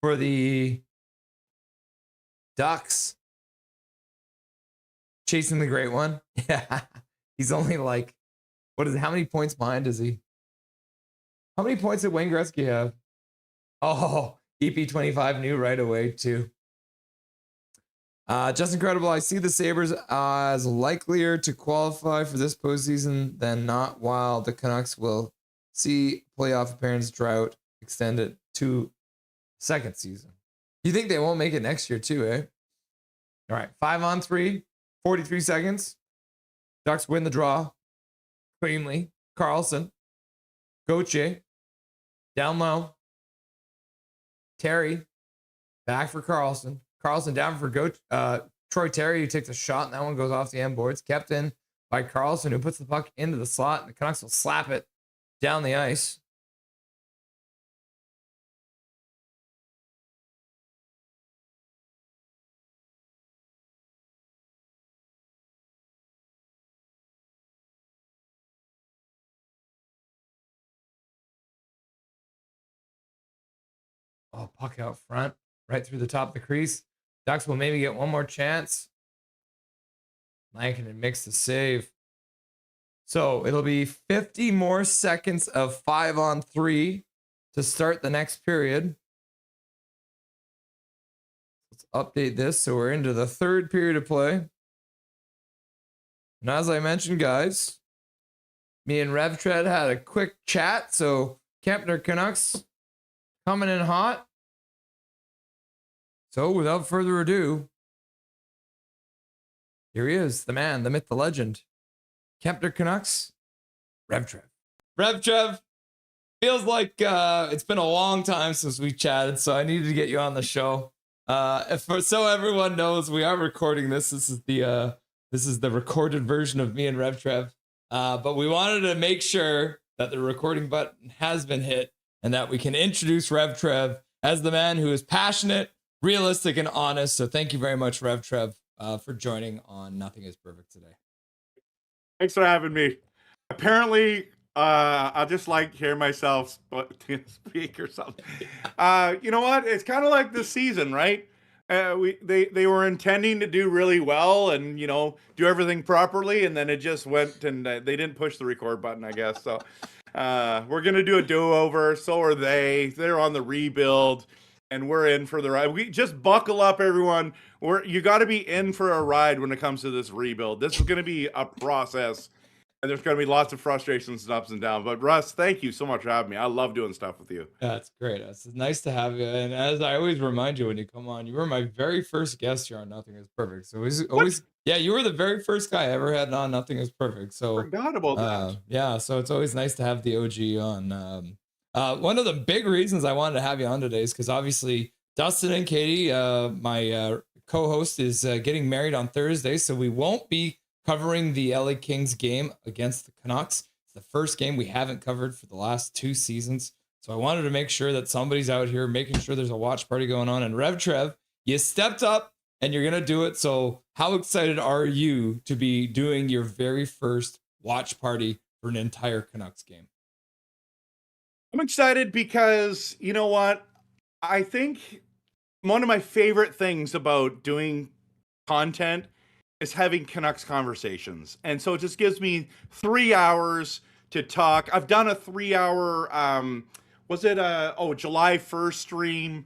for the Ducks. Chasing the great one. Yeah. He's only like, how many points behind is he? How many points did Wayne Gretzky have? Oh, EP25 knew right away too. Just incredible. I see the Sabres as likelier to qualify for this postseason than not, while the Canucks will see playoff appearance drought extended to second season. You think they won't make it next year too, eh? All right, 5-on-3, 43 seconds. Ducks win the draw cleanly. Carlson, Gauthier, down low. Terry, back for Carlson. Carlson down for Troy Terry, who takes a shot, and that one goes off the end boards. Kept in by Carlson, who puts the puck into the slot, and the Canucks will slap it down the ice. Oh, puck out front, right through the top of the crease. Ducks will maybe get one more chance. Lankinen makes the save. So it'll be 50 more seconds of 5-on-3 to start the next period. Let's update this. So we're into the third period of play. And as I mentioned, guys, me and Rev Trev had a quick chat. So Kempner Canucks coming in hot. So without further ado, here he is, the man, the myth, the legend. Kempner Canucks, Rev Trev. Rev Trev, feels like it's been a long time since we chatted, so I needed to get you on the show. So everyone knows, we are recording this. This is the recorded version of me and Rev Trev. But we wanted to make sure that the recording button has been hit and that we can introduce Rev Trev as the man who is passionate, realistic, and honest. So thank you very much, Rev Trev, for joining on Nothing is Perfect today. Thanks for having me. Apparently, I just like hear myself speak or something. You know what? It's kind of like this season, right? They were intending to do really well and, you know, do everything properly, and then it just went and they didn't push the record button, I guess. So we're gonna do a do-over. So are they. They're on the rebuild, and we're in for the ride. We just buckle up, everyone. You got to be in for a ride when it comes to this rebuild. This is going to be a process, and there's going to be lots of frustrations and ups and downs. But Russ, thank you so much for having me. I love doing stuff with you. Yeah, it's great. It's nice to have you. And as I always remind you when you come on, you were my very first guest here on Nothing is Perfect. So always yeah, you were the very first guy I ever had on Nothing is Perfect. So forgot about that. Yeah, so it's always nice to have the OG on. One of the big reasons I wanted to have you on today is because obviously Dustin and Katie, my co-host, is getting married on Thursday, so we won't be covering the LA Kings game against the Canucks. It's the first game we haven't covered for the last 2 seasons, so I wanted to make sure that somebody's out here making sure there's a watch party going on. And Rev Trev, you stepped up and you're gonna do it. So how excited are you to be doing your very first watch party for an entire Canucks game? I'm excited because, you know what? I think one of my favorite things about doing content is having Canucks conversations. And so it just gives me 3 hours to talk. I've done a 3-hour, July 1st stream.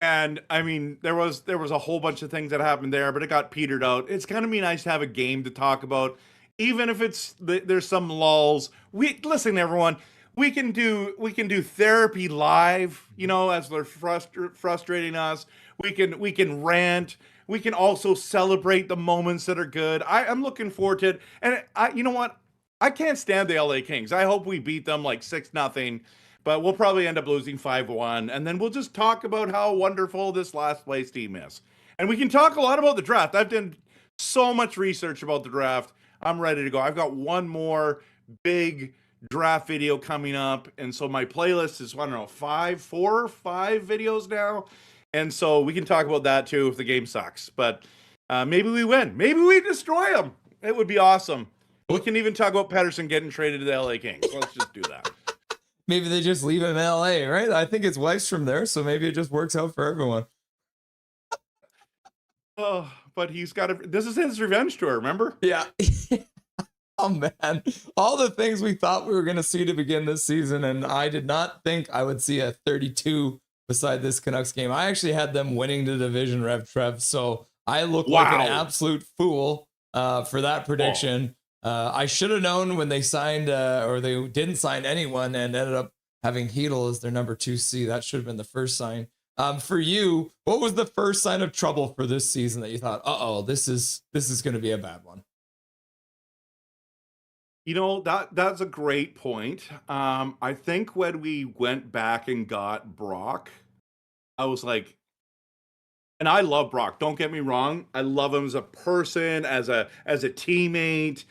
And I mean, there was a whole bunch of things that happened there, but it got petered out. It's going to be nice to have a game to talk about, even if there's some lulls. Listen, everyone. We can do therapy live, you know, as they're frustrating us. We can rant. We can also celebrate the moments that are good. I'm looking forward to it. And you know what? I can't stand the LA Kings. I hope we beat them like 6-0, but we'll probably end up losing 5-1. And then we'll just talk about how wonderful this last place team is. And we can talk a lot about the draft. I've done so much research about the draft. I'm ready to go. I've got one more big draft video coming up, and so my playlist is 4 or 5 videos now, and so we can talk about that too if the game sucks. But maybe we win, maybe we destroy them, It would be awesome. We can even talk about Pettersson getting traded to the LA Kings. Let's just do that. Maybe they just leave him in LA, right? I think his wife's from there, so maybe it just works out for everyone. Oh, but he's got to. This is his revenge tour, remember? Yeah. Oh, man. All the things we thought we were going to see to begin this season, and I did not think I would see a 32 beside this Canucks game. I actually had them winning the division, Rev Trev, so I look like an absolute fool for that prediction. I should have known when they signed, or they didn't sign anyone and ended up having Hedl as their number 2C. That should have been the first sign. For you, what was the first sign of trouble for this season that you thought, uh-oh, this is going to be a bad one? You know, that's a great point. I think when we went back and got Brock, I was like, and I love Brock, don't get me wrong. I love him as a person, as a teammate.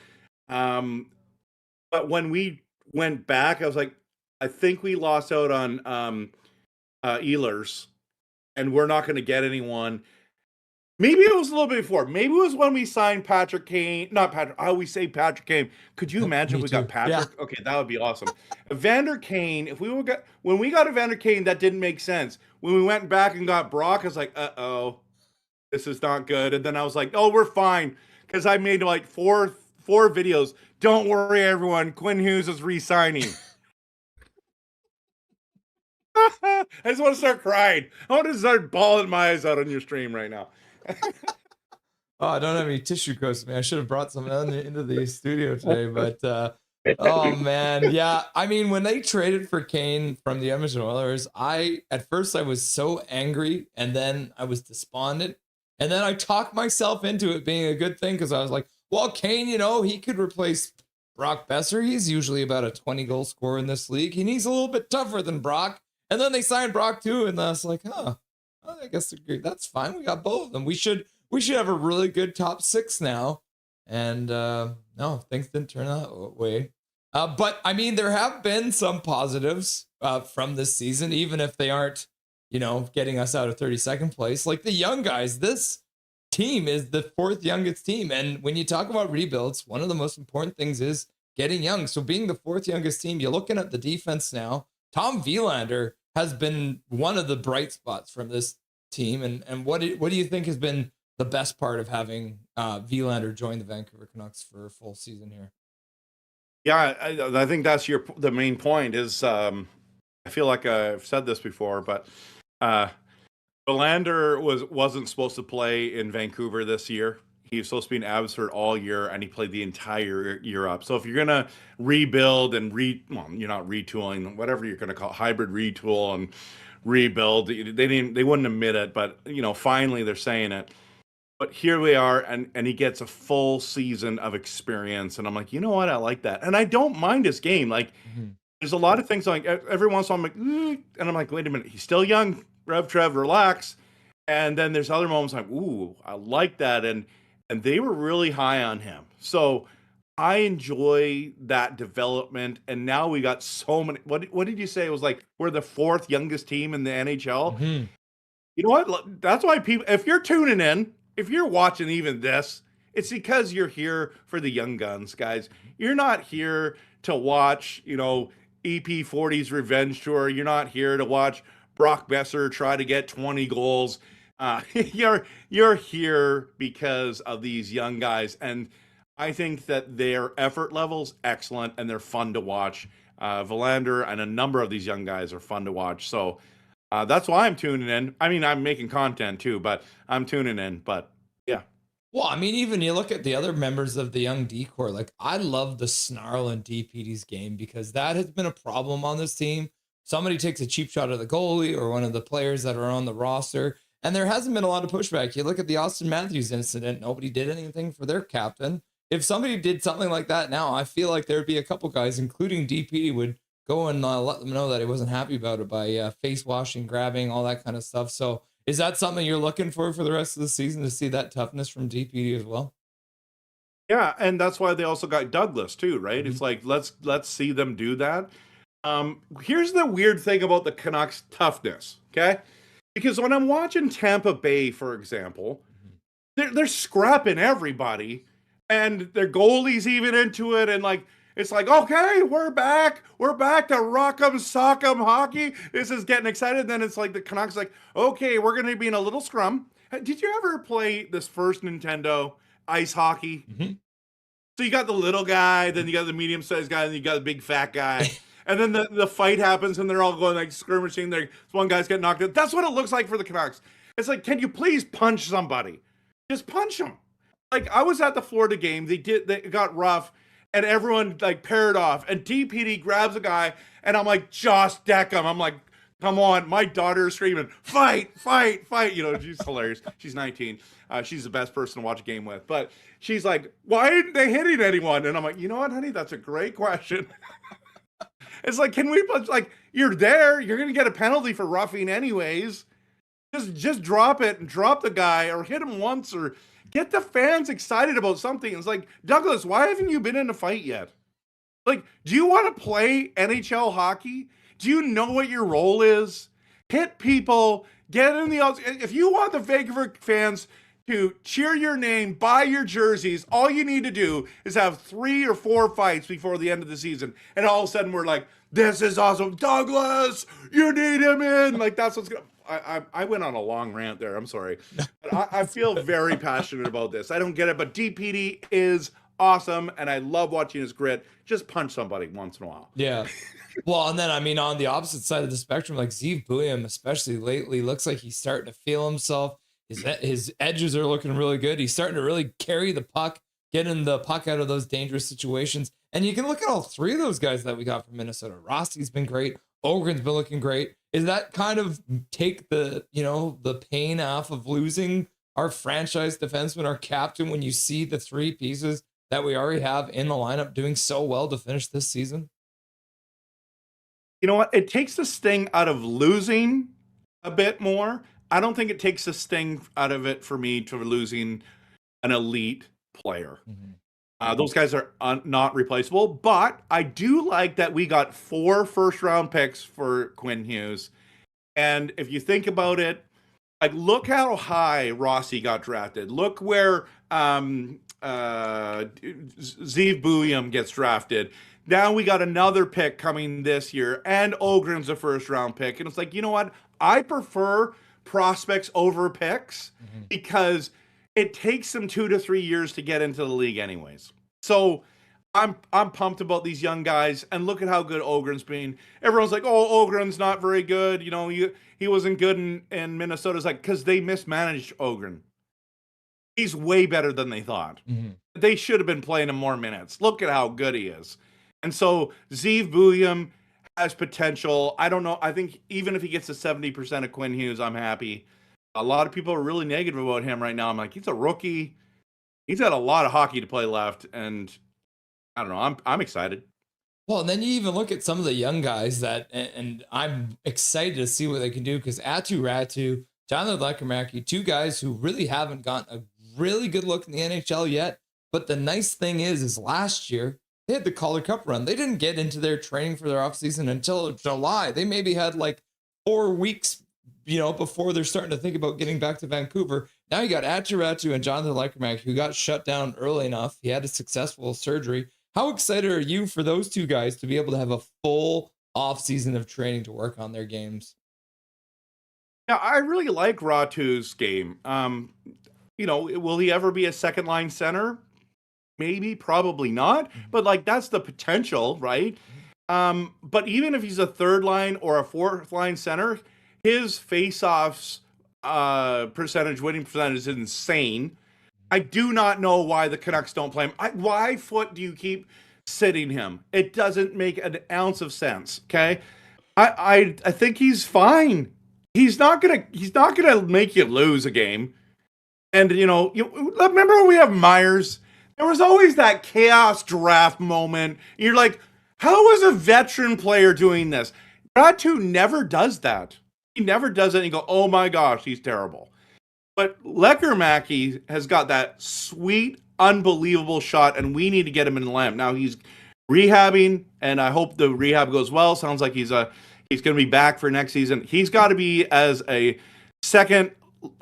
But when we went back, I was like, I think we lost out on Ehlers, and we're not going to get anyone. Maybe it was a little bit before. Maybe it was when we signed Patrick Kane. Not Patrick. I always say Patrick Kane. Could you imagine if we got Patrick? Yeah. Okay, that would be awesome. Evander Kane. When we got Evander Kane, that didn't make sense. When we went back and got Brock, I was like, uh-oh, this is not good. And then I was like, oh, we're fine, because I made like four videos. Don't worry, everyone. Quinn Hughes is re-signing. I just want to start crying. I want to start bawling my eyes out on your stream right now. Oh, I don't have any tissue coats, man. I should have brought some into the studio today, but oh man, yeah. I mean, when they traded for Kane from the Edmonton Oilers, at first I was so angry, and then I was despondent, and then I talked myself into it being a good thing, because I was like, well, Kane, he could replace Brock Besser. He's usually about a 20-goal scorer in this league, and he's a little bit tougher than Brock. And then they signed Brock too, and I was like, I guess that's fine. We got both of them. We should have a really good top 6 now. And no, things didn't turn that way. But I mean, there have been some positives from this season, even if they aren't, getting us out of 32nd place. Like the young guys, this team is the 4th youngest team. And when you talk about rebuilds, one of the most important things is getting young. So being the 4th youngest team, you're looking at the defense now. Tom Wielander has been one of the bright spots from this team. And what do you think has been the best part of having Wielander join the Vancouver Canucks for a full season here? Yeah, I think that's the main point is, I feel like I've said this before, but Wielander wasn't supposed to play in Vancouver this year. He was supposed to be in Abbotsford all year, and he played the entire year up. So if you're gonna rebuild and you're not retooling, whatever you're gonna call it, hybrid retool and rebuild. They wouldn't admit it, but finally they're saying it. But here we are, and he gets a full season of experience, and I'm like, you know what, I like that, and I don't mind his game. Like, there's a lot of things like every once in a while I'm like, and I'm like, wait a minute, he's still young, Rev Trev, relax. And then there's other moments like, ooh, I like that, and they were really high on him. So I enjoy that development. And now we got so many. What did you say? It was like we're the 4th youngest team in the NHL. Mm-hmm. You know what? That's why people, if you're tuning in, if you're watching even this, it's because you're here for the young guns, guys. You're not here to watch, EP40's revenge tour. You're not here to watch Brock Besser try to get 20 goals. You're here because of these young guys, and I think that their effort level's excellent and they're fun to watch. Wielander and a number of these young guys are fun to watch, so that's why I'm tuning in. I mean, I'm making content too, but I'm tuning in. But yeah. Well, I mean, even you look at the other members of the young D-core, like I love the snarl in DPD's game, because that has been a problem on this team. Somebody takes a cheap shot at the goalie or one of the players that are on the roster, and there hasn't been a lot of pushback. You look at the Austin Matthews incident, nobody did anything for their captain. If somebody did something like that now, I feel like there'd be a couple guys, including DPD, would go and let them know that he wasn't happy about it by face washing, grabbing, all that kind of stuff. So is that something you're looking for the rest of the season, to see that toughness from DPD as well? Yeah, and that's why they also got Douglas too, right? Mm-hmm. It's like, let's see them do that. Here's the weird thing about the Canucks toughness, okay? Because when I'm watching Tampa Bay, for example, they're scrapping everybody, and their goalie's even into it, and like it's like, okay, we're back to rock'em sock'em hockey. This is getting excited. Then it's like the Canucks like, okay, we're gonna be in a little scrum. Did you ever play this first Nintendo ice hockey? So you got the little guy, then you got the medium-sized guy, and then you got the big fat guy. And then the fight happens, and they're all going like skirmishing. One guy's getting knocked out. That's what it looks like for the Canucks. It's like, can you please punch somebody? Just punch them. Like, I was at the Florida game. They got rough, and everyone like paired off. And DPD grabs a guy, and I'm like, just deck him. I'm like, come on. My daughter is screaming, fight, fight, fight. You know, she's hilarious. She's 19. She's the best person to watch a game with. But she's like, why aren't they hitting anyone? And I'm like, you know what, honey? That's a great question. It's like, can we put, like, you're there. You're going to get a penalty for roughing anyways. Just drop it and drop the guy or hit him once or get the fans excited about something. It's like, Douglas, why haven't you been in a fight yet? Like, do you want to play NHL hockey? Do you know what your role is? Hit people, get in the outs. If you want the Vancouver fans to cheer your name, buy your jerseys, all you need to do is have 3 or 4 fights before the end of the season. And all of a sudden we're like, this is awesome. Douglas, you need him in. Like, that's what's going to... I went on a long rant there. I'm sorry. But I feel very passionate about this. I don't get it, but DPD is awesome, and I love watching his grit. Just punch somebody once in a while. Yeah. Well, and then, I mean, on the opposite side of the spectrum, like Zeev Buium, especially lately, looks like he's starting to feel himself. His edges are looking really good. He's starting to really carry the puck, getting the puck out of those dangerous situations. And you can look at all 3 of those guys that we got from Minnesota. Rossi's been great. Ogren's been looking great. Is that kind of take the pain off of losing our franchise defenseman, our captain, when you see the 3 pieces that we already have in the lineup doing so well to finish this season? You know what? It takes the sting out of losing a bit more. I don't think it takes the sting out of it for me to losing an elite player. Those guys are not replaceable, but I do like that we got 4 first-round picks for Quinn Hughes. And if you think about it, like, look how high Rossi got drafted. Look where Zeev Buium gets drafted. Now we got another pick coming this year, and Ogren's a first-round pick. And it's like, you know what? I prefer prospects over picks because it takes them 2 to 3 years to get into the league anyways. So I'm pumped about these young guys, and look at how good Ogren's been. Everyone's like, oh, Ogren's not very good. You know, he wasn't good in Minnesota. It's like, because they mismanaged Ogren. He's way better than they thought. They should have been playing him more minutes. Look at how good he is. And so Zeev Buium has potential. I don't know. I think even if he gets to 70% of Quinn Hughes, I'm happy. A lot of people are really negative about him right now. I'm like, he's a rookie. He's got a lot of hockey to play left, and I don't know. I'm excited. Well, and then you even look at some of the young guys that, and I'm excited to see what they can do, because Atu Ratu, Jonathan Lekermacki, 2 guys who really haven't gotten a really good look in the NHL yet. But the nice thing is last year they had the Calder Cup run. They didn't get into their training for their offseason until July. They maybe had like 4 weeks, before they're starting to think about getting back to Vancouver. Now you got Atu Ratu and Jonathan Lekermacki, who got shut down early enough. He had a successful surgery. How excited are you for those 2 guys to be able to have a full offseason of training to work on their games? Yeah, I really like Ratu's game. Will he ever be a second line center? Maybe, probably not. But like, that's the potential, right? But even if he's a third line or a fourth line center, his face-offs winning percentage is insane. I do not know why the Canucks don't play him. Why do you keep sitting him? It doesn't make an ounce of sense. Okay, I think he's fine. He's not gonna make you lose a game. And remember when we have Myers? There was always that chaos draft moment. You're like, how is a veteran player doing this? Ratu never does that. He never does it. And you go, oh my gosh, he's terrible. But Lekermacki has got that sweet, unbelievable shot, and we need to get him in the lineup. Now he's rehabbing, and I hope the rehab goes well. Sounds like he's going to be back for next season. He's got to be as a second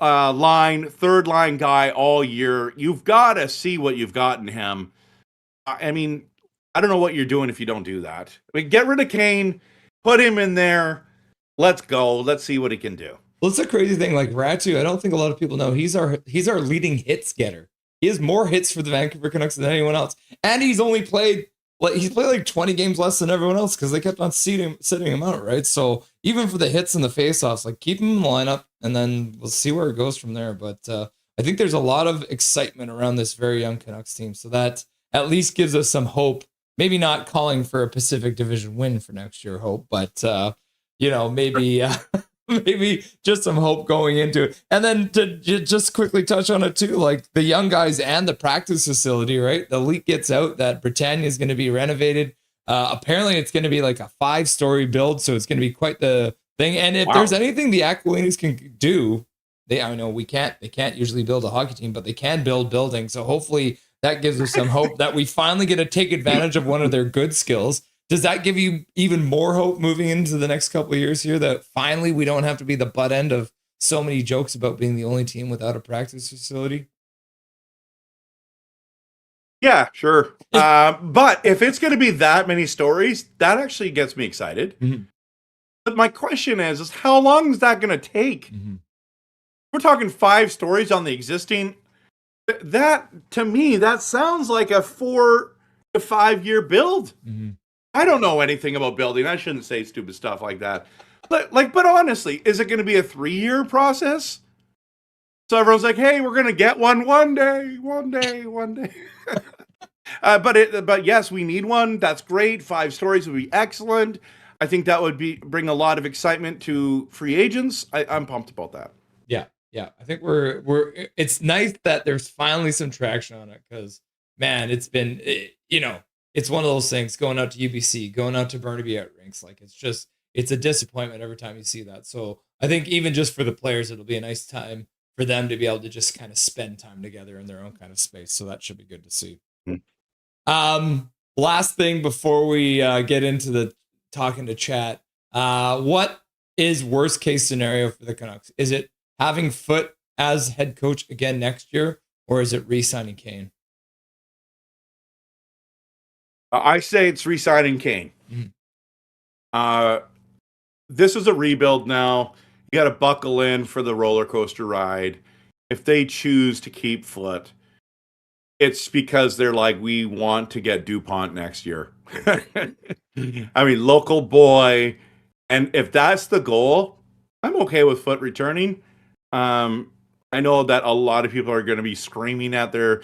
line, third line guy all year. You've got to see what you've got in him. I mean, I don't know what you're doing if you don't do that. I mean, get rid of Kane, put him in there. Let's go. Let's see what he can do. Well, it's a crazy thing. Like Ratu, I don't think a lot of people know he's our leading hits getter. He has more hits for the Vancouver Canucks than anyone else, and he's played like 20 games less than everyone else because they kept on sitting him out, right? So even for the hits and the faceoffs, like keep him in the lineup, and then we'll see where it goes from there. But I think there's a lot of excitement around this very young Canucks team, so that at least gives us some hope. Maybe not calling for a Pacific Division win for next year, hope, but maybe maybe just some hope going into it. And then to just quickly touch on it too, like the young guys and the practice facility, right? The leak gets out that Britannia is going to be renovated. Apparently it's going to be like a 5-story build, so it's going to be quite the thing. And if there's anything the Aquilinis can do, I know they can't usually build a hockey team, but they can build buildings. So hopefully that gives us some hope that we finally get to take advantage of one of their good skills. Does that give you even more hope moving into the next couple of years here that finally we don't have to be the butt end of so many jokes about being the only team without a practice facility? Yeah, sure. But if it's going to be that many stories, that actually gets me excited. Mm-hmm. But my question is how long is that going to take? Mm-hmm. We're talking 5 stories on the existing. That, to me, that sounds like a 4 to 5 year build. Mm-hmm. I don't know anything about building. I shouldn't say stupid stuff like that. But honestly, is it going to be a 3-year process? So everyone's like, "Hey, we're going to get one day." But yes, we need one. That's great. 5 stories would be excellent. I think that would bring a lot of excitement to free agents. I'm pumped about that. Yeah. I think it's nice that there's finally some traction on it because, man, it's been, it's one of those things going out to UBC, going out to Burnaby out rinks. Like it's a disappointment every time you see that. So I think even just for the players, it'll be a nice time for them to be able to just kind of spend time together in their own kind of space. So that should be good to see. Last thing before we get into the talking to chat, what is worst case scenario for the Canucks? Is it having Foote as head coach again next year, or is it re-signing Kane? I say it's re-signing Kane. Mm-hmm. This is a rebuild now. You got to buckle in for the roller coaster ride. If they choose to keep Foote, it's because they're like, we want to get DuPont next year. I mean, local boy. And if that's the goal, I'm okay with Foote returning. I know that a lot of people are going to be screaming at their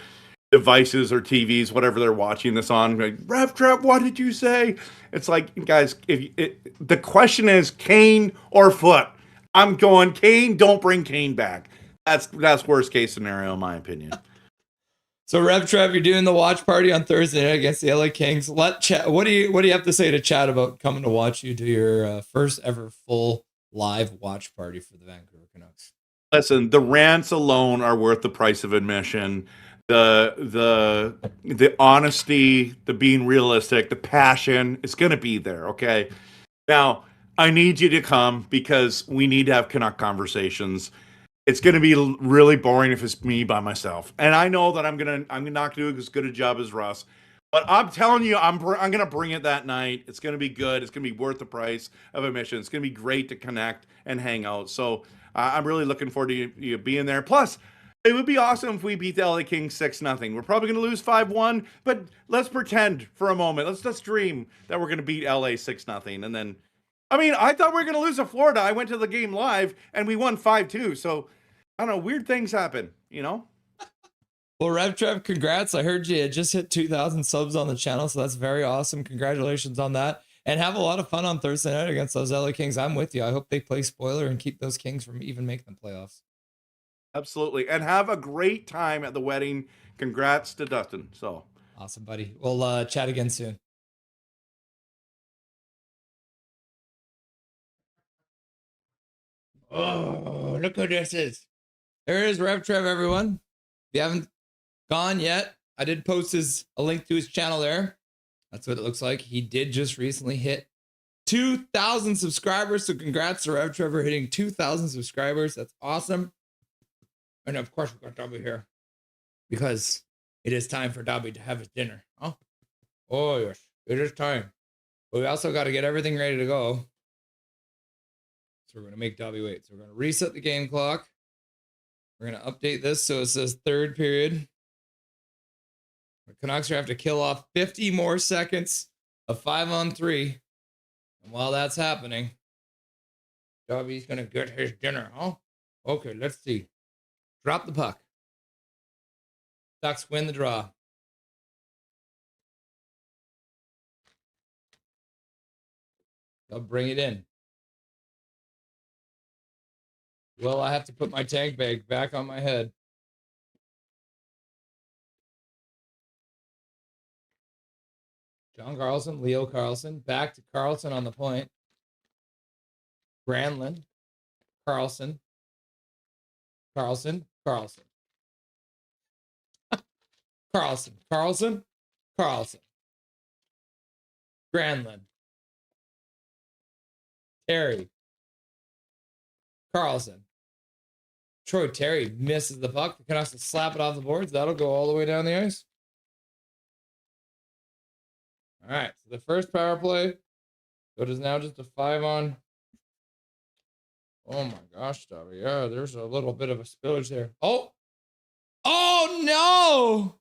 devices or TVs, whatever they're watching this on. Like, Rev Trev, what did you say? It's like, guys, the question is Kane or Foote. I'm going Kane. Don't bring Kane back. That's worst case scenario, in my opinion. So Rev Trev, you're doing the watch party on Thursday night against the LA Kings. What do you have to say to chat about coming to watch you do your first ever full live watch party for the Vancouver Canucks? Listen, the rants alone are worth the price of admission. The honesty, the being realistic, the passion, it's going to be there, okay? Now, I need you to come because we need to have Canuck conversations. It's going to be really boring if it's me by myself. And I know that I'm not going to do as good a job as Russ. But I'm telling you, I'm going to bring it that night. It's going to be good. It's going to be worth the price of admission. It's going to be great to connect and hang out. So I'm really looking forward to you being there. Plus, it would be awesome if we beat the LA Kings 6-0. We're probably going to lose 5-1, but let's pretend for a moment. Let's dream that we're going to beat LA 6-0. And then, I mean, I thought we were going to lose to Florida. I went to the game live, and we won 5-2. So, I don't know, weird things happen, you know? Well, Rev Trev, congrats. I heard you just hit 2,000 subs on the channel, so that's very awesome. Congratulations on that. And have a lot of fun on Thursday night against those LA Kings. I'm with you. I hope they play spoiler and keep those Kings from even making the playoffs. Absolutely. And have a great time at the wedding. Congrats to Dustin. So awesome, buddy. We'll chat again soon. Oh, look who this is. There is Rev Trev, everyone. If you haven't gone yet, I did post a link to his channel there. That's what it looks like. He did just recently hit 2,000 subscribers. So congrats to Rev Trevor hitting 2,000 subscribers. That's awesome. And of course, we got Dobby here because it is time for Dobby to have his dinner. Oh, yes, it is time. But we also got to get everything ready to go. So we're going to make Dobby wait. So we're going to reset the game clock. We're going to update this so it says third period. The Canucks are have to kill off 50 more seconds of 5-on-3. And while that's happening, Dobby's going to get his dinner. Okay, let's see. Drop the puck. Ducks win the draw. They'll bring it in. Well, I have to put my tank bag back on my head. John Carlson, Leo Carlson, back to Carlson on the point. Granlund, Carlson, Carlson, Carlson. Carlson, Carlson, Carlson. Granlund. Terry. Carlson. Troy Terry misses the puck. The Canucks will slap it off the boards. That'll go all the way down the ice. All right, so the first power play. So it is now just a 5-on. Oh my gosh, Dobby. Yeah, there's a little bit of a spillage there. Oh no!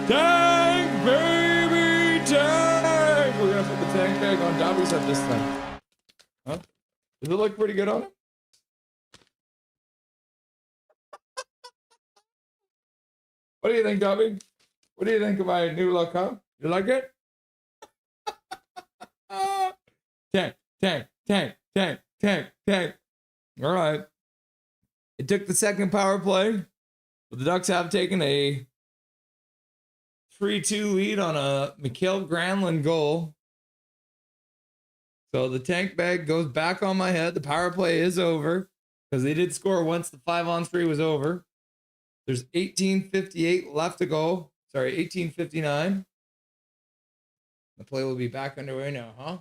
Tank, baby, tank! We're gonna put the tank bag on Dobby's head this time. Huh? Does it look pretty good on him? What do you think, Dobby? What do you think of my new look, huh? You like it? Tank, tank, tank, tank, tank, tank. All right. It took the second power play, but the Ducks have taken a 3-2 lead on a Mikael Granlund goal. So the tank bag goes back on my head. The power play is over because they did score once the 5-on-3 was over. There's 18:58 left to go. Sorry, 18:59. The play will be back underway now, huh?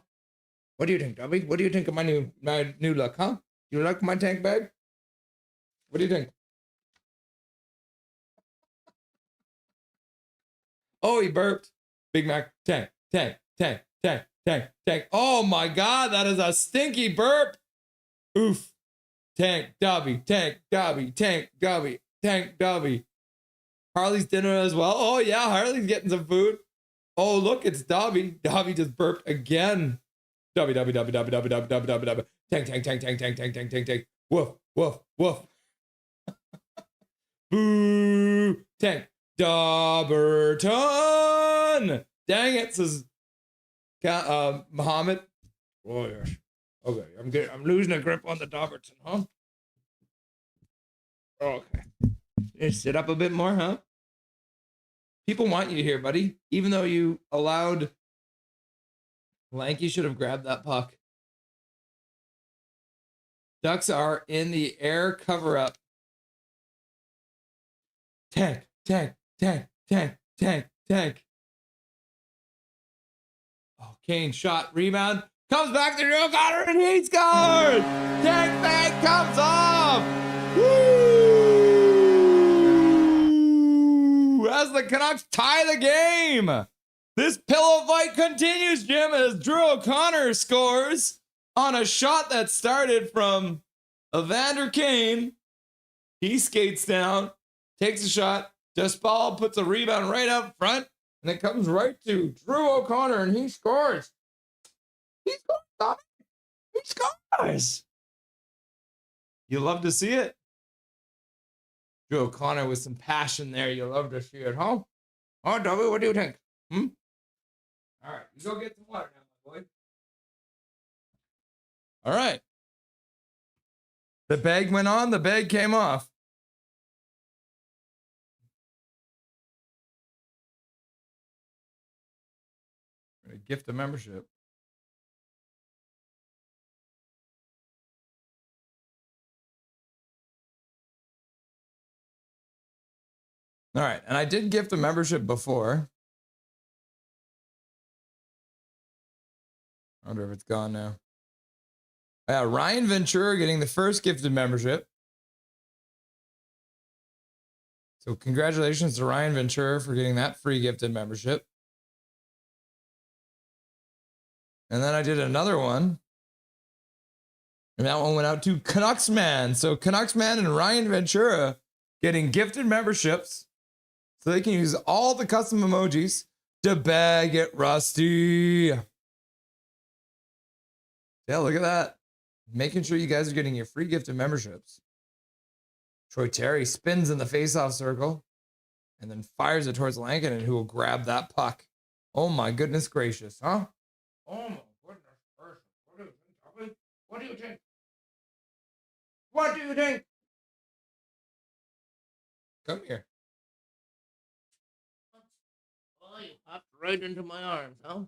What do you think, Dobby? What do you think of my new look, huh? You like my tank bag? What do you think? Oh, he burped. Big Mac, tank, tank, tank, tank, tank, tank. Oh my God, that is a stinky burp. Oof. Tank, Dobby, tank, Dobby, tank, Dobby, tank, Dobby. Harley's dinner as well. Oh yeah, Harley's getting some food. Oh look, it's Dobby. Dobby just burped again. Dobby, Dobby, Dobby, Dobby, Dobby, Dobby, Dobby, Dobby, Dobby. Tank, tank, tank, tank, tank, tank, tank, tank, tank. Woof, woof, woof. Boo. Tank. Dobberton. Dang it, says Muhammad. Oh yes. Okay, I'm losing a grip on the Dobberton, huh? Okay. You sit up a bit more, huh? People want you here, buddy. Even though you allowed Lanky should have grabbed that puck. Ducks are in the air cover-up. Tank, tank, tank, tank, tank, tank. Oh, Kane shot, rebound. Comes back to Drew O'Connor and he scores! Tank bag comes off! Woo! As the Canucks tie the game. This pillow fight continues, Jim, as Drew O'Connor scores on a shot that started from Evander Kane. He skates down, takes a shot. Despal puts a rebound right up front, and it comes right to Drew O'Connor, and he scores. He scores. He scores. You love to see it. Drew O'Connor with some passion there. You love to see it, huh? Oh, W, what do you think? All right, you go get some water now, my boy. All right. The bag went on, the bag came off. I'm gonna gift a membership. All right, and I did gift a membership before. I wonder if it's gone now. Yeah, Ryan Ventura getting the first gifted membership. So congratulations to Ryan Ventura for getting that free gifted membership. And then I did another one. And that one went out to Canucks Man. So Canucks Man and Ryan Ventura getting gifted memberships so they can use all the custom emojis to bag it Rusty. Yeah, look at that. Making sure you guys are getting your free gifted memberships. Troy Terry spins in the faceoff circle and then fires it towards Lankinen, who will grab that puck. Oh my goodness gracious, huh? Oh my goodness gracious. What do you think? What do you think? Come here. Oh, you hopped right into my arms, huh?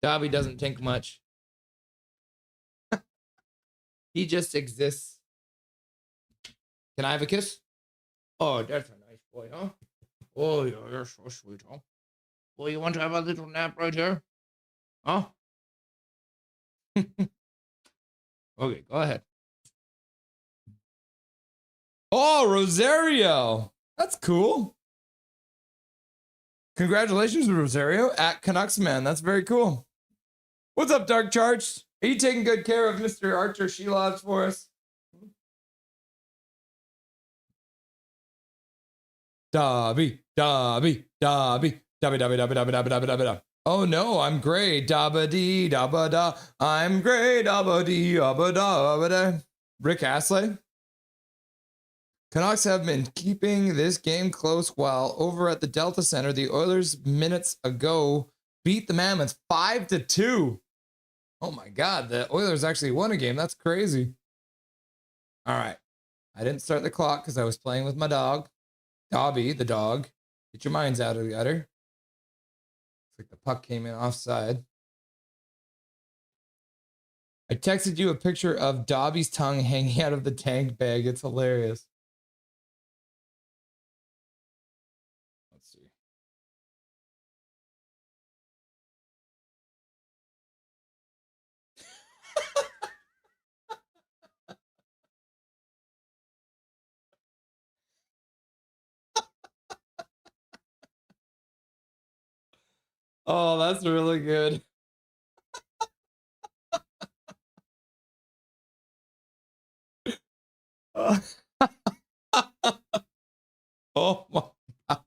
Dobby doesn't think much. He just exists. Can I have a kiss? Oh, that's a nice boy, huh? Oh, you're so sweet, huh? Well, you want to have a little nap right here? Huh? Okay, go ahead. Oh, Rosario. That's cool. Congratulations, Rosario, at Canucks Man. That's very cool. What's up, Dark Charged? Are you taking good care of Mr. Archer Shelovs for us? Dobby, Dobby, Dobby, Dobby, Dobby, Dobby, Dobby, Dobby, Dobby, Dobby, Dobby. Oh no, I'm gray, dabba dee, dabba da. I'm gray, dabba dee, dabba da, dabba da. Rick Astley. Canucks have been keeping this game close while over at the Delta Center, the Oilers minutes ago beat the Mammoths 5-2. Oh my God, the Oilers actually won a game. That's crazy. All right. I didn't start the clock because I was playing with my dog. Dobby, the dog. Get your minds out of the gutter. Looks like the puck came in offside. I texted you a picture of Dobby's tongue hanging out of the tank bag. It's hilarious. Let's see. Oh, that's really good. Oh my God.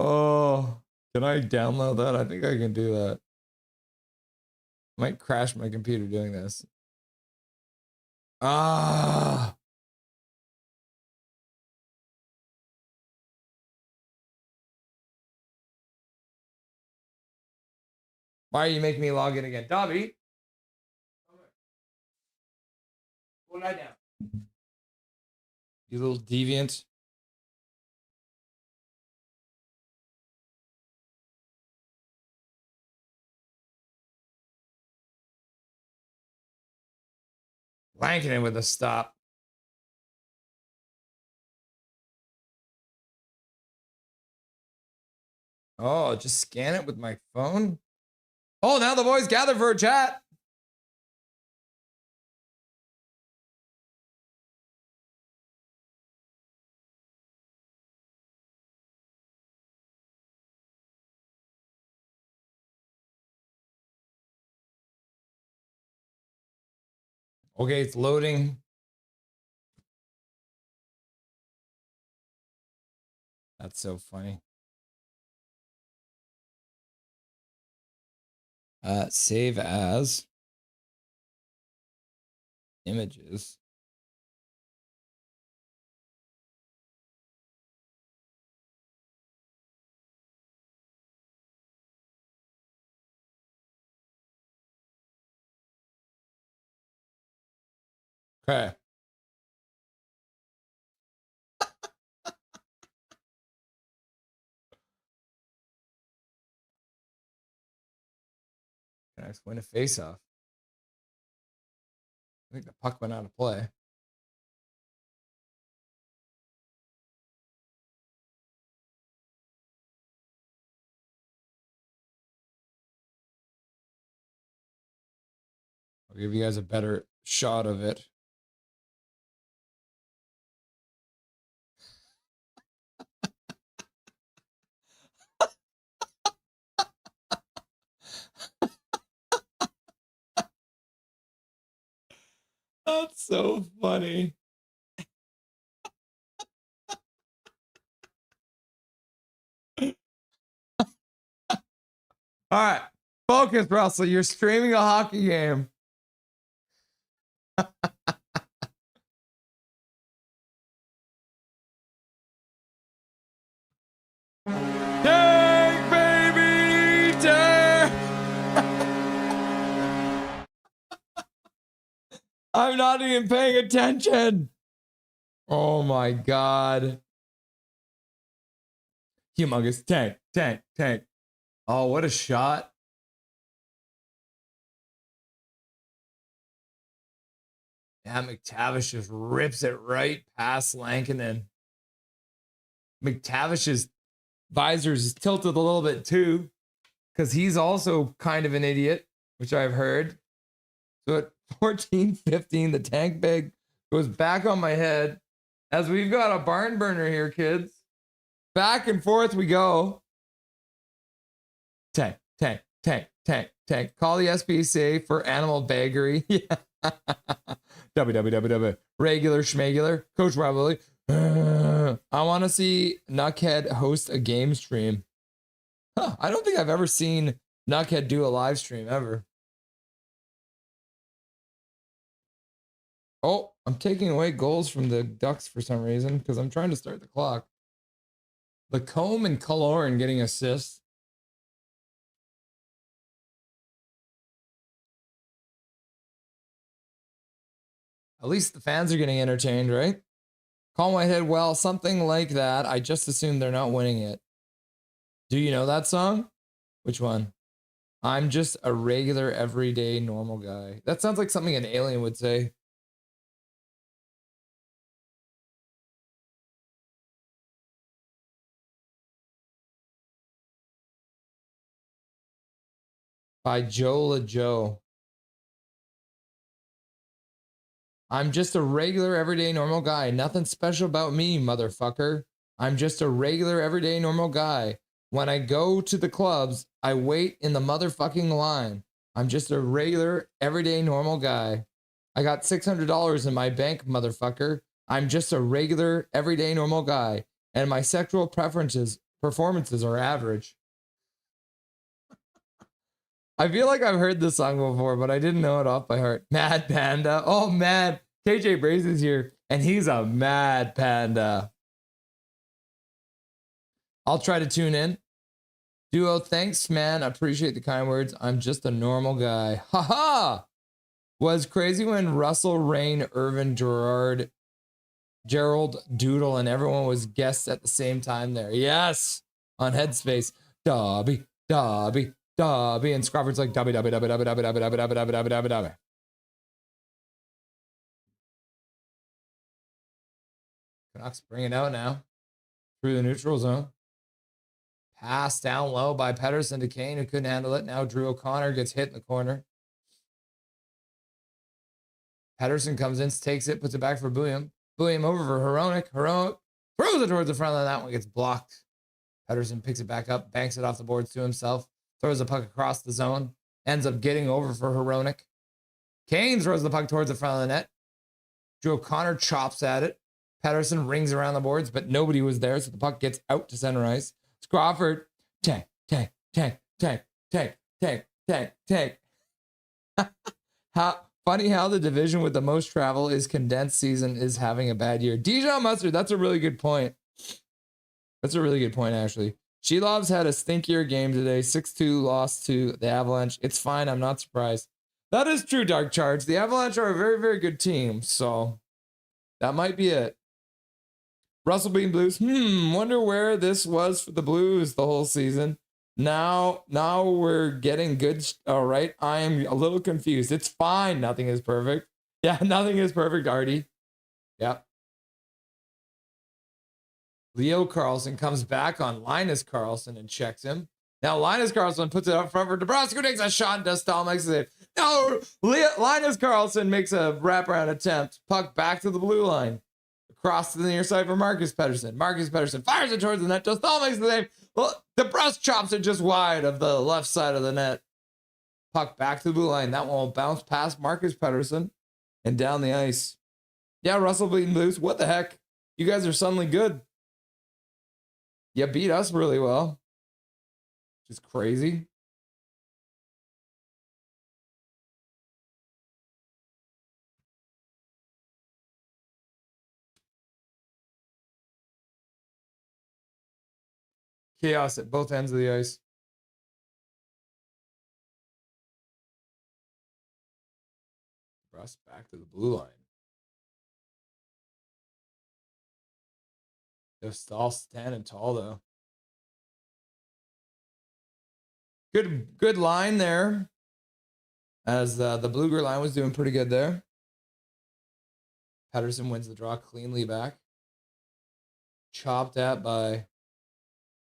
Oh, can I download that? I think I can do that. Might crash my computer doing this. Ah. Why are you making me log in again? Dobby. Go lie down. You little deviant. Lankinen with a stop. Oh, just scan it with my phone. Oh, now the boys gather for a chat. Okay, it's loading. That's so funny. Save as images. Okay. Canucks win a faceoff. I think the puck went out of play. I'll give you guys a better shot of it. That's so funny. All right. Focus, Russell. You're streaming a hockey game. Tank, baby! Tank! I'm not even paying attention. Oh my God. Humongous. Tank, tank, tank. Oh, what a shot. Yeah, McTavish just rips it right past Lankinen. McTavish's visors is tilted a little bit too, because he's also kind of an idiot, which I've heard. So at 14-15, the tank bag goes back on my head as we've got a barn burner here, kids. Back and forth we go. Tank, tank, tank, tank, tank. Call the SPCA for animal baggery. Yeah. www. Regular schmegular. Coach Rob Lilly. I want to see Nuckhead host a game stream. Huh, I don't think I've ever seen Nuckhead do a live stream ever. Oh, I'm taking away goals from the Ducks for some reason because I'm trying to start the clock. Lacombe and Kaloran getting assists. At least the fans are getting entertained, right? Colin Whitehead, well, something like that. I just assume they're not winning it. Do you know that song? Which one? I'm just a regular, everyday, normal guy. That sounds like something an alien would say. By Joe LaJoe. I'm just a regular, everyday, normal guy. Nothing special about me, motherfucker. I'm just a regular, everyday, normal guy. When I go to the clubs, I wait in the motherfucking line. I'm just a regular, everyday, normal guy. I got $600 in my bank, motherfucker. I'm just a regular, everyday, normal guy. And my sexual performances are average. I feel like I've heard this song before, but I didn't know it off by heart. Mad Panda. Oh, man. KJ Brace is here, and he's a mad panda. I'll try to tune in. Duo, thanks, man. I appreciate the kind words. I'm just a normal guy. Ha-ha! Was crazy when Russell, Rain, Irvin, Gerard, Gerald, Doodle, and everyone was guests at the same time there. Yes! On Headspace. Dobby, Dobby, Dobby. And Scrofford's like, Dobby, Dobby, Dobby, Dobby, Dobby, Dobby, Dobby, Dobby, Dobby, Dobby, Dobby, Dobby. Canucks bring it out now. Through the neutral zone. Pass down low by Pettersson to Kane, who couldn't handle it. Now Drew O'Connor gets hit in the corner. Pettersson comes in, takes it, puts it back for William. William over for Hronek. Hronek throws it towards the front line. That one gets blocked. Pettersson picks it back up, banks it off the boards to himself, throws the puck across the zone, ends up getting over for Hronek. Kane throws the puck towards the front of the net. Drew O'Connor chops at it. Pettersson rings around the boards, but nobody was there, so the puck gets out to center ice. Crawford, tank, tank, tank, tank, tank, tank, tank, tank. Funny how the division with the most travel is condensed season is having a bad year. Dijon Mustard, that's a really good point. That's a really good point, actually. Shelov's had a stinkier game today. 6-2 loss to the Avalanche. It's fine. I'm not surprised. That is true, Dark Charge. The Avalanche are a very, very good team, so that might be it. Russell Bean Blues. Wonder where this was for the Blues the whole season. Now we're getting good. All right. I am a little confused. It's fine. Nothing is perfect. Yeah, nothing is perfect, Artie. Yep. Leo Carlson comes back on Linus Carlson and checks him. Now Linus Carlson puts it up front for Nebraska, who takes a shot and Dostal makes it. No, Linus Carlson makes a wraparound attempt. Puck back to the blue line. Across to the near side for Marcus Pettersson. Marcus Pettersson fires it towards the net. Dostal makes the save. Well, DeBrusque chops it just wide of the left side of the net. Puck back to the blue line. That one will bounce past Marcus Pettersson. and down the ice. Yeah, Russell Bleeding Blues. What the heck? You guys are suddenly good. You beat us really well. Which is crazy. Chaos at both ends of the ice. Russ back to the blue line. They're all standing tall though. Good line there. As the Bluger line was doing pretty good there. Pettersson wins the draw cleanly back. Chopped at by...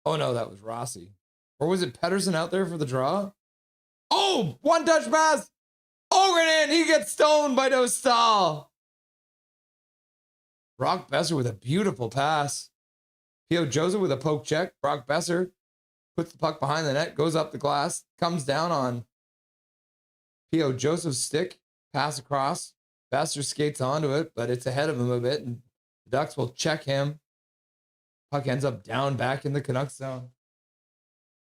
Oh no, that was Rossi. Or was it Pettersson out there for the draw? Oh, one touch pass. Ogren in. He gets stoned by Dostal. Brock Besser with a beautiful pass. P.O. Joseph with a poke check. Brock Besser puts the puck behind the net, goes up the glass, comes down on P.O. Joseph's stick, pass across. Besser skates onto it, but it's ahead of him a bit, and the Ducks will check him. Puck ends up down back in the Canucks zone.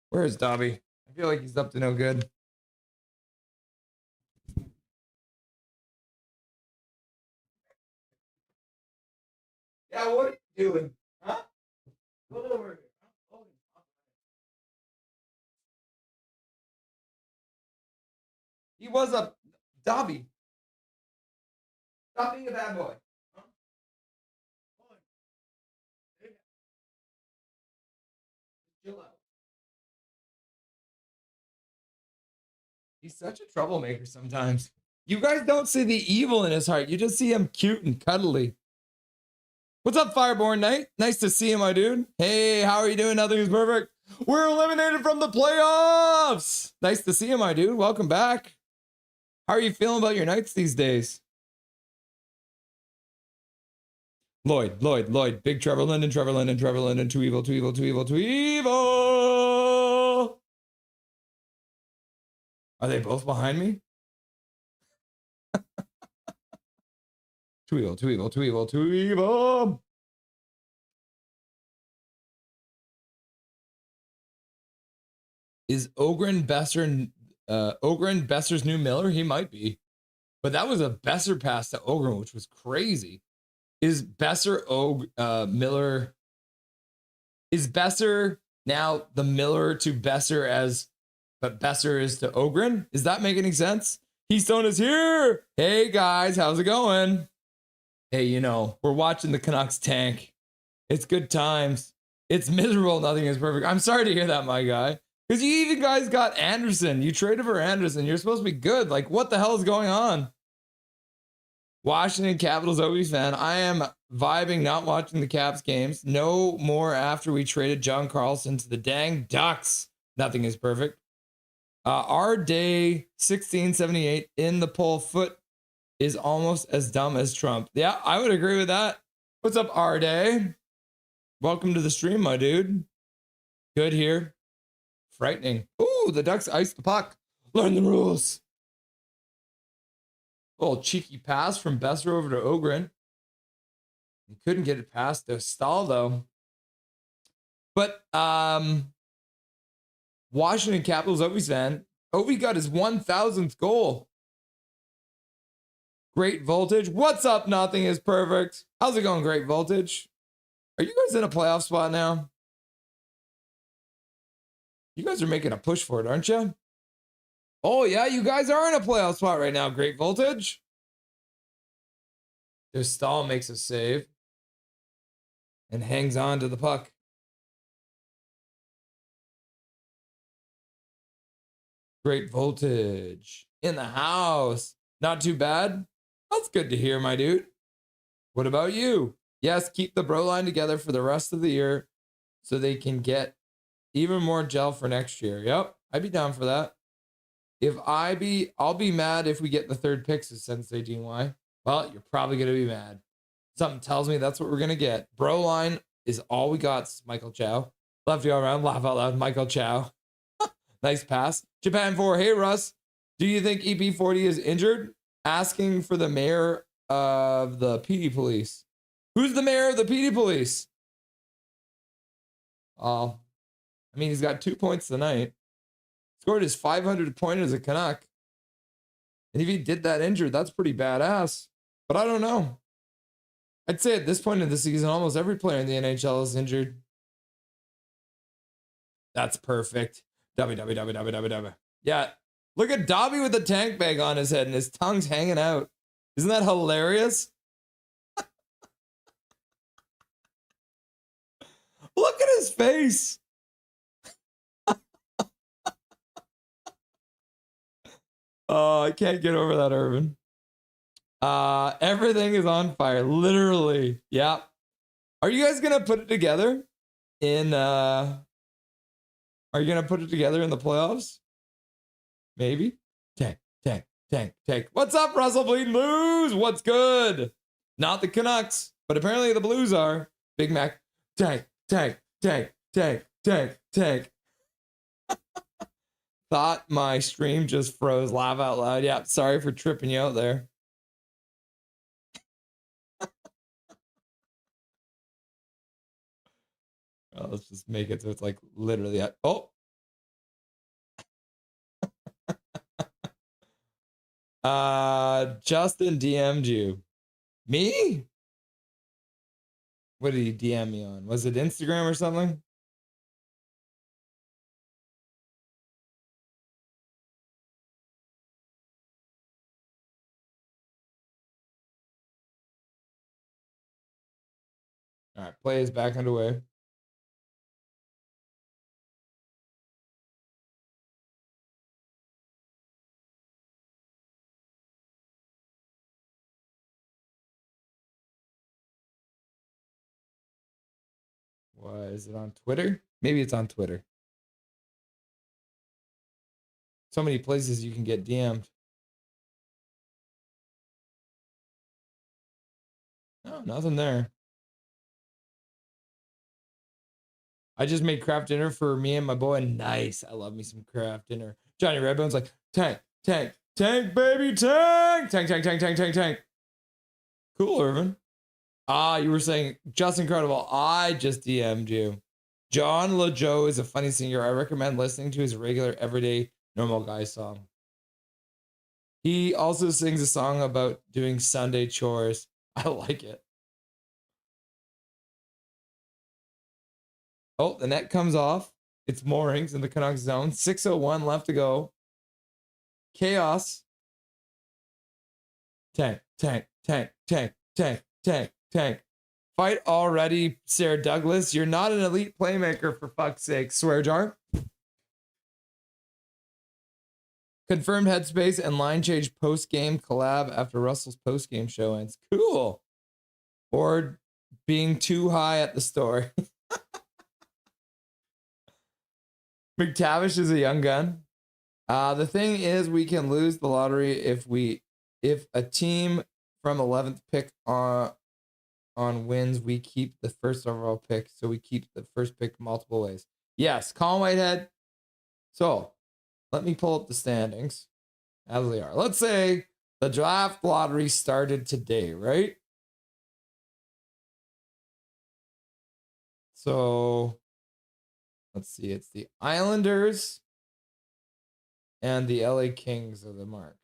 Where is Dobby? I feel like he's up to no good. Yeah, what are you doing? Huh? Go over here. He was a Dobby. Stop being a bad boy. Huh? Chill out. He's such a troublemaker sometimes. You guys don't see the evil in his heart. You just see him cute and cuddly. What's up, Fireborn Knight? Nice to see you, my dude. Hey, how are you doing? Nothing is perfect. We're eliminated from the playoffs. Nice to see you, my dude. Welcome back. How are you feeling about your Knights these days? Lloyd. Big Trevor Linden. Too evil. Are they both behind me? Too evil. Is Ogren Besser's new Miller? He might be. But that was a Besser pass to Ogren, which was crazy. Is Besser Miller? Is Besser now the Miller to Besser as, but Besser is to Ogren? Is that make any sense? Keystone is here. Hey guys, how's it going? Hey, you know, we're watching the Canucks tank. It's good times. It's miserable. Nothing is perfect. I'm sorry to hear that, my guy. Because you even guys got Anderson. You traded for Anderson. You're supposed to be good. Like, what the hell is going on? Washington Capitals Ovies fan. I am vibing not watching the Caps games. No more after we traded John Carlson to the dang Ducks. Nothing is perfect. Our day 1678 in the poll foot is almost as dumb as Trump. Yeah, I would agree with that. What's up, our day? Welcome to the stream, my dude. Good here. Frightening. Ooh, the Ducks iced the puck. Learn the rules. Little cheeky pass from Besser over to Ogren. He couldn't get it past Dostal, though. But Washington Capitals Ovies fan. Ovi got his 1,000th goal. Great Voltage. What's up? Nothing is perfect. How's it going, Great Voltage? Are you guys in a playoff spot now? You guys are making a push for it, aren't you? Oh, yeah, you guys are in a playoff spot right now, Great Voltage. Dostal makes a save and hangs on to the puck. Great Voltage in the house. Not too bad. That's good to hear, my dude. What about you? Yes, keep the bro line together for the rest of the year so they can get even more gel for next year. Yep, I'd be down for that. I'll be mad if we get the third pick, says Sensei DY. Well, you're probably going to be mad. Something tells me that's what we're going to get. Bro line is all we got, Michael Chow. Love you all around. Laugh out loud, Michael Chow. Nice pass. Japan 4. Hey, Russ. Do you think EP40 is injured? asking for the mayor of the PD police. Who's the mayor of the PD police? I mean, he's got 2 points tonight. Scored his 500th point as a Canuck. And if he did that injured, that's pretty badass. But I don't know. I'd say at this point in the season, almost every player in the NHL is injured. That's perfect. W. Yeah. Look at Dobby with the tank bag on his head and his tongue's hanging out. Isn't that hilarious? Look at his face. Oh, I can't get over that, Irvin. Everything is on fire. Literally. Yeah. Are you guys going to put it together in, are you going to put it together in the playoffs? Maybe. Tank. What's up, Russell Bleeding Blues? What's good? Not the Canucks, but apparently the Blues are. Big Mac. Tank. Thought my stream just froze. Laugh out loud. Yeah, sorry for tripping you out there. Well, let's just make it so it's like literally at, oh. Justin DM'd you. Me? What did he DM me on? Was it Instagram or something? All right, play is back underway. Why is it on Twitter? Maybe it's on Twitter. So many places you can get DM'd. No, nothing there. I just made craft dinner for me and my boy. Nice. I love me some craft dinner. Johnny Redbone's like, tank, baby, tank. Cool, Irvin. You were saying just incredible. I just DM'd you. John LaJoe is a funny singer. I recommend listening to his regular everyday normal guy song. He also sings a song about doing Sunday chores. I like it. Oh, the net comes off. It's moorings in the Canucks zone. 6:01 left to go. Chaos. Tank. Fight already, Sarah Douglas. You're not an elite playmaker, for fuck's sake. Swear jar. Confirmed headspace and line change post-game collab after Russell's post-game show ends. Cool. Or being too high at the store. McTavish is a young gun. The thing is, we can lose the lottery if a team from 11th pick on wins, we keep the first overall pick, so we keep the first pick multiple ways. Yes, Colin Whitehead. So, let me pull up the standings as they are. Let's say the draft lottery started today, right? So, let's see. It's the Islanders and the LA Kings are the mark.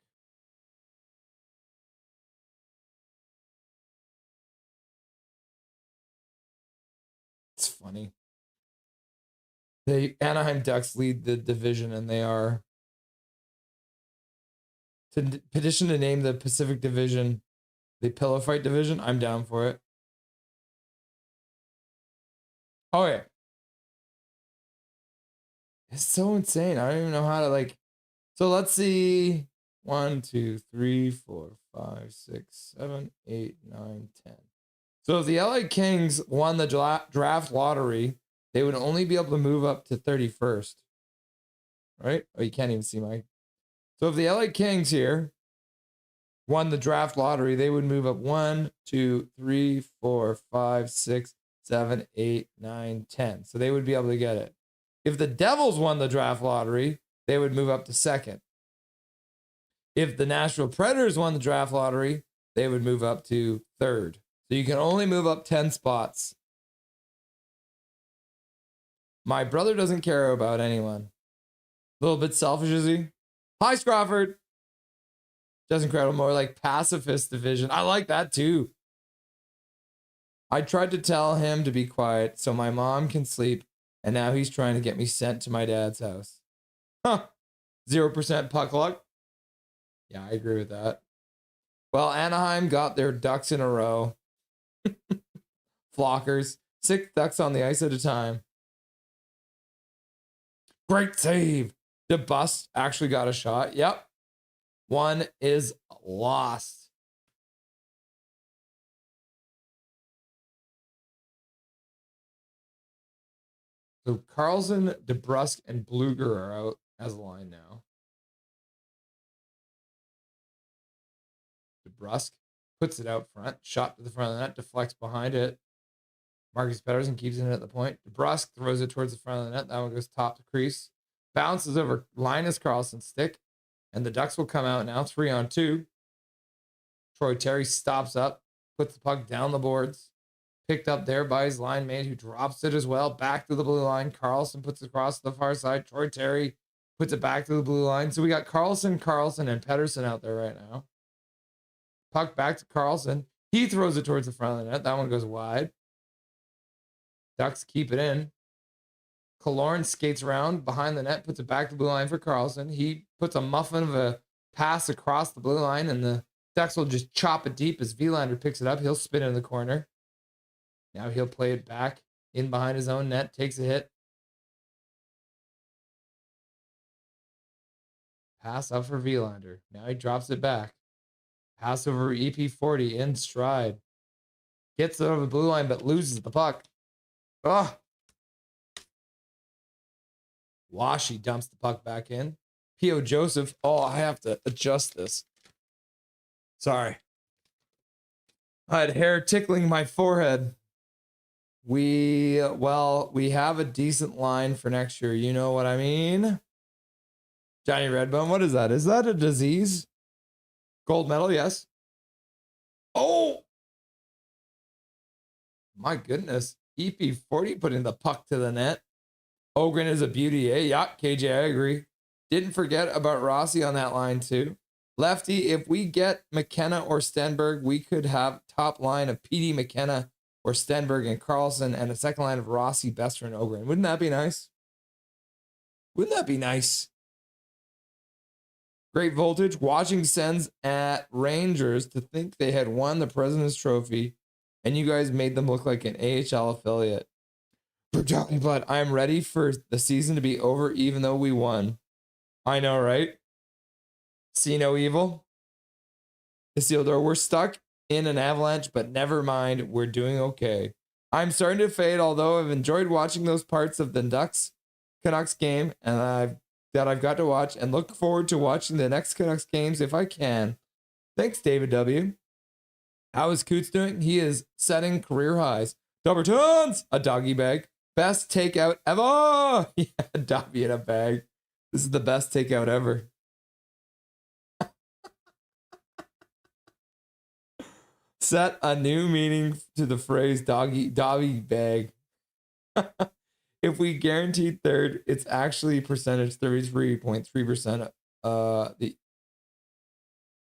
It's funny. The Anaheim Ducks lead the division, and they are to petition to name the Pacific Division the Pillow Fight Division. I'm down for it. Oh yeah, it's so insane. I don't even know how to like. So let's see. 1, 2, 3, 4, 5, 6, 7, 8, 9, 10. So if the LA Kings won the draft lottery, they would only be able to move up to 31st. Right? Oh, you can't even see my. So if the LA Kings here won the draft lottery, they would move up 1, 2, 3, 4, 5, 6, 7, 8, 9, 10. So they would be able to get it. If the Devils won the draft lottery, they would move up to second. If the Nashville Predators won the draft lottery, they would move up to 3rd. So you can only move up 10 spots. My brother doesn't care about anyone. A little bit selfish, is he? Hi, Scrawford. Justin Crowder, more like pacifist division. I like that too. I tried to tell him to be quiet so my mom can sleep, and now he's trying to get me sent to my dad's house. Huh. 0% puck luck. Yeah, I agree with that. Well, Anaheim got their ducks in a row. Flockers. 6 ducks on the ice at a time. Great save. DeBust actually got a shot. Yep. 1 is lost. So Carlson, DeBrusque, and Bluger are out as a line now. DeBrusque puts it out front. Shot to the front of the net. Deflects behind it. Marcus Pettersson keeps it at the point. DeBrusque throws it towards the front of the net. That one goes top to crease. Bounces over Linus Carlson's stick. And the Ducks will come out now 3-on-2. Troy Terry stops up. Puts the puck down the boards. Picked up there by his line mate, who drops it as well. Back to the blue line. Carlson puts it across to the far side. Troy Terry puts it back to the blue line. So we got Carlson, and Pettersson out there right now. Puck back to Carlson. He throws it towards the front of the net. That one goes wide. Ducks keep it in. Killorn skates around behind the net, puts it back to the blue line for Carlson. He puts a muffin of a pass across the blue line, and the Ducks will just chop it deep as Vilander picks it up. He'll spin it in the corner. Now he'll play it back in behind his own net, takes a hit. Pass up for Vilander. Now he drops it back. Pass over EP40 in stride. Gets it over the blue line, but loses the puck. Oh. Washi dumps the puck back in. P.O. Joseph. Oh, I have to adjust this. Sorry. I had hair tickling my forehead. We have a decent line for next year. You know what I mean? Johnny Redbone, what is that? Is that a disease? Gold medal, yes. Oh! My goodness. EP40 putting the puck to the net. Ogren is a beauty, eh? Yeah, KJ, I agree. Didn't forget about Rossi on that line, too. Lefty, if we get McKenna or Stenberg, we could have top line of PD McKenna or Stenberg and Carlson and a second line of Rossi, Besser, and Ogren. Wouldn't that be nice? Wouldn't that be nice? Great voltage. Watching Sens at Rangers to think they had won the President's Trophy, and you guys made them look like an AHL affiliate. For Johnny Blood, I'm ready for the season to be over, even though we won. I know, right? See no evil. Isildur, we're stuck in an avalanche, but never mind. We're doing okay. I'm starting to fade, although I've enjoyed watching those parts of the Canucks game, and I've got to watch, and look forward to watching the next Canucks games if I can. Thanks, David W. How is Coots doing? He is setting career highs. Dumbertons, a doggy bag. Best takeout ever. Yeah, Dobby in a bag. This is the best takeout ever. Set a new meaning to the phrase doggy bag. If we guaranteed third, it's actually percentage 33.3%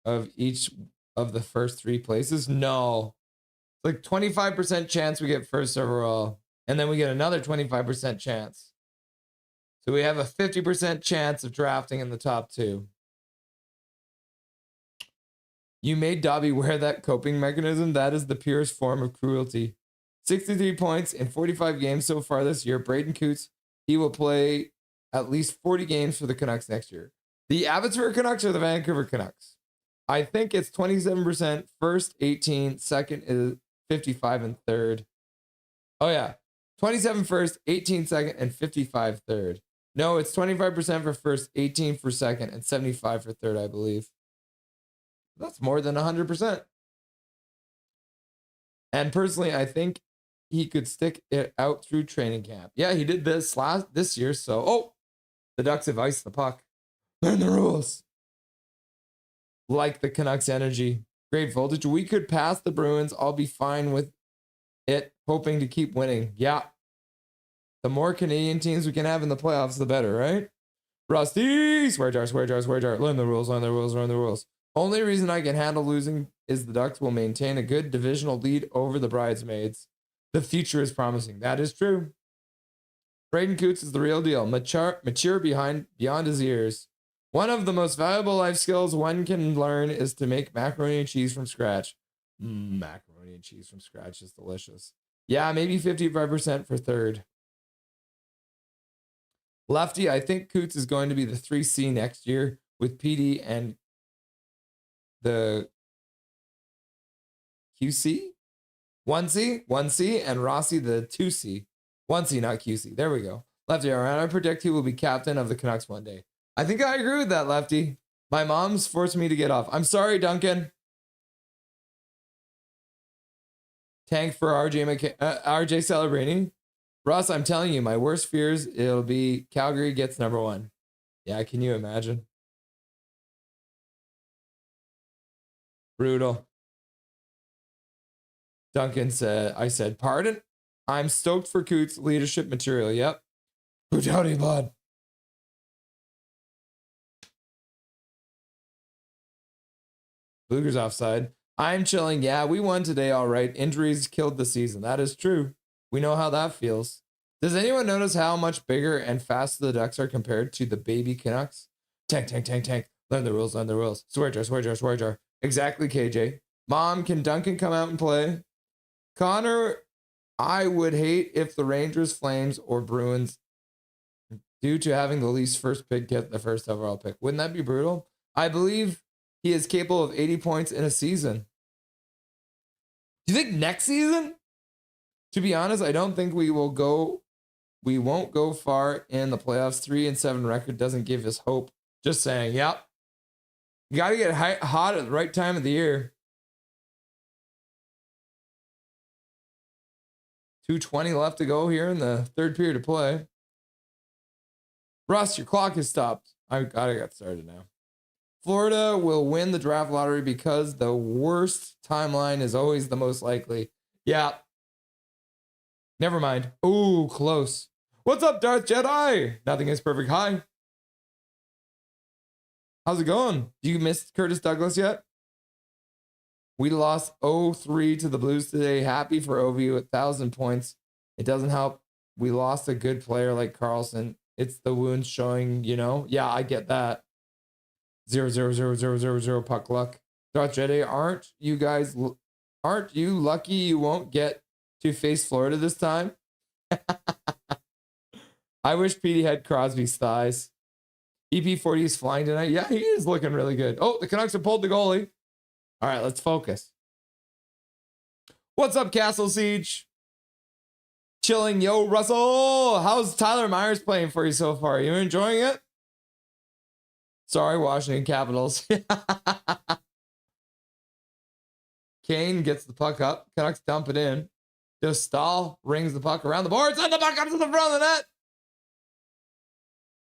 of each of the first 3 places. No. It's like 25% chance we get first overall. And then we get another 25% chance. So we have a 50% chance of drafting in the top 2. You made Dobby wear that coping mechanism. That is the purest form of cruelty. 63 points in 45 games so far this year. Braden Coots, he will play at least 40 games for the Canucks next year. The Abbotsford Canucks or the Vancouver Canucks? I think it's 27% first, 18, second is 55, and third. Oh, yeah. 27 first, 18 second, and 55 third. No, it's 25% for first, 18 for second, and 75 for third, I believe. That's more than 100%. And personally, I think he could stick it out through training camp. Yeah, he did this year, so... Oh! The Ducks have iced the puck. Learn the rules. like the Canucks energy. Great voltage. We could pass the Bruins. I'll be fine with it, hoping to keep winning. Yeah. The more Canadian teams we can have in the playoffs, the better, right? Rusty, swear jar, swear jar, swear jar. Learn the rules, learn the rules, learn the rules. Only reason I can handle losing is the Ducks will maintain a good divisional lead over the Bridesmaids. The future is promising. That is true. Braden Coots is the real deal. Mature beyond his ears. One of the most valuable life skills one can learn is to make macaroni and cheese from scratch. Macaroni and cheese from scratch is delicious. Yeah, maybe 55% for third. Lefty, I think Coots is going to be the 3C next year with PD and the QC? 1C, and Rossi the 2C. 1C, not QC. There we go. Lefty, around. I predict he will be captain of the Canucks one day. I think I agree with that, Lefty. My mom's forced me to get off. I'm sorry, Duncan. Tank for RJ Celebrini. Ross, I'm telling you, my worst fears, it'll be Calgary gets number 1. Yeah, can you imagine? Brutal. Duncan said, I said, pardon? I'm stoked for Coots' leadership material. Yep. Howdy, bud. Luger's offside. I'm chilling. Yeah, we won today, all right. Injuries killed the season. That is true. We know how that feels. Does anyone notice how much bigger and faster the Ducks are compared to the baby Canucks? Tank, tank, tank, tank. Learn the rules, learn the rules. Swear jar, swear jar, swear jar. Exactly, KJ. Mom, can Duncan come out and play? Connor, I would hate if the Rangers, Flames, or Bruins, due to having the least first pick, get the first overall pick. Wouldn't that be brutal? I believe he is capable of 80 points in a season. Do you think next season? To be honest, I don't think we won't go far in the playoffs. 3-7 record doesn't give us hope. Just saying, yep. You got to get hot at the right time of the year. 2:20 left to go here in the third period of play. Russ, your clock has stopped. I got started now. Florida will win the draft lottery because the worst timeline is always the most likely. Yeah. Never mind. Ooh, close. What's up, Darth Jedi? Nothing is perfect. Hi. How's it going? Do you miss Curtis Douglas yet? We lost 0-3 to the Blues today. Happy for Ovi with 1,000 points. It doesn't help. We lost a good player like Carlson. It's the wounds showing, you know? Yeah, I get that. 0-0-0-0-0-0 puck luck. Darth Jedi, aren't you lucky you won't get to face Florida this time? I wish Petey had Crosby's thighs. EP40 is flying tonight. Yeah, he is looking really good. Oh, the Canucks have pulled the goalie. All right, let's focus. What's up, Castle Siege? Chilling, yo, Russell. How's Tyler Myers playing for you so far? Are you enjoying it? Sorry, Washington Capitals. Kane gets the puck up. Canucks dump it in. Dostal rings the puck around the boards, and the puck comes to the front of the net.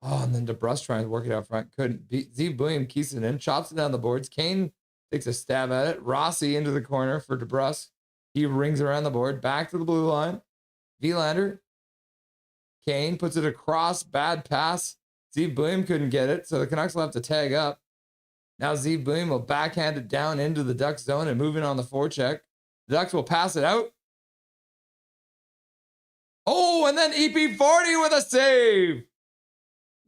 Oh, and then DeBrus trying to work it out front. Couldn't. Zeev William keeps it in, chops it down the boards. Kane takes a stab at it. Rossi into the corner for DeBrus. He rings around the board, back to the blue line. Vilander. Kane puts it across, bad pass. Zeev William couldn't get it, so the Canucks will have to tag up. Now Zeev William will backhand it down into the Ducks zone and move in on the forecheck. The Ducks will pass it out. Oh, and then EP40 with a save.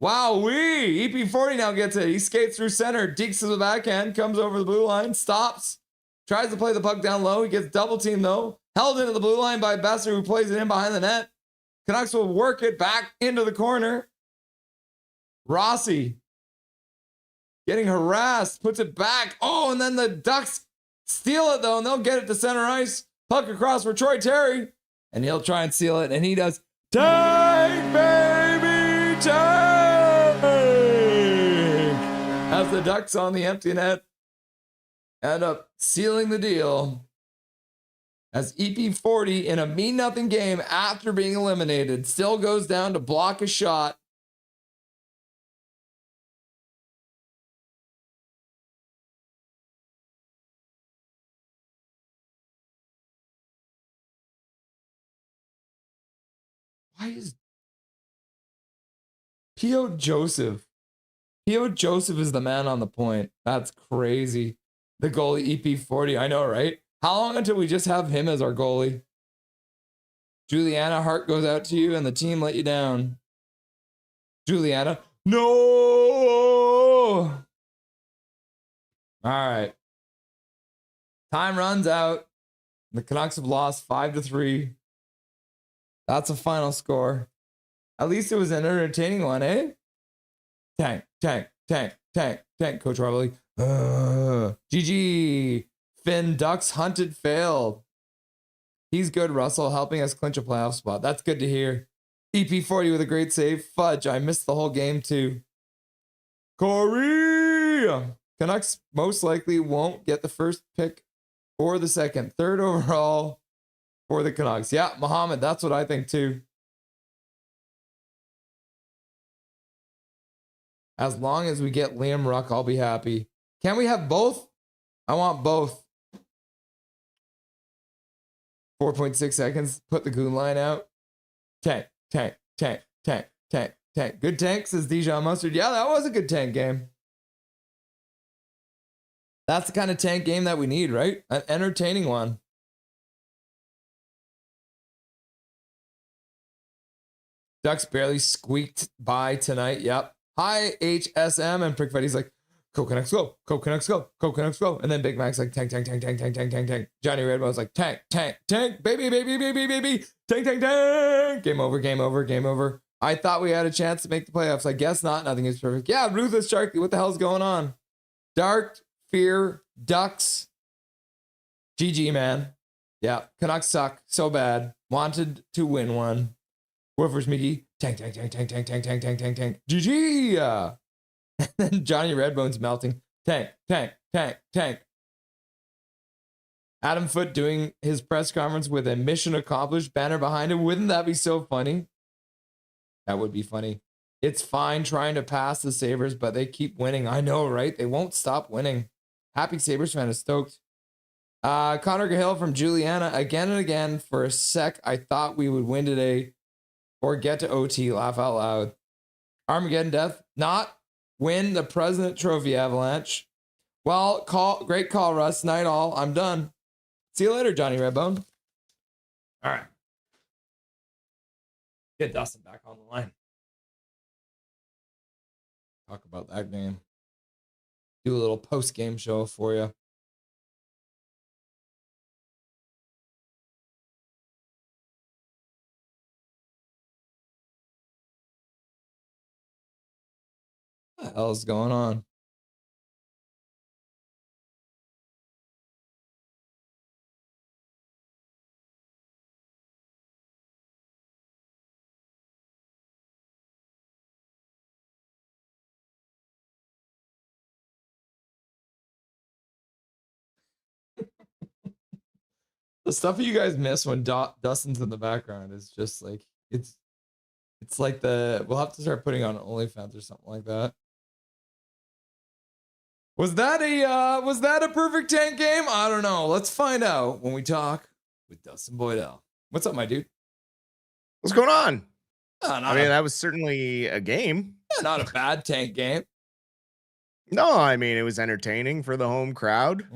Wow-wee. EP40 now gets it. He skates through center, dekes to the backhand, comes over the blue line, stops, tries to play the puck down low. He gets double teamed though. Held into the blue line by Besser, who plays it in behind the net. Canucks will work it back into the corner. Rossi getting harassed, puts it back. Oh, and then the Ducks steal it though, and they'll get it to center ice. Puck across for Troy Terry, and he'll try and seal it, and he does. Take, baby, take! As the Ducks on the empty net end up sealing the deal. As EP40 in a mean nothing game after being eliminated still goes down to block a shot. Why is P.O. Joseph? P.O. Joseph is the man on the point. That's crazy. The goalie EP40. I know, right? How long until we just have him as our goalie? Juliana, heart goes out to you and the team let you down. Juliana, no! All right. Time runs out. The Canucks have lost 5-3. That's a final score. At least it was an entertaining one, eh? Tank. Coach Robley. GG. Finn, Ducks hunted, failed. He's good, Russell, helping us clinch a playoff spot. That's good to hear. EP40 with a great save. Fudge, I missed the whole game too. Corey! Canucks most likely won't get the first pick or the second. Third overall for the Canucks. Yeah, Mohammed, that's what I think too. As long as we get Liam Ruck, I'll be happy. Can we have both? I want both. 4.6 seconds. Put the goon line out. Tank. Good tank, says Dijon Mustard. Yeah, that was a good tank game. That's the kind of tank game that we need, right? An entertaining one. Ducks barely squeaked by tonight. Yep. Hi, HSM. And Prick Freddy's like, go Canucks go. Go Canucks go. Go Canucks go. And then Big Mac's like, tank. Johnny Redbone's like, tank. Baby. Tank. Game over. I thought we had a chance to make the playoffs. I guess not. Nothing is perfect. Yeah, Ruthless Sharky, what the hell's going on? Dark Fear Ducks. GG, man. Yeah, Canucks suck so bad. Wanted to win one. Woofers Mickey. Tank. GG. And then Johnny Redbone's melting. Tank. Adam Foote doing his press conference with a mission accomplished banner behind him. Wouldn't that be so funny? That would be funny. It's fine trying to pass the Sabres, but they keep winning. I know, right? They won't stop winning. Happy Sabres fan is stoked. Connor Cahill from Juliana. Again and again, for a sec, I thought we would win today or get to OT. Laugh out loud. Armageddon Death. Not win the President Trophy, Avalanche. Well, great call, Russ. Night all. I'm done. See you later, Johnny Redbone. All right. Get Dustin back on the line. Talk about that game. Do a little post-game show for you. What the hell is going on? The stuff you guys miss when Dustin's in the background is just like it's like we'll have to start putting on OnlyFans or something like that. Was that a perfect tank game? I don't know. Let's find out when we talk with Dustin Boydell. What's up, my dude? What's going on? That was certainly a game. Yeah, not a bad tank game. No, I mean, it was entertaining for the home crowd.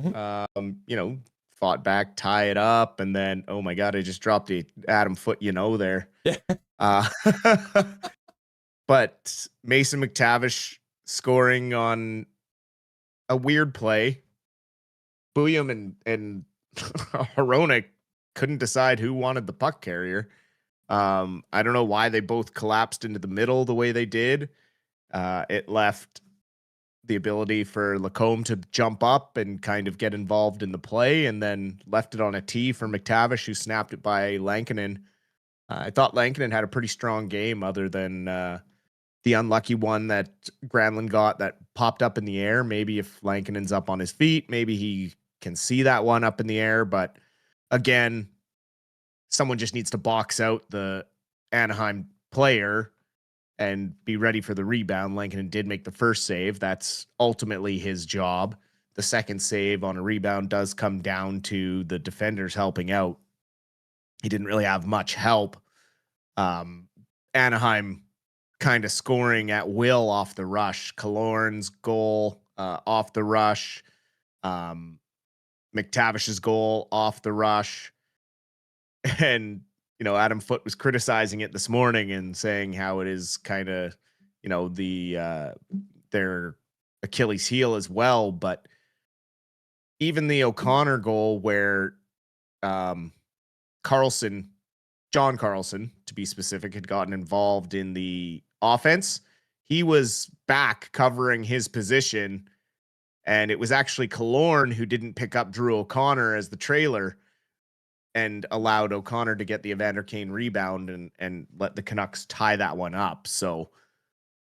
Fought back, tie it up, and then, oh my God, I just dropped the Adam Foote, there. Yeah. But Mason McTavish scoring on a weird play. Booyam and Hronek couldn't decide who wanted the puck carrier. I don't know why they both collapsed into the middle the way they did. It left the ability for Lacombe to jump up and kind of get involved in the play, and then left it on a tee for McTavish, who snapped it by Lankinen. I thought Lankinen had a pretty strong game, other than the unlucky one that Granlund got that popped up in the air. Maybe if Lankinen's up on his feet, maybe he can see that one up in the air. But again, someone just needs to box out the Anaheim player and be ready for the rebound. Lankinen did make the first save. That's ultimately his job. The second save on a rebound does come down to the defenders helping out. He didn't really have much help. Anaheim kind of scoring at will off the rush. Killorn's goal off the rush. McTavish's goal off the rush. And, Adam Foote was criticizing it this morning and saying how it is kind of, their Achilles heel as well. But even the O'Connor goal where John Carlson, to be specific, had gotten involved in the offense, he was back covering his position. And it was actually Killorn who didn't pick up Drew O'Connor as the trailer and allowed O'Connor to get the Evander Kane rebound and let the Canucks tie that one up. So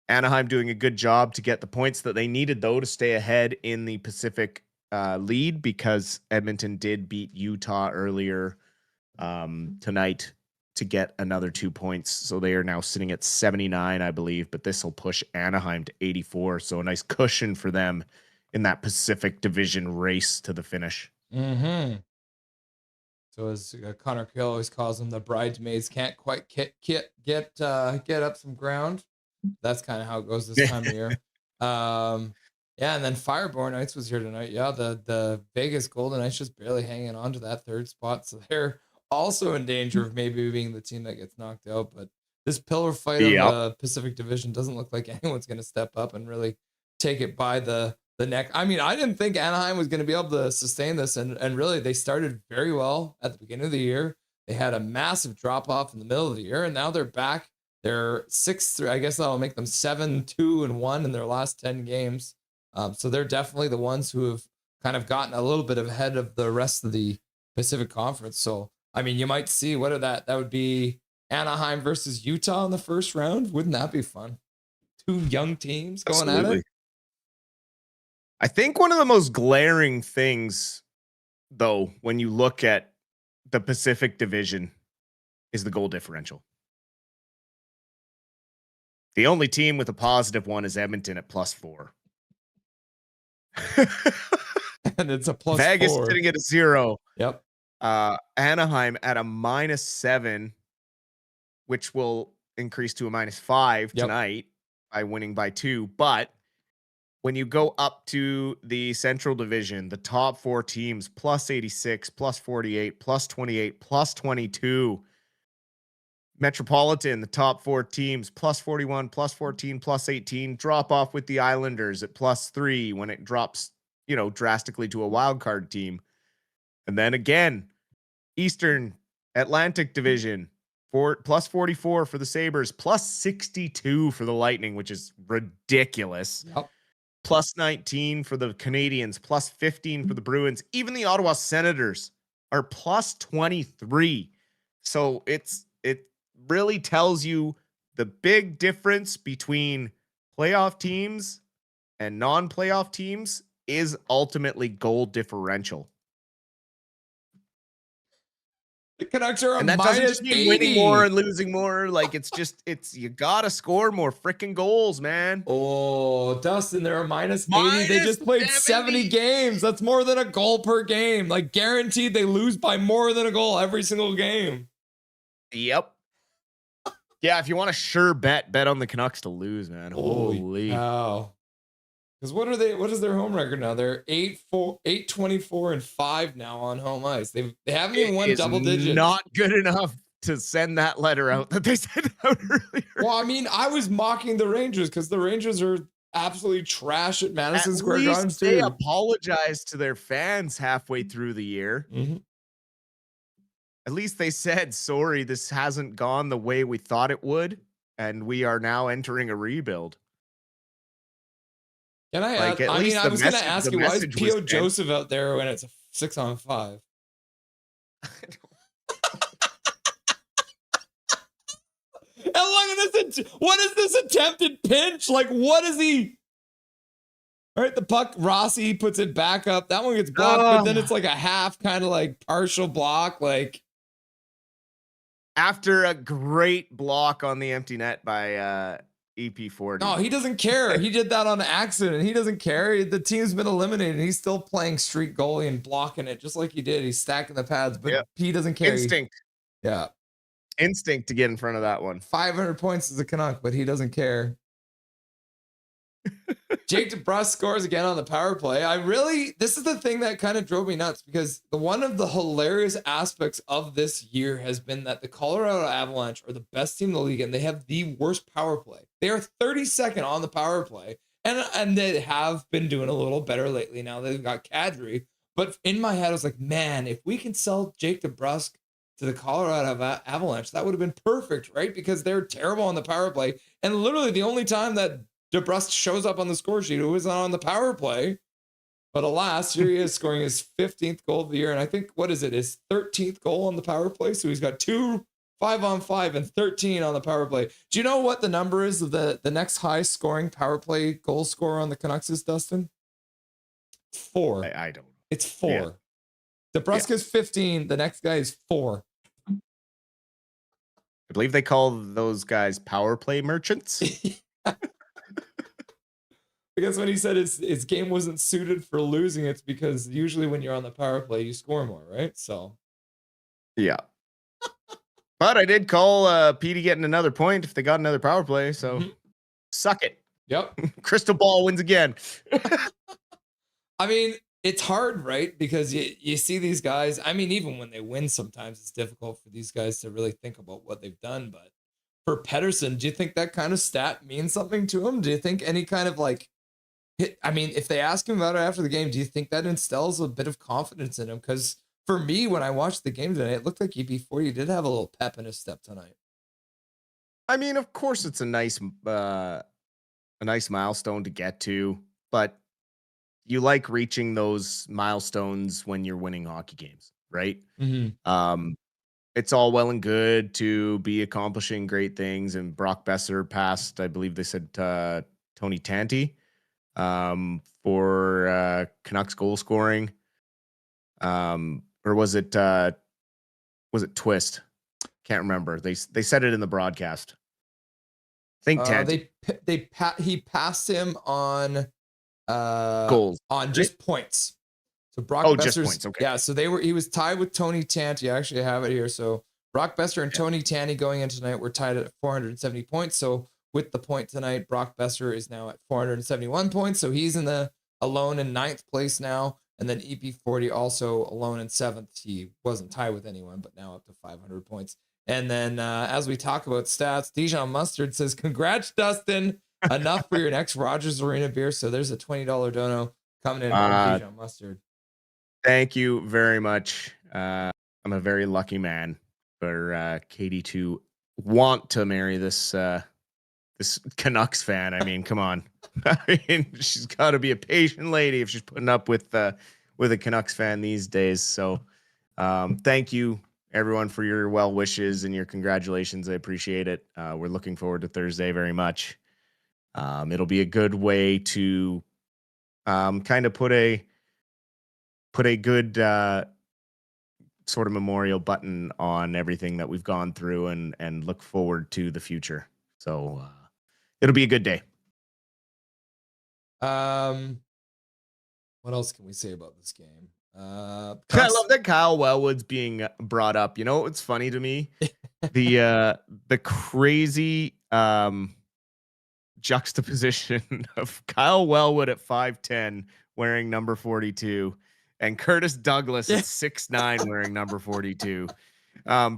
Anaheim doing a good job to get the points that they needed, though, to stay ahead in the Pacific lead, because Edmonton did beat Utah earlier tonight to get another 2 points. So they are now sitting at 79, I believe, but this will push Anaheim to 84. So a nice cushion for them in that Pacific Division race to the finish. Mm-hmm. So as Connor Kill always calls them, the bridesmaids can't quite get up some ground. That's kind of how it goes this time of year. Yeah, and then Fireborn Knights was here tonight. Yeah, the Vegas Golden Knights just barely hanging on to that third spot. So they're also in danger of maybe being the team that gets knocked out. But this pillar fight of the Pacific Division doesn't look like anyone's going to step up and really take it by the neck. I mean, I didn't think Anaheim was going to be able to sustain this. And really, they started very well at the beginning of the year. They had a massive drop off in the middle of the year, and now they're back. They're 6-3. I guess that'll make them 7-2-1 in their last 10 games. So they're definitely the ones who have kind of gotten a little bit ahead of the rest of the Pacific Conference. So, I mean, you might see that would be Anaheim versus Utah in the first round. Wouldn't that be fun? Two young teams going at it. I think one of the most glaring things, though, when you look at the Pacific Division is the goal differential. The only team with a positive one is Edmonton at +4. And it's a +4. Vegas sitting at a 0. Yep. Anaheim at a -7, which will increase to a -5 tonight by winning by 2. But when you go up to the Central Division, the top 4 teams, +86, +48, +28, +22. Metropolitan, the top 4 teams, +41, +14, +18. Drop off with the Islanders at +3 when it drops, drastically to a wild card team. And then again, Eastern Atlantic Division, +44 for the Sabres, +62 for the Lightning, which is ridiculous. Yep. +19 for the Canadians, +15 for the Bruins. Even the Ottawa Senators are +23. So it really tells you the big difference between playoff teams and non-playoff teams is ultimately goal differential. The Canucks are and that doesn't just mean winning more and losing more. Like it's you gotta score more freaking goals, man. Oh, Dustin, they're a -80. They just played 70 games. That's more than a goal per game. Like guaranteed, they lose by more than a goal every single game. Yep. Yeah, if you want a sure bet on the Canucks to lose, man. Holy cow. Because what is their home record now? They're 8-24-5 now on home ice. They haven't even won double digits. Not good enough to send that letter out that they sent out earlier. Well, I mean, I was mocking the Rangers because the Rangers are absolutely trash at Madison Square Garden too. They apologized to their fans halfway through the year. Mm-hmm. At least they said, sorry, this hasn't gone the way we thought it would, and we are now entering a rebuild. Can I ask? I mean, I was going to ask you, why is P.O. Joseph out there when it's a 6-on-5? And look at this. What is this attempted pinch? Like, what is he? All right, the puck, Rossi puts it back up. That one gets blocked, but then it's like a half kind of like partial block. Like, after a great block on the empty net by EP40. No, he doesn't care. He did that on accident. He doesn't care. The team's been eliminated. He's still playing street goalie and blocking it just like he did. He's stacking the pads, but he doesn't care. Instinct. Yeah. instinct to get in front of that one. 500 points as a Canuck, but he doesn't care. Jake DeBrusk scores again on the power play. This is the thing that kind of drove me nuts, because one of the hilarious aspects of this year has been that the Colorado Avalanche are the best team in the league, and they have the worst power play. They are 32nd on the power play, and they have been doing a little better lately. Now they've got Kadri, but in my head I was like, man, if we can sell Jake DeBrusk to the Colorado Avalanche, that would have been perfect, right? Because they're terrible on the power play, and literally the only time that DeBrusk shows up on the score sheet, it was on the power play. But alas, here he is scoring his 15th goal of the year. And I think, his 13th goal on the power play. So he's got 2 5-on-5 and 13 on the power play. Do you know what the number is of the next high scoring power play goal scorer on the Canucks is, Dustin? 4. I don't. It's 4. Yeah. DeBrusk is 15. The next guy is 4. I believe they call those guys power play merchants. Because when he said his game wasn't suited for losing, it's because usually when you're on the power play, you score more, right? So, yeah. But I did call Petey getting another point if they got another power play. So, suck it. Yep. Crystal Ball wins again. I mean, it's hard, right? Because you see these guys. I mean, even when they win, sometimes it's difficult for these guys to really think about what they've done. But for Pettersson, do you think that kind of stat means something to him? Do you think any kind of if they ask him about it after the game, do you think that instills a bit of confidence in him? Because for me, when I watched the game tonight, it looked like EB40 did have a little pep in his step tonight. I mean, of course, it's a nice milestone to get to, but you like reaching those milestones when you're winning hockey games, right? Mm-hmm. It's all well and good to be accomplishing great things, and Brock Besser passed, I believe they said, Tony Tanti for Canucks goal scoring. Or was it Twist? Can't remember. They said it in the broadcast. I think Tanti. He passed him on goals, on just points. So Brock Besser's, just points. Okay. Yeah, so he was tied with Tony Tanti. I actually have it here. So Brock Besser and Tony Tanti going into tonight were tied at 470 points. So with the point tonight, Brock Besser is now at 471 points. So he's alone in 9th place now. And then EP40 also alone in 7th. He wasn't tied with anyone, but now up to 500 points. And then as we talk about stats, Dijon Mustard says, congrats, Dustin. Enough for your next Rogers Arena beer. So there's a $20 dono coming in from Dijon Mustard. Thank you very much. I'm a very lucky man for Katie to want to marry this Canucks fan. I mean, come on. I mean, she's got to be a patient lady if she's putting up with a Canucks fan these days. So thank you, everyone, for your well wishes and your congratulations. I appreciate it. We're looking forward to Thursday very much. It'll be a good way to kind of put a good sort of memorial button on everything that we've gone through and look forward to the future. So it'll be a good day. What else can we say about this game? I love that Kyle Wellwood's being brought up. You know, it's funny to me. The crazy juxtaposition of Kyle Wellwood at 5'10" wearing number 42 and Curtis Douglas at 6'9" wearing number 42.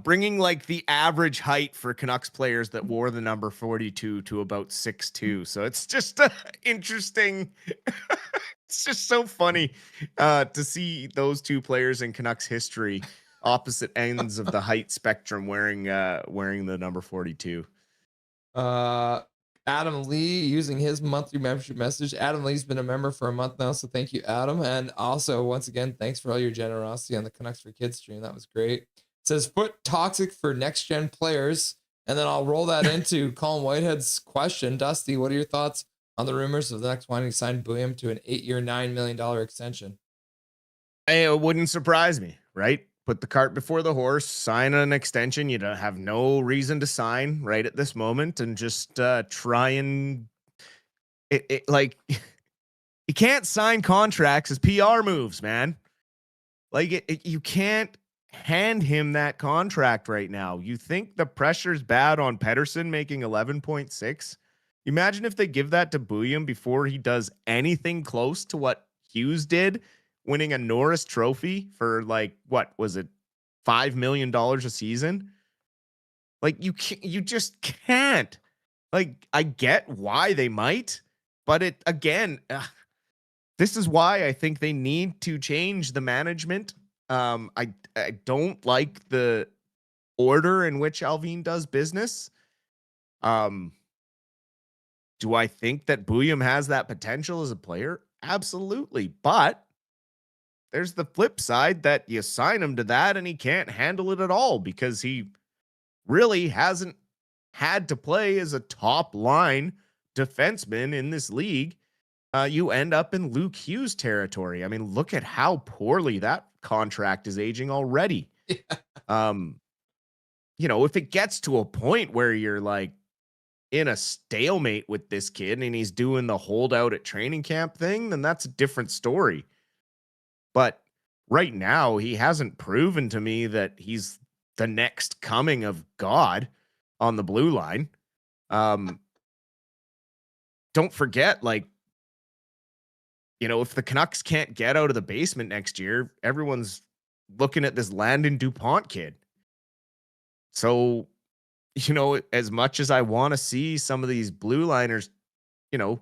Bringing like the average height for Canucks players that wore the number 42 to about 6'2". So it's just interesting. It's just so funny to see those two players in Canucks history, opposite ends of the height spectrum, wearing the number 42. Adam Lee using his monthly membership message. Adam Lee's been a member for a month now, so thank you, Adam. And also, once again, thanks for all your generosity on the Canucks for Kids stream. That was great. It says, foot toxic for next-gen players. And then I'll roll that into Colin Whitehead's question. Dusty, what are your thoughts on the rumors of the next wanting to sign Boehm to an 8-year, $9 million extension? It wouldn't surprise me, right? Put the cart before the horse, sign an extension. You don't have no reason to sign right at this moment, and just try and like you can't sign contracts as PR moves, man. Like you can't hand him that contract right now. You think the pressure's bad on Pettersson making 11.6? Imagine if they give that to Bouillon before he does anything close to what Hughes did, winning a Norris Trophy for like, what was it, $5 million a season? Like you just can't. Like, I get why they might, but it again, this is why I think they need to change the management. I don't like the order in which Alvin does business. Do I think that Bouillon has that potential as a player? Absolutely. But there's the flip side that you sign him to that and he can't handle it at all because he really hasn't had to play as a top line defenseman in this league. You end up in Luke Hughes territory. I mean, look at how poorly that contract is aging already. You know, if it gets to a point where you're like in a stalemate with this kid and he's doing the holdout at training camp thing, then that's a different story. But right now, he hasn't proven to me that he's the next coming of God on the blue line. Don't forget, like, you know, if the Canucks can't get out of the basement next year, everyone's looking at this Landon DuPont kid. So, you know, as much as I want to see some of these blue liners, you know,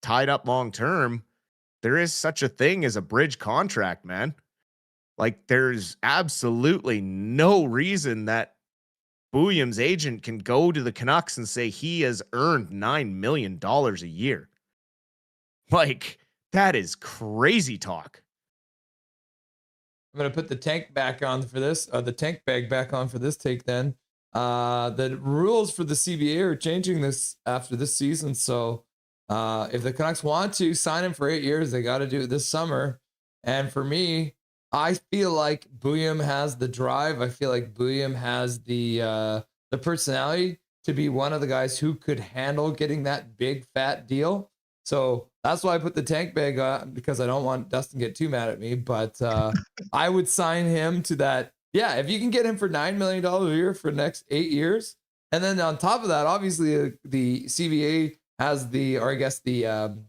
tied up long term, there is such a thing as a bridge contract, man. Like, there's absolutely no reason that Bouillon's agent can go to the Canucks and say he has earned $9 million a year. Like, that is crazy talk. I'm going to put the tank back on for this, the tank bag back on for this take then. The rules for the CBA are changing this after this season. So if the Canucks want to sign him for 8 years, they got to do it this summer. And for me, I feel like Bouillon has the drive. I feel like Bouillon has the personality to be one of the guys who could handle getting that big fat deal. So that's why I put the tank bag on, because I don't want Dustin to get too mad at me. But I would sign him to that. Yeah, if you can get him for $9 million a year for the next 8 years. And then on top of that, obviously the CBA has the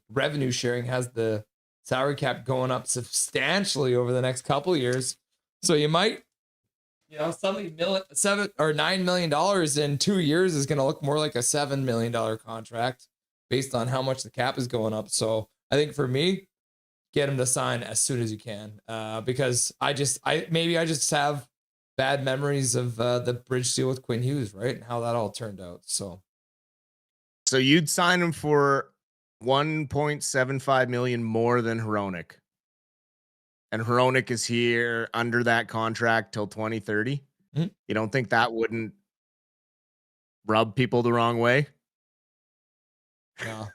revenue sharing has the salary cap going up substantially over the next couple of years. So you might, you know, something $7 or $9 million in 2 years is going to look more like a $7 million contract based on how much the cap is going up. So I think for me, get him to sign as soon as you can, because I just have bad memories of the bridge deal with Quinn Hughes, right? And how that all turned out. So you'd sign him for $1.75 million more than Hronek. And Hronek is here under that contract till 2030. Mm-hmm. You don't think that wouldn't rub people the wrong way? No,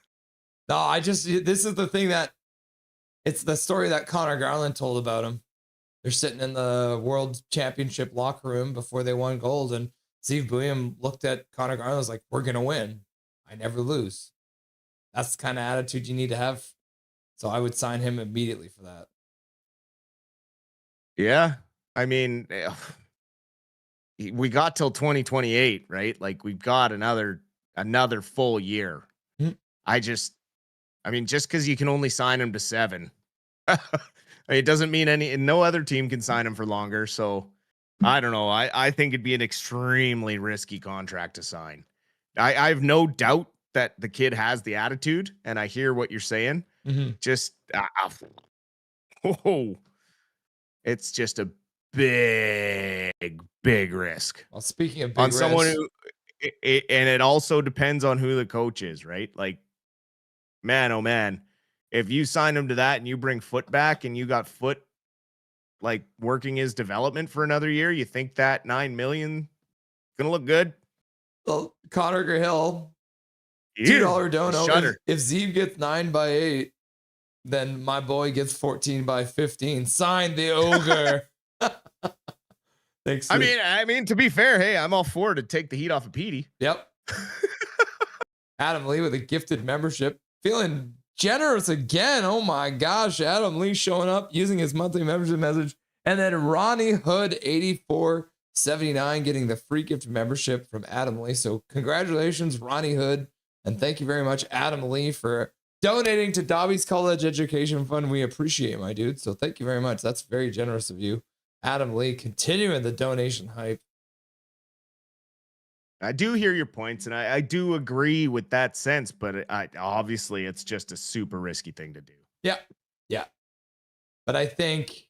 this is the thing that it's the story that Connor Garland told about him. They're sitting in the World Championship locker room before they won gold, and Steve Bouillon looked at Connor Garland and was like, "We're gonna win. I never lose." That's the kind of attitude you need to have. So I would sign him immediately for that. Yeah, I mean, we got till 2028, right? Like, we've got another full year. Mm-hmm. Just because you can only sign him to 7. It doesn't mean no other team can sign him for longer. So I don't know. I think it'd be an extremely risky contract to sign. I have no doubt that the kid has the attitude, and I hear what you're saying. Mm-hmm. Just, it's just a big risk. Well, speaking of big on risk, someone who, and it also depends on who the coach is, right? Like, man, oh man, if you sign him to that and you bring Foot back and you got Foot like working his development for another year, you think that $9 million gonna look good? Well, Connor Hill, $2 dono. If Zeeb gets 9 by 8, then my boy gets 14 by 15. Sign the ogre. Thanks. I mean, to be fair, hey, I'm all for to take the heat off of Petey. Yep. Adam Lee with a gifted membership. Feeling generous again. Oh my gosh. Adam Lee showing up using his monthly membership message And then Ronnie Hood 8479 getting the free gift membership from Adam Lee. So congratulations, Ronnie Hood. And thank you very much, Adam Lee, for donating to Dobby's College Education Fund. We appreciate, my dude. So thank you very much. That's very generous of you. Adam Lee, continuing the donation hype. I do hear your points, and I do agree with that sense, but obviously it's just a super risky thing to do. Yeah. Yeah. But I think,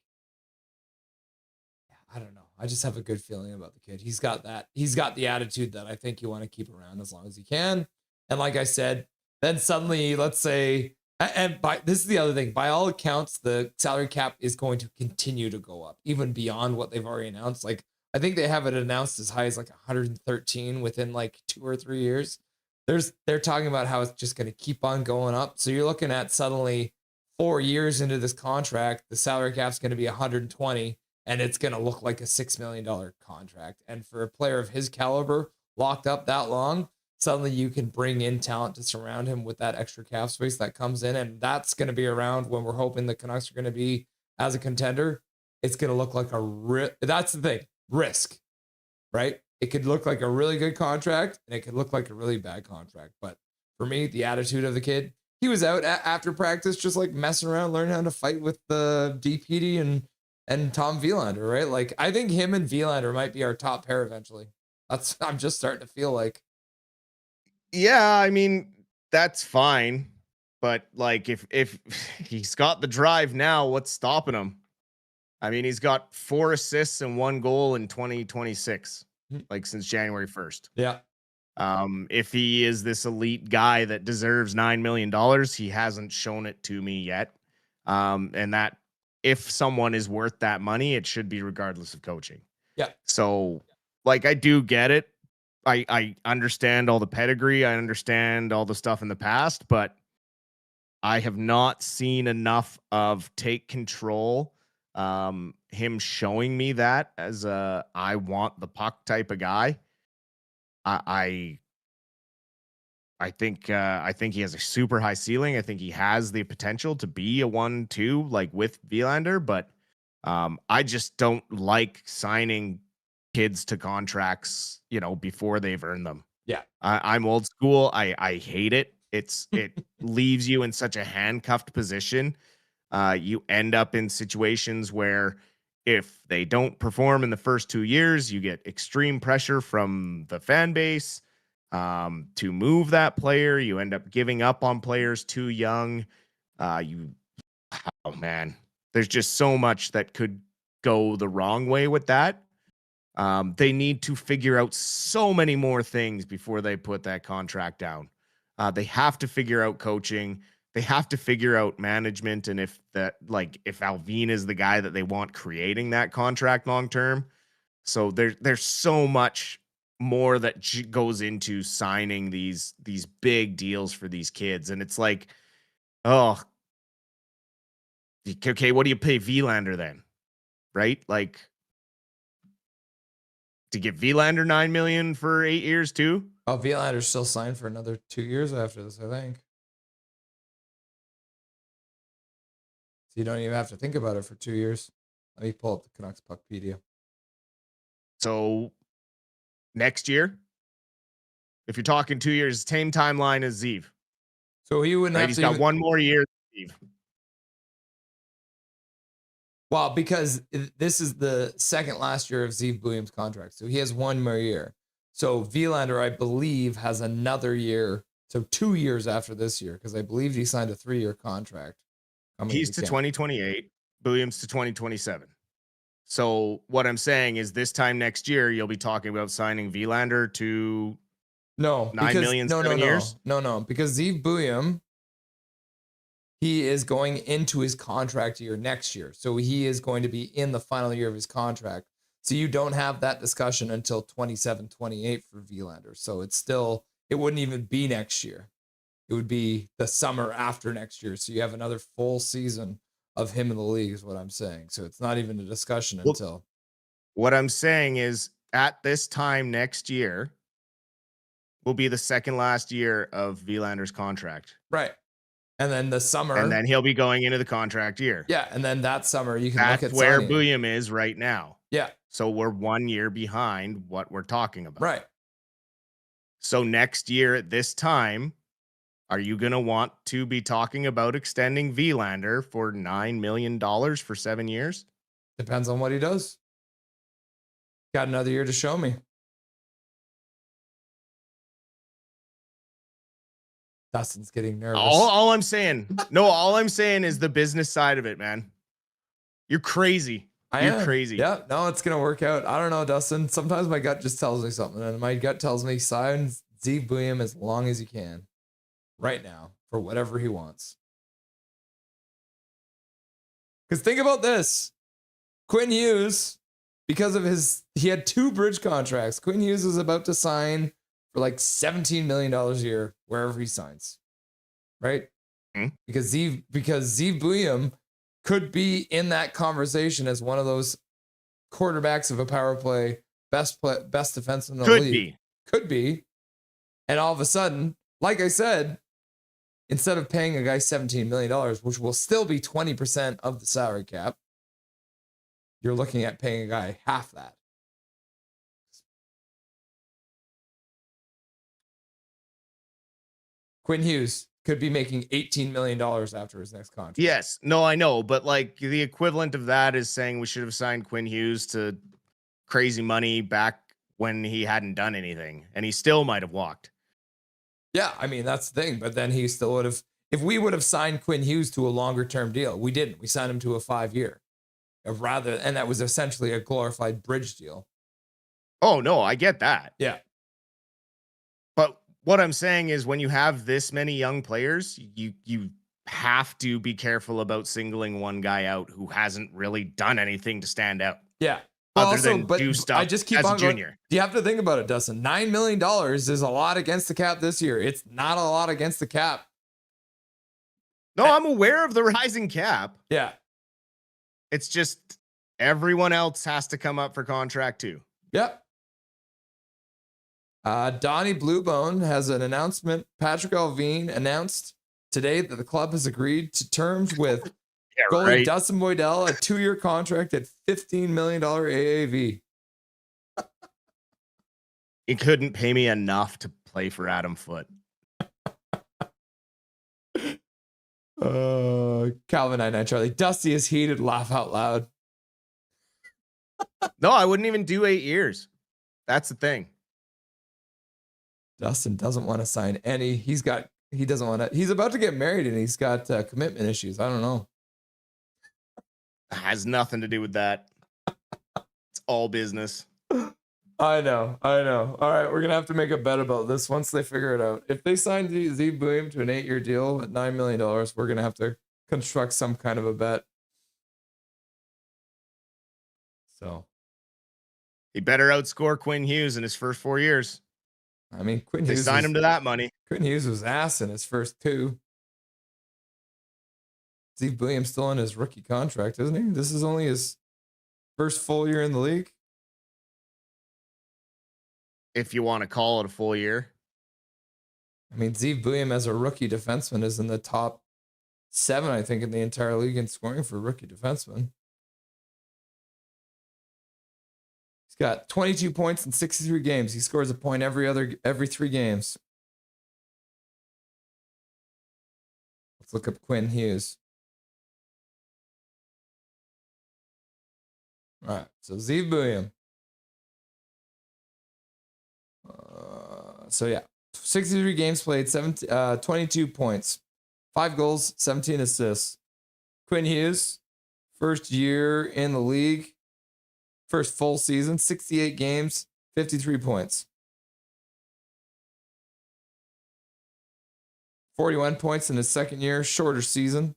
I don't know. I just have a good feeling about the kid. He's got that. He's got the attitude that I think you want to keep around as long as you can. And like I said, then suddenly, let's say, and this is the other thing, by all accounts, the salary cap is going to continue to go up, even beyond what they've already announced. Like, I think they have it announced as high as like 113 within like 2 or 3 years. They're talking about how it's just going to keep on going up. So you're looking at suddenly 4 years into this contract, the salary cap's going to be 120, and it's going to look like a $6 million contract. And for a player of his caliber, locked up that long, suddenly you can bring in talent to surround him with that extra cap space that comes in. And that's going to be around when we're hoping the Canucks are going to be as a contender. It's going to look like that's the thing, risk, right? It could look like a really good contract and it could look like a really bad contract. But for me, the attitude of the kid, he was out after practice, just like messing around, learning how to fight with the DPD and Tom Wielander, right? Like, I think him and Wielander might be our top pair eventually. I'm just starting to feel like. Yeah, I mean, that's fine. But like, if he's got the drive now, what's stopping him? I mean, he's got 4 assists and 1 goal in 2026, like since January 1st. Yeah. If he is this elite guy that deserves $9 million, he hasn't shown it to me yet. And that if someone is worth that money, it should be regardless of coaching. Yeah. So like, I do get it. I understand all the pedigree. I understand all the stuff in the past, but I have not seen enough of take control. Him showing me that as a I want the puck type of guy. I think he has a super high ceiling. I think he has the potential to be a 1-2 like with Wielander, but I just don't like signing kids to contracts, before they've earned them. Yeah. I'm old school. I hate it. It leaves you in such a handcuffed position. You end up in situations where if they don't perform in the first 2 years, you get extreme pressure from the fan base to move that player. You end up giving up on players too young. Oh man, there's just so much that could go the wrong way with that. They need to figure out so many more things before they put that contract down. They have to figure out coaching. They have to figure out management. And if Alvin is the guy that they want creating that contract long-term. So there's so much more that goes into signing these big deals for these kids. And it's like, oh, okay, what do you pay Wielander then? Right? Like, to give Wielander $9 million for 8 years too? Oh, Wielander's still signed for another 2 years after this, I think. So you don't even have to think about it for 2 years. Let me pull up the Canucks Puckpedia. So next year, if you're talking 2 years, same timeline as Zeev. So he wouldn't have He's to got one more year. Zeev. Well, because this is the second last year of Zeev Buium's contract. So he has 1 more year. So Wielander, I believe, has another year. So 2 years after this year, because I believe he signed a 3-year contract. He's to 2028. Buium's to 2027. So what I'm saying is this time next year, you'll be talking about signing Wielander to $9 million, 7 years? No, because Zeev Buium, he is going into his contract year next year. So he is going to be in the final year of his contract. So you don't have that discussion until 27, 28 for Wielander. So it wouldn't even be next year. It would be the summer after next year. So you have another full season of him in the league is what I'm saying. So it's not even a discussion until. What I'm saying is at this time next year will be the second last year of Wielander's contract. Right. And then the summer. And then he'll be going into the contract year. Yeah. And then that summer, you can That's look at where signing. William is right now. Yeah. So we're 1 year behind what we're talking about. Right. So next year at this time, are you going to want to be talking about extending Vilander for $9 million for 7 years? Depends on what he does. Got another year to show me. Dustin's getting nervous. All I'm saying is the business side of it, man. You're crazy. You're crazy. Yeah, no, it's gonna work out. I don't know, Dustin. Sometimes my gut just tells me something, and my gut tells me sign Steve William as long as you can, right now, for whatever he wants. Because think about this, Quinn Hughes, because of he had 2 bridge contracts. Quinn Hughes is about to sign for like $17 million a year wherever he signs, right? Because Zeev William could be in that conversation as one of those quarterbacks of a power play, best defense in the league. Could be. And all of a sudden, like I said, instead of paying a guy $17 million, which will still be 20% of the salary cap, you're looking at paying a guy half that. Quinn Hughes could be making $18 million after his next contract. Yes. No, I know. But like the equivalent of that is saying we should have signed Quinn Hughes to crazy money back when he hadn't done anything, and he still might have walked. Yeah, I mean, that's the thing. But then he still would have, if we would have signed Quinn Hughes to a longer term deal, we didn't. We signed him to a 5-year. And that was essentially a glorified bridge deal. Oh, no, I get that. Yeah. But what I'm saying is when you have this many young players, you have to be careful about singling one guy out who hasn't really done anything to stand out. Yeah. Other than do stuff I just keep as on a junior. Going, you have to think about it, Dustin. $9 million is a lot against the cap this year. It's not a lot against the cap. No, I'm aware of the rising cap. Yeah. It's just everyone else has to come up for contract too. Yep. Donnie Bluebone has an announcement. Patrick Alvin announced today that the club has agreed to terms with goalie Dustin Boydell, a 2-year contract at $15 million AAV. He couldn't pay me enough to play for Adam Foote. Calvin 99 Charlie. Dusty is heated. Laugh out loud. No, I wouldn't even do 8 years. That's the thing. Dustin doesn't want to sign any. He's about to get married and he's got commitment issues. I don't know. It has nothing to do with that. It's all business. I know. All right, we're gonna have to make a bet about this once they figure it out. If they sign Zeev William to an 8-year deal at $9 million, we're gonna have to construct some kind of a bet. So he better outscore Quinn Hughes in his first 4 years. I mean, Quinn Hughes signed him to that money. Quinn Hughes was ass in his first 2. Zeev William's still on his rookie contract, isn't he? This is only his first full year in the league. If you want to call it a full year. I mean, Zeev William as a rookie defenseman is in the top 7, I think, in the entire league in scoring for rookie defenseman. He's got 22 points in 63 games. He scores a point every 3 games. Let's look up Quinn Hughes. All right, so Zeev William. So yeah, 63 games played, 22 points, 5 goals, 17 assists. Quinn Hughes, first year in the league, first full season, 68 games, 53 points. 41 points in his second year, shorter season.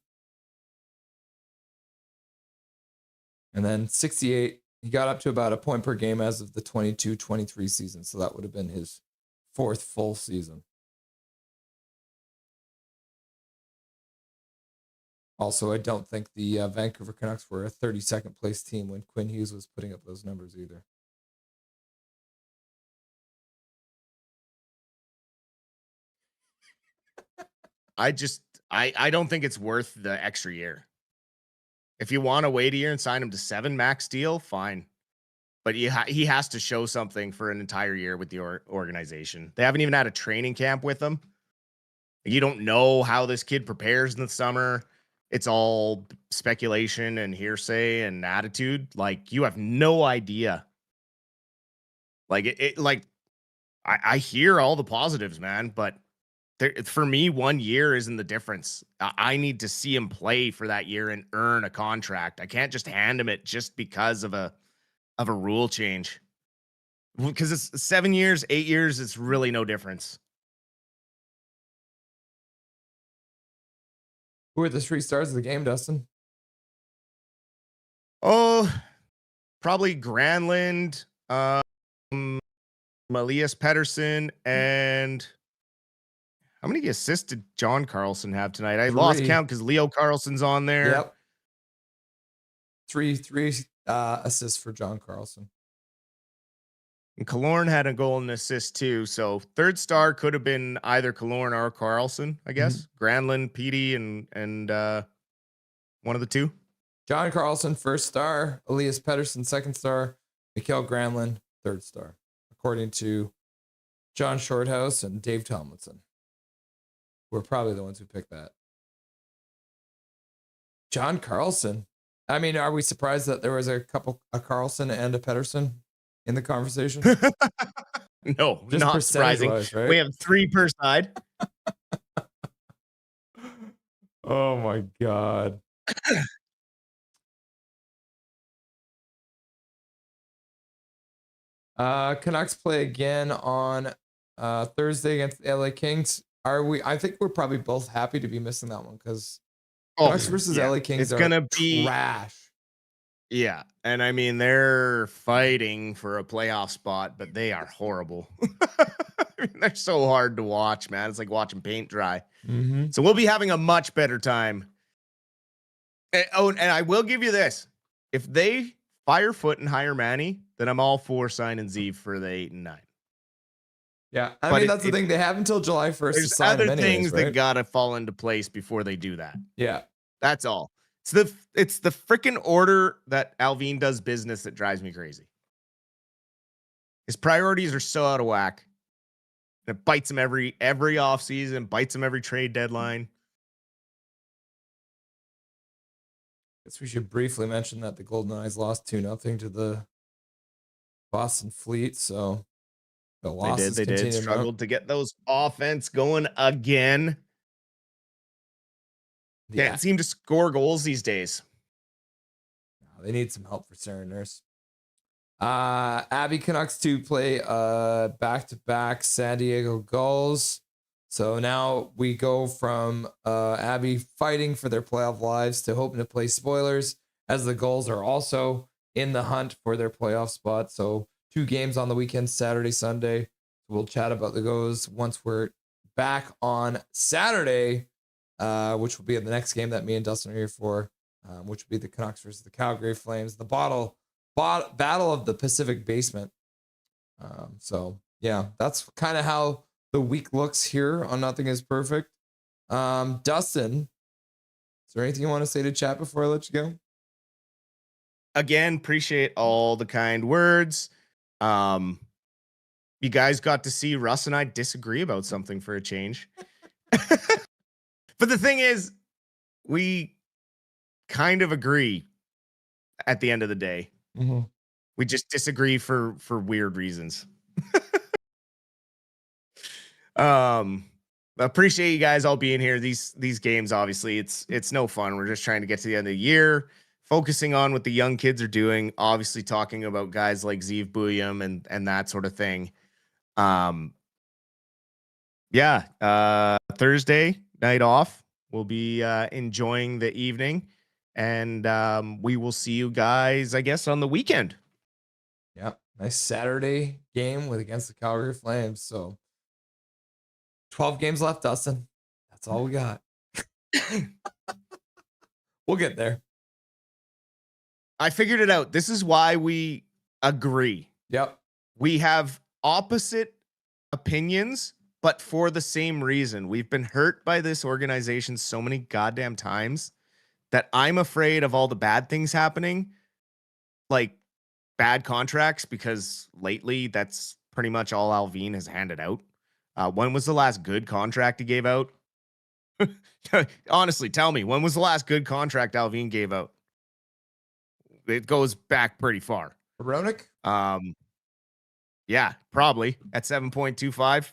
And then 68, he got up to about a point per game as of the 22-23 season. So that would have been his 4th full season. Also, I don't think the Vancouver Canucks were a 32nd place team when Quinn Hughes was putting up those numbers either. I don't think it's worth the extra year. If you want to wait a year and sign him to 7 max deal, fine. But he has to show something for an entire year with the organization. They haven't even had a training camp with him. You don't know how this kid prepares in the summer. It's all speculation and hearsay and attitude. Like, you have no idea. Like, I hear all the positives, man, but for me, 1 year isn't the difference. I need to see him play for that year and earn a contract. I can't just hand him it just because of a rule change. Because it's 7 years, 8 years, it's really no difference. Who are the 3 stars of the game, Dustin? Oh, probably Granlund, Elias Pettersson, and how many assists did John Carlson have tonight? I lost count because Leo Carlson's on there. Yep. Three assists for John Carlson. And Killorn had a goal and assist too. So 3rd star could have been either Killorn or Carlson, I guess. Granlund, Petey, and one of the two. John Carlson, 1st star. Elias Pettersson, 2nd star. Mikael Granlund, 3rd star, according to John Shorthouse and Dave Tomlinson. We're probably the ones who picked that. John Carlson. I mean, are we surprised that there was a Carlson and a Pettersson in the conversation? No, just not surprising. Right? We have 3 per side. Oh my God. Canucks play again on Thursday against the LA Kings. I think we're probably both happy to be missing that one because Canucks versus LA Kings it's gonna be trash. Yeah, and I mean, they're fighting for a playoff spot, but they are horrible. I mean, they're so hard to watch, man. It's like watching paint dry. So we'll be having a much better time. And I will give you this. If they fire Foot and hire Manny, then I'm all for signing Zeev for the 8 and 9. Yeah, I mean, that's the thing. They have until July 1st to sign other him anyways, things right? that gotta fall into place before they do that. Yeah, that's all. It's the freaking order that Alvin does business that drives me crazy. His priorities are so out of whack. And it bites him every offseason, bites him every trade deadline. Guess we should briefly mention that the Golden Knights lost 2-0 to the Boston Fleet. So the losses They did struggled to get those offense going again. Can't seem to score goals these days. They need some help for Sarah Nurse. Abby Canucks to play back-to-back San Diego Gulls. So now we go from Abby fighting for their playoff lives to hoping to play spoilers, as the Gulls are also in the hunt for their playoff spot. So 2 games on the weekend, Saturday, Sunday. We'll chat about the Gulls once we're back on Saturday, which will be the next game that me and Dustin are here for, which will be the Canucks versus the Calgary Flames, the battle of the Pacific Basement. So yeah, that's kind of how the week looks here on Nothing Is Perfect. Dustin, is there anything you want to say to chat before I let you go? Again, appreciate all the kind words. You guys got to see Russ and I disagree about something for a change. But the thing is, we kind of agree at the end of the day. We just disagree for weird reasons. Appreciate you guys all being here. These games, obviously, it's no fun. We're just trying to get to the end of the year, focusing on what the young kids are doing, obviously talking about guys like Zeev Buyam and that sort of thing. Thursday night off. We'll be enjoying the evening, and we will see you guys, I guess, on the weekend. Yeah, nice Saturday game against the Calgary Flames. So 12 games left, Dustin. That's all we got. We'll get there. I figured it out. This is why we agree. Yep. We have opposite opinions, but for the same reason. We've been hurt by this organization so many goddamn times that I'm afraid of all the bad things happening, like bad contracts, because lately that's pretty much all Alvin has handed out. When was the last good contract he gave out? Honestly, tell me, when was the last good contract Alvin gave out? It goes back pretty far. Ronick? Yeah, probably at 7.25.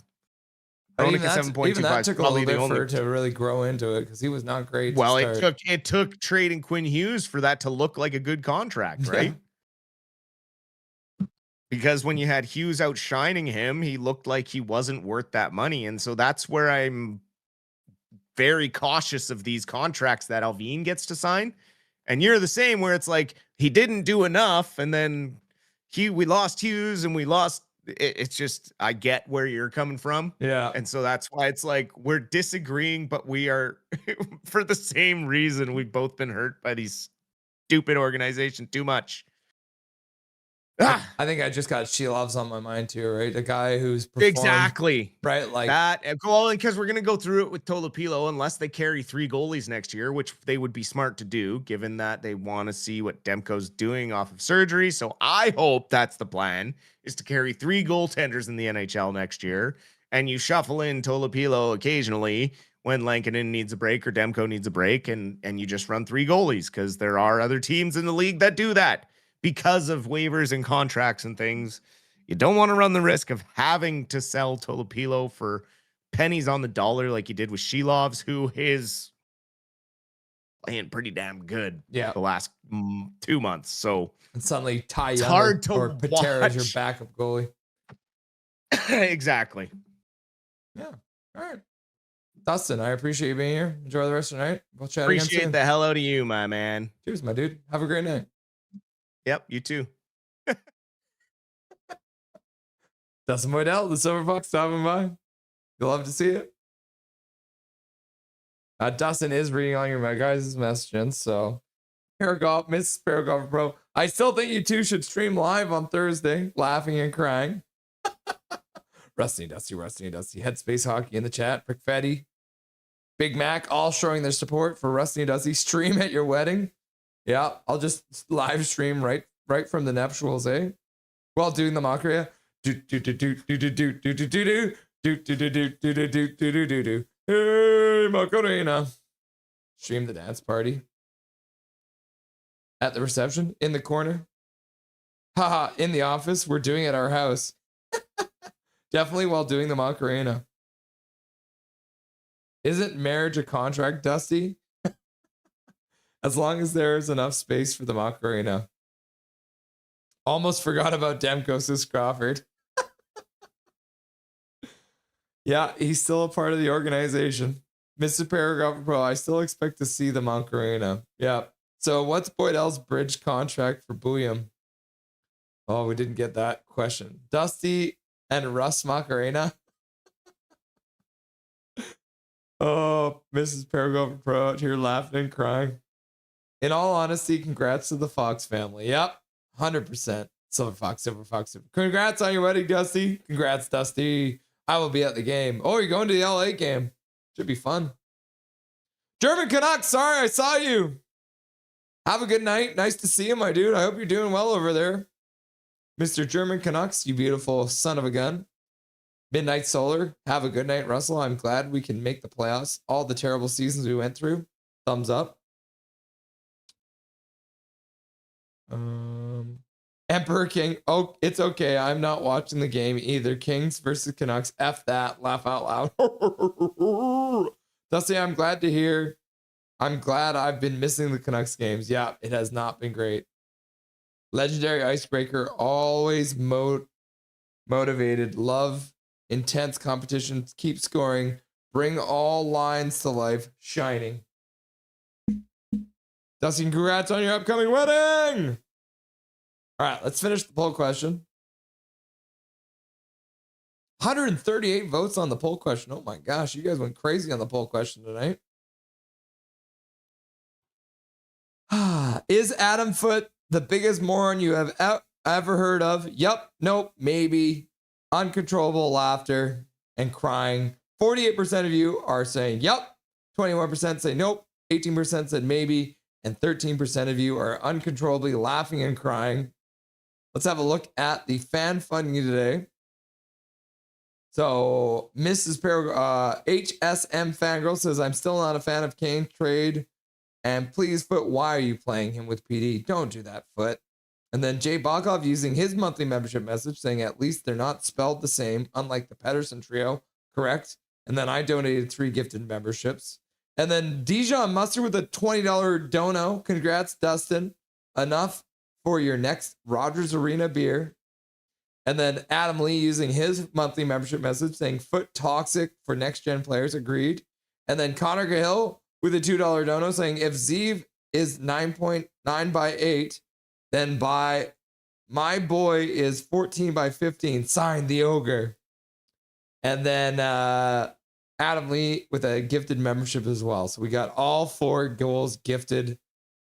Even that took a little bit for it to really grow into it because he was not great. Well, it took trading Quinn Hughes for that to look like a good contract, right? Because when you had Hughes outshining him, he looked like he wasn't worth that money. And so that's where I'm very cautious of these contracts that Alvin gets to sign. And you're the same, where it's like he didn't do enough, and then we lost Hughes and we lost. It's just, I get where you're coming from. Yeah. And so that's why it's like we're disagreeing, but we are for the same reason. We've both been hurt by these stupid organizations too much. I think I just got Shilovs on my mind too, right? A guy who's performed, exactly right, like that. Well, because we're gonna go through it with Tolopilo, unless they carry 3 goalies next year, which they would be smart to do, given that they want to see what Demko's doing off of surgery. So I hope that's the plan: is to carry 3 goaltenders in the NHL next year, and you shuffle in Tolopilo occasionally when Lankinen needs a break or Demko needs a break, and you just run 3 goalies, because there are other teams in the league that do that. Because of waivers and contracts and things, you don't want to run the risk of having to sell Tolopilo for pennies on the dollar like you did with Shilovs, who is playing pretty damn good the last 2 months. So and suddenly Ty it's Young hard to or Patera is your watch. backup goalie. Exactly. Yeah. All right. Dustin, I appreciate you being here. Enjoy the rest of the night. We'll chat again Appreciate soon. the hell out of you, my man. Cheers, my dude. Have a great night. Yep, you too. Dustin Boydell, the Silver Fox, stopping by. You'll love to see it. Dustin is reading all your guys' messages, so Paragolf, Miss Paragolf Pro. I still think you two should stream live on Thursday, laughing and crying. Rusty Dusty, Headspace Hockey in the chat, Prickfetti, Big Mac, all showing their support for Rusty and Dusty. Stream at your wedding. Yeah, I'll just live stream right from the nuptials, eh? While doing the Macarena. Hey, Macarena. Stream the dance party. At the reception, in the corner. Haha, in the office, we're doing it at our house. Definitely while doing the Macarena. Isn't marriage a contract, Dusty? As long as there's enough space for the Macarena. Almost forgot about Demko, says Crawford. Yeah, he's still a part of the organization. Mr. Paragraph Pro, I still expect to see the Macarena. Yeah. So what's Boydell's bridge contract for Bouillon? Oh, we didn't get that question. Dusty and Russ Macarena. Oh, Mrs. Paragraph Pro out here laughing and crying. In all honesty, congrats to the Fox family. Yep, 100%. Silver Fox. Congrats on your wedding, Dusty. Congrats, Dusty. I will be at the game. Oh, you're going to the LA game. Should be fun. German Canucks, sorry, I saw you. Have a good night. Nice to see you, my dude. I hope you're doing well over there. Mr. German Canucks, you beautiful son of a gun. Midnight Solar, have a good night, Russell. I'm glad we can make the playoffs. All the terrible seasons we went through. Thumbs up. Emperor King. Oh, it's okay. I'm not watching the game either. Kings versus Canucks. F that. Laugh out loud. Dusty, I'm glad to hear. I'm glad I've been missing the Canucks games. Yeah, it has not been great. Legendary Icebreaker. Always motivated. Love. Intense competition. Keep scoring. Bring all lines to life. Shining. Dusty, congrats on your upcoming wedding. All right, let's finish the poll question. 138 votes on the poll question. Oh my gosh, you guys went crazy on the poll question tonight. Is Adam Foote the biggest moron you have ever heard of? Yup, nope, maybe. Uncontrollable laughter. and crying. 48% of you are saying yep. 21% say nope. 18% said maybe. And 13% of you are uncontrollably laughing and crying. Let's have a look at the fan funding today. So Mrs. HSM Fangirl says, I'm still not a fan of Kane trade. And please, Foot, why are you playing him with PD? Don't do that, Foot. And then Jay Bokov using his monthly membership message saying at least they're not spelled the same, unlike the Pedersen trio, correct? And then I donated 3 gifted memberships. And then Dijon Mustard with a $20 dono. Congrats, Dustin. Enough for your next Rogers Arena beer. And then Adam Lee using his monthly membership message saying Foot toxic for next gen players. Agreed. And then Connor Cahill with a $2 dono saying if Zeev is 9.9 by 8, then by my boy is 14 by 15. Sign the ogre. And then Adam Lee with a gifted membership as well. So we got all 4 goals gifted.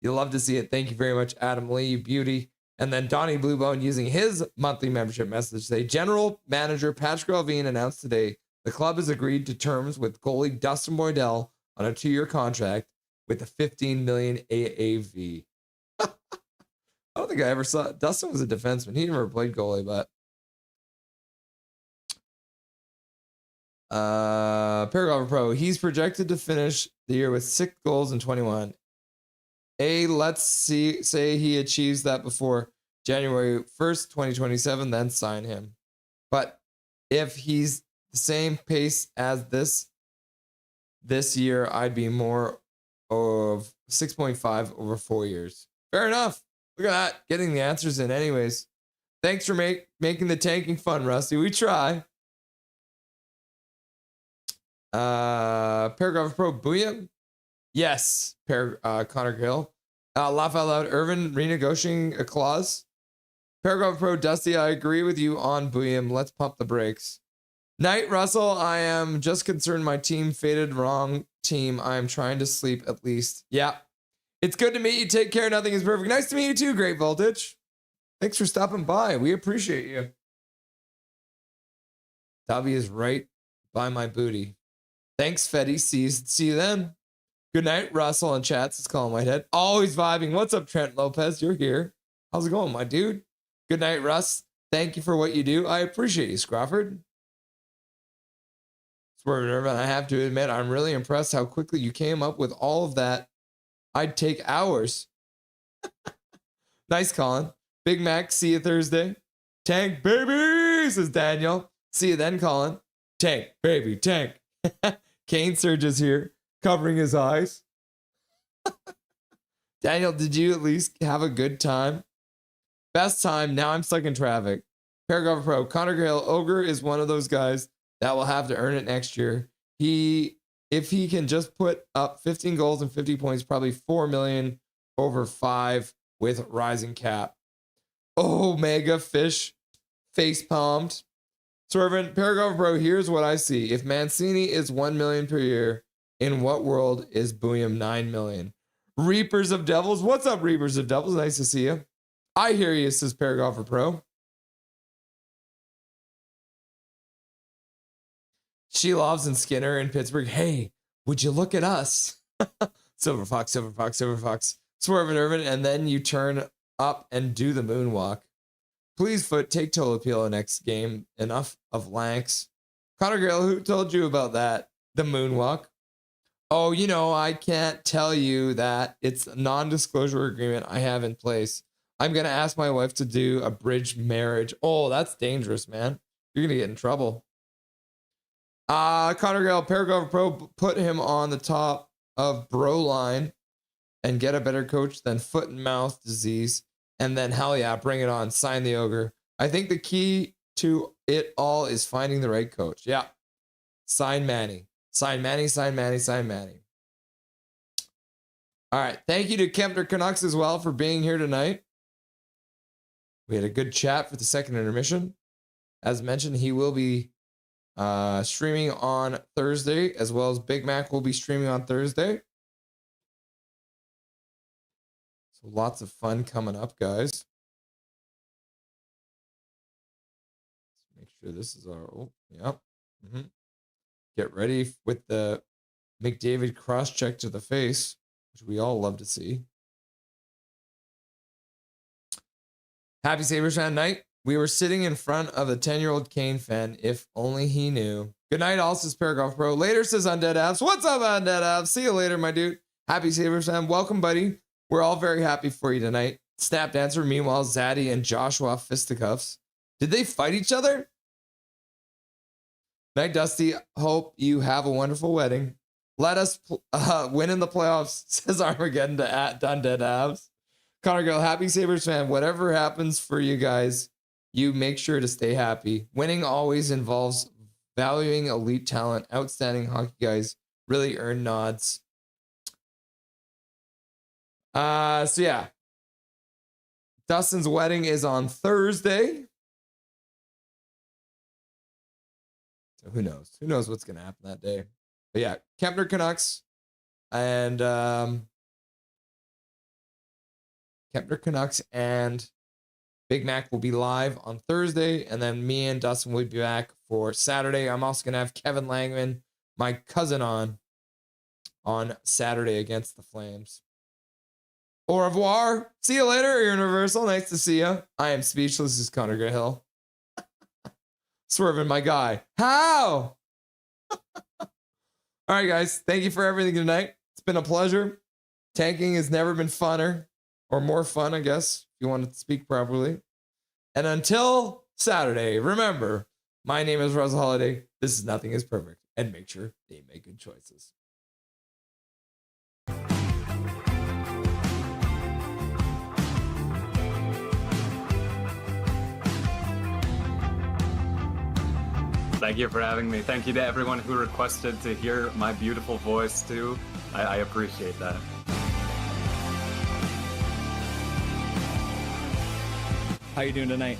You'll love to see it. Thank you very much, Adam Lee, you beauty. And then Donnie Bluebone using his monthly membership message say General Manager Patrick Alvin announced today the club has agreed to terms with goalie Dustin Boydell on a 2-year contract with a $15 million AAV. I don't think I ever saw it. Dustin was a defenseman. He never played goalie, but Paragraph Pro, he's projected to finish the year with 6 goals and 21. Let's say he achieves that before January 1st, 2027, then sign him. But if he's the same pace as this year, I'd be more of 6.5 over 4 years. Fair enough. Look at that. Getting the answers in anyways. Thanks for making the tanking fun, Rusty. We try. Paragraph Pro, Booyah. Yes, Connor Gill. Laugh out loud, Irvin renegotiating a clause. Paragraph Pro, Dusty, I agree with you on Booyah. Let's pump the brakes. Night, Russell, I am just concerned my team faded. Wrong team. I am trying to sleep at least. Yeah. It's good to meet you. Take care. Nothing is perfect. Nice to meet you too, Great Voltage. Thanks for stopping by. We appreciate you. Dobby is right by my booty. Thanks, Fetty. See you then. Good night, Russell and chats. It's Colin Whitehead. Always vibing. What's up, Trent Lopez? You're here. How's it going, my dude? Good night, Russ. Thank you for what you do. I appreciate you, Scrofford. Swerve, I have to admit, I'm really impressed how quickly you came up with all of that. I'd take hours. Nice, Colin. Big Mac, see you Thursday. Tank, baby, says Daniel. See you then, Colin. Tank, baby, tank. Kane Surge is here, covering his eyes. Daniel, did you at least have a good time? Best time. Now I'm stuck in traffic. Paragraph Pro. Connor Gale, Ogre is one of those guys that will have to earn it next year. If he can just put up 15 goals and 50 points, probably 4 million over 5 with rising cap. Oh, mega fish face palmed. Servant, Paragraph Pro, here's what I see. If Mancini is 1 million per year, in what world is Booyam 9 million? Reapers of Devils. What's up, Reapers of Devils? Nice to see you. I hear you, says Paragraph Pro. Sheloves and Skinner in Pittsburgh. Hey, would you look at us? Silver Fox, Silver Fox, Silver Fox. Swerve and Irvin, and then you turn up and do the moonwalk. Please, Foot, take Tolopilo next game. Enough of Lanks. Connor Gale, who told you about that? The moonwalk. Oh, you know, I can't tell you that. It's a non-disclosure agreement I have in place. I'm going to ask my wife to do a bridge marriage. Oh, that's dangerous, man. You're going to get in trouble. Connor Gale, Paragraph Pro, put him on the top of bro line and get a better coach than foot and mouth disease. And then, hell yeah, bring it on. Sign the ogre. I think the key to it all is finding the right coach. Yeah. Sign Manny. Sign Manny, sign Manny, sign Manny. All right. Thank you to Kempner Canucks as well for being here tonight. We had a good chat for the second intermission. As mentioned, he will be streaming on Thursday, as well as Big Mac will be streaming on Thursday. So lots of fun coming up, guys. Let's make sure this is our, oh, yep. Get ready with the McDavid cross check to the face, which we all love to see. Happy Sabres fan night. We were sitting in front of a 10-year-old Kane fan. If only he knew. Good night, all, says Paragraph Pro. Later, says Undead Abs. What's up, Undead Abs? See you later, my dude. Happy Sabres fan. Welcome, buddy. We're all very happy for you tonight. Snap Dancer. Meanwhile, Zaddy and Joshua fisticuffs. Did they fight each other? Night, Dusty. Hope you have a wonderful wedding. Let us win in the playoffs, says Armageddon to Undead Abs. Connor Gill, happy Sabres fan. Whatever happens for you guys, you make sure to stay happy. Winning always involves valuing elite talent. Outstanding hockey guys really earn nods. So yeah. Dustin's wedding is on Thursday. So who knows? Who knows what's going to happen that day? But yeah, Kempner Canucks and Big Mac will be live on Thursday, and then me and Dustin will be back for Saturday. I'm also gonna have Kevin Langman, my cousin, on Saturday against the Flames. Au revoir. See you later, Universal. Nice to see you. I am speechless. This is Connor Grahill. Swerving my guy. How? All right, guys. Thank you for everything tonight. It's been a pleasure. Tanking has never been funner, or more fun, I guess, if you want to speak properly. And until Saturday, remember, my name is Russell Holiday. This is Nothing is Perfect. And make sure they make good choices. Thank you for having me. Thank you to everyone who requested to hear my beautiful voice too. I appreciate that. How you doing tonight?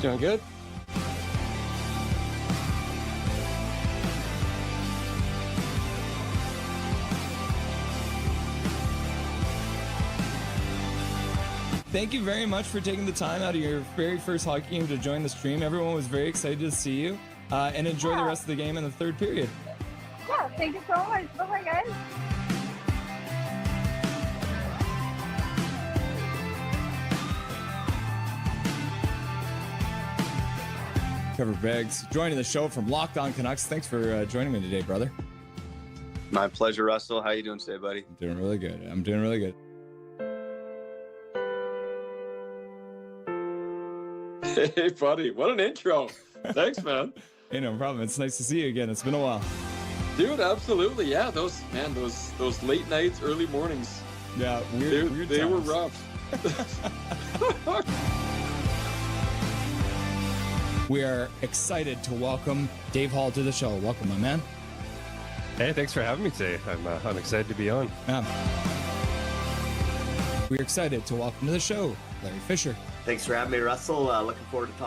Doing good? Thank you very much for taking the time out of your very first hockey game to join the stream. Everyone was very excited to see you, and enjoy the rest of the game in the third period. Yeah, thank you so much. Bye-bye, guys. Trevor Beggs joining the show from Locked On Canucks. Thanks for joining me today, brother. My pleasure, Russell. How you doing today, buddy? I'm doing really good. I'm doing really good. Hey, buddy. What an intro. Thanks, man. Hey, no problem. It's nice to see you again. It's been a while. Dude, absolutely. Yeah, those late nights, early mornings. Yeah, weird they were times. rough. We are excited to welcome Dave Hall to the show. Welcome, my man. Hey, thanks for having me today. I'm excited to be on. We're excited to welcome to the show Larry Fisher. Thanks for having me, Russell. Looking forward to talking.